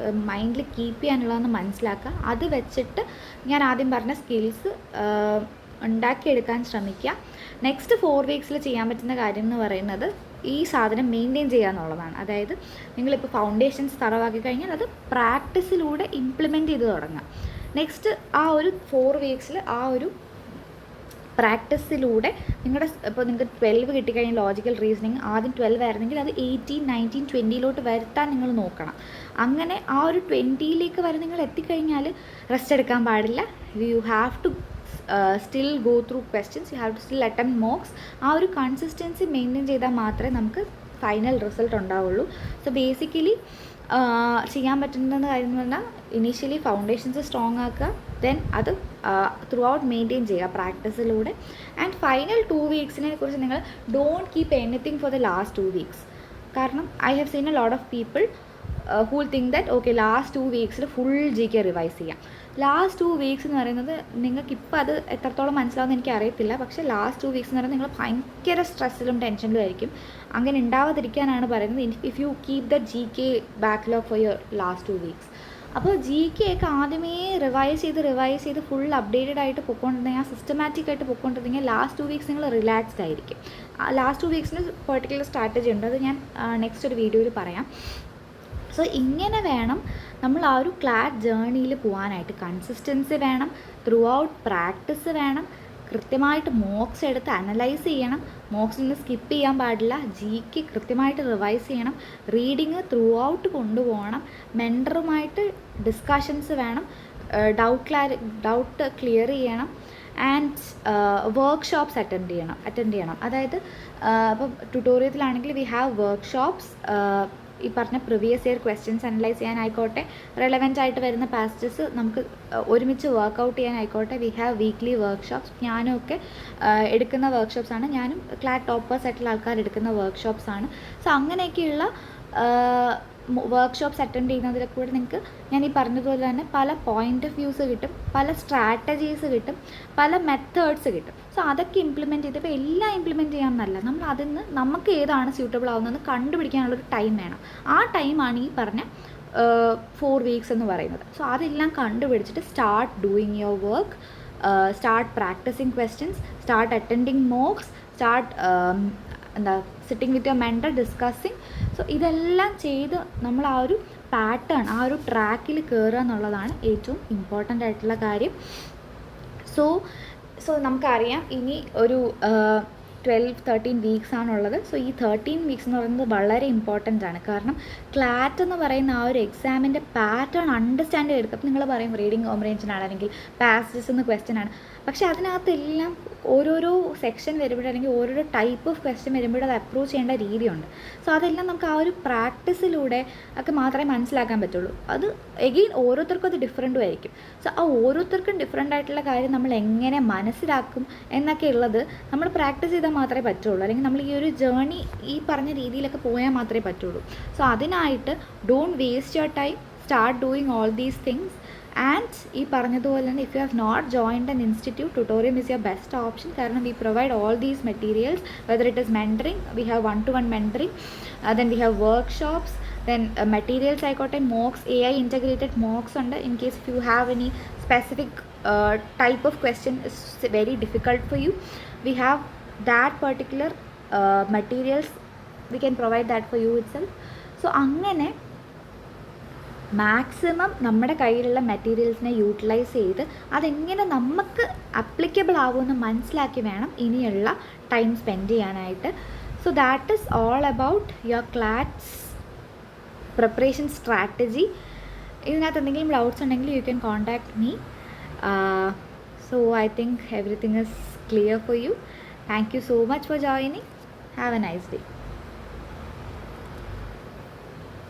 മൈൻഡിൽ കീപ്പ് ചെയ്യാനുള്ളതെന്ന് മനസ്സിലാക്കുക. അത് വെച്ചിട്ട് ഞാൻ ആദ്യം പറഞ്ഞ സ്കിൽസ് ഉണ്ടാക്കിയെടുക്കാൻ ശ്രമിക്കുക. നെക്സ്റ്റ് 4 വീക്സിൽ ചെയ്യാൻ പറ്റുന്ന കാര്യം എന്ന് പറയുന്നത് ഈ സാധനം മെയിൻറ്റെയിൻ ചെയ്യുക എന്നുള്ളതാണ്. അതായത് നിങ്ങളിപ്പോൾ ഫൗണ്ടേഷൻസ് തറവാക്കി കഴിഞ്ഞാൽ അത് പ്രാക്ടീസിലൂടെ ഇംപ്ലിമെൻറ്റ് ചെയ്ത് തുടങ്ങുക. നെക്സ്റ്റ് ആ ഒരു 4 വീക്സിൽ ആ ഒരു പ്രാക്ടീസിലൂടെ ഇപ്പോൾ നിങ്ങൾക്ക് 12 കിട്ടിക്കഴിഞ്ഞാൽ ലോജിക്കൽ റീസണിങ് ആദ്യം 12 ആയിരുന്നെങ്കിൽ അത് 18, 19, 20 വരുത്താൻ നിങ്ങൾ നോക്കണം. അങ്ങനെ ആ ഒരു 20 വരെ നിങ്ങൾ എത്തിക്കഴിഞ്ഞാൽ റെസ്റ്റ് എടുക്കാൻ പാടില്ല. You have to still go through questions, you have to still attempt mocks. ആ ഒരു കൺസിസ്റ്റൻസി മെയിൻറ്റെയിൻ ചെയ്താൽ മാത്രമേ നമുക്ക് ഫൈനൽ റിസൾട്ട് ഉണ്ടാവുള്ളൂ. സോ ബേസിക്കലി ചെയ്യാൻ പറ്റുന്ന കാര്യം എന്ന് പറഞ്ഞാൽ ഇനീഷ്യലി ഫൗണ്ടേഷൻസ് സ്ട്രോങ് ആക്കുക, ദെൻ അത് ത്രൂ ഔട്ട് മെയിൻറ്റെയിൻ ചെയ്യുക പ്രാക്ടീസിലൂടെ. ആൻഡ് ഫൈനൽ 2 വീക്സിനെ കുറിച്ച് നിങ്ങൾ don't keep anything for the last 2 weeks. കാരണം I have seen a lot of people who will think that okay last 2 വീക്സിൽ ഫുൾ GK റിവൈസ് ചെയ്യാം. ലാസ്റ്റ് 2 വീക്സ് എന്ന് പറയുന്നത് നിങ്ങൾക്കിപ്പോൾ അത് എത്രത്തോളം മനസ്സിലാവുമെന്ന് എനിക്കറിയത്തില്ല. പക്ഷേ ലാസ്റ്റ് 2 വീക്സ് എന്ന് പറയുന്നത് നിങ്ങൾ ഭയങ്കര സ്ട്രെസ്സിലും ടെൻഷനിലും ആയിരിക്കും. അങ്ങനെ ഉണ്ടാവാതിരിക്കാനാണ് പറയുന്നത്. If you keep the GK backlog for your last 2 weeks. അപ്പോൾ GK ഒക്കെ ആദ്യമേ റിവൈസ് ചെയ്ത് ഫുൾ അപ്ഡേറ്റഡ് ആയിട്ട് പൊയ്ക്കൊണ്ടിരുന്നെങ്കിൽ, സിസ്റ്റമാറ്റിക് ആയിട്ട് പൊയ്ക്കൊണ്ടിരുന്നെങ്കിൽ ലാസ്റ്റ് 2 വീക്സ് നിങ്ങൾ റിലാക്സ്ഡ് ആയിരിക്കും. ലാസ്റ്റ് 2 വീക്സിന് പെർട്ടിക്കുലർ സ്ട്രാറ്റജി ഉണ്ട്, അത് ഞാൻ നെക്സ്റ്റ് ഒരു വീഡിയോയിൽ പറയാം. സോ ഇങ്ങനെ വേണം നമ്മൾ ആ ഒരു ക്ലാറ്റ് ജേർണിയിൽ പോകാനായിട്ട്. കൺസിസ്റ്റൻസി വേണം, ത്രൂ ഔട്ട് പ്രാക്ടീസ് വേണം, കൃത്യമായിട്ട് മോക്സ് എടുത്ത് അനലൈസ് ചെയ്യണം, മോക്സിൽ നിന്ന് സ്കിപ്പ് ചെയ്യാൻ പാടില്ല, GK കൃത്യമായിട്ട് റിവൈസ് ചെയ്യണം, റീഡിങ് ത്രൂ ഔട്ട് കൊണ്ടുപോകണം, മെൻറ്ററുമായിട്ട് ഡിസ്കഷൻസ് വേണം, ഡൗട്ട് ക്ലിയർ ചെയ്യണം, ആൻഡ് വർക്ക്ഷോപ്സ് അറ്റൻഡ് ചെയ്യണം. അതായത് ഇപ്പം ട്യൂട്ടോറിയത്തിലാണെങ്കിൽ വി ഹാവ് വർക്ക്ഷോപ്സ്. ഈ പറഞ്ഞ പ്രീവിയസ് ഇയർ ക്വസ്റ്റ്യൻസ് അനലൈസ് ചെയ്യാനായിക്കോട്ടെ, റെലവൻ്റ് ആയിട്ട് വരുന്ന പാസേജസ് നമുക്ക് ഒരുമിച്ച് വർക്കൗട്ട് ചെയ്യാനായിക്കോട്ടെ, വി ഹാവ് വീക്ക്ലി വർക്ക്ഷോപ്സ്. ഞാനും ഒക്കെ എടുക്കുന്ന വർക്ക്ഷോപ്സാണ്. ഞാനും ക്ലാറ്റ് ടോപ്പേഴ്സ് ആയിട്ടുള്ള ആൾക്കാർ എടുക്കുന്ന വർക്ക്ഷോപ്സാണ്. സോ അങ്ങനെയൊക്കെയുള്ള വർക്ക്ഷോപ്സ് അറ്റൻഡ് ചെയ്യുന്നതിൽ കൂടെ നിങ്ങൾക്ക് ഞാൻ ഈ പറഞ്ഞതുപോലെ തന്നെ പല പോയിൻ്റ് ഓഫ് വ്യൂസ് കിട്ടും, പല സ്ട്രാറ്റജീസ് കിട്ടും, പല മെത്തേഡ്സ് കിട്ടും. സോ അതൊക്കെ ഇംപ്ലിമെൻറ്റ് ചെയ്തപ്പോൾ എല്ലാം ഇംപ്ലിമെൻറ്റ് ചെയ്യാമെന്നല്ല, നമ്മൾ അതിൽ നിന്ന് നമുക്ക് ഏതാണ് സ്യൂട്ടബിൾ ആവുന്നതെന്ന് കണ്ടുപിടിക്കാനുള്ളൊരു ടൈം വേണം. ആ ടൈമാണ് ഈ പറഞ്ഞ 4 വീക്സ് എന്ന് പറയുന്നത്. സോ അതെല്ലാം കണ്ടുപിടിച്ചിട്ട് start doing your work, start practising questions, start attending mocks, start sitting with your mentor, discussing. So ഇതെല്ലാം ചെയ്ത് നമ്മൾ ആ ഒരു പാറ്റേൺ, ആ ഒരു ട്രാക്കിൽ കയറുക എന്നുള്ളതാണ് ഏറ്റവും ഇമ്പോർട്ടൻ്റ് ആയിട്ടുള്ള കാര്യം. സോ നമുക്കറിയാം ഇനി ഒരു 12-13 വീക്സ് ആണുള്ളത്. സോ ഈ 13 വീക്സ് എന്ന് പറയുന്നത് വളരെ ഇമ്പോർട്ടൻ്റ് ആണ്. കാരണം ക്ലാറ്റ് എന്ന് പറയുന്ന ആ ഒരു എക്സാമിൻ്റെ പാറ്റേൺ അണ്ടർസ്റ്റാൻഡ് ചെയ്തെടുക്കും. അപ്പോൾ നിങ്ങൾ പറയും റീഡിങ് കോംപ്രിഹെൻഷനാണ്, അല്ലെങ്കിൽ പാസേജസ് എന്ന് ക്വസ്റ്റ്യൻ ആണ്. പക്ഷേ അതിനകത്തെല്ലാം ഓരോരോ സെക്ഷൻ വരുമ്പോഴും അല്ലെങ്കിൽ ഓരോരോ ടൈപ്പ് ഓഫ് ക്വസ്റ്റ്യൻ വരുമ്പോഴും അത് അപ്രോച്ച് ചെയ്യേണ്ട രീതിയുണ്ട്. സോ അതെല്ലാം നമുക്ക് ആ ഒരു പ്രാക്ടീസിലൂടെ ഒക്കെ മാത്രമേ മനസ്സിലാക്കാൻ പറ്റുള്ളൂ. അത് എഗെയിൻ ഓരോരുത്തർക്കും അത് ഡിഫറൻറ്റും ആയിരിക്കും. സോ ആ ഓരോരുത്തർക്കും ഡിഫറൻ്റ് ആയിട്ടുള്ള കാര്യം നമ്മൾ എങ്ങനെ മനസ്സിലാക്കും എന്നൊക്കെ ഉള്ളത് നമ്മൾ പ്രാക്ടീസ് ചെയ്താൽ മാത്രമേ പറ്റുള്ളൂ. അല്ലെങ്കിൽ നമ്മൾ ഈ ഒരു ജേർണി ഈ പറഞ്ഞ രീതിയിലൊക്കെ പോയാൽ മാത്രമേ പറ്റുള്ളൂ. സോ അതിനായിട്ട് don't waste your time, start doing all these things. And ഈ പറഞ്ഞതുപോലെ തന്നെ if you have not joined an institute, Tutorium is your best option. കാരണം we provide all these materials, whether it is mentoring, we have 1-to-1 mentoring, then we have workshops, then materials ആയിക്കോട്ടെ mocks AI integrated mocks ഉണ്ട്. In case if you have any specific type of question is very difficult for you, we have that particular materials, we can provide that for you itself. So അങ്ങനെ maximum നമ്മുടെ കയ്യിലുള്ള മെറ്റീരിയൽസിനെ utilise ചെയ്ത് അതെങ്ങനെ നമുക്ക് applicable ആവുമെന്ന് മനസ്സിലാക്കി വേണം ഇനിയുള്ള ടൈം സ്പെൻഡ് ചെയ്യാനായിട്ട്. So that is all about your CLAT's preparation strategy. ഇതിനകത്ത് എന്തെങ്കിലും ഡൗട്ട്സ് ഉണ്ടെങ്കിൽ you can contact me. So I think everything is clear for you. Thank you so much for joining. Have a nice day.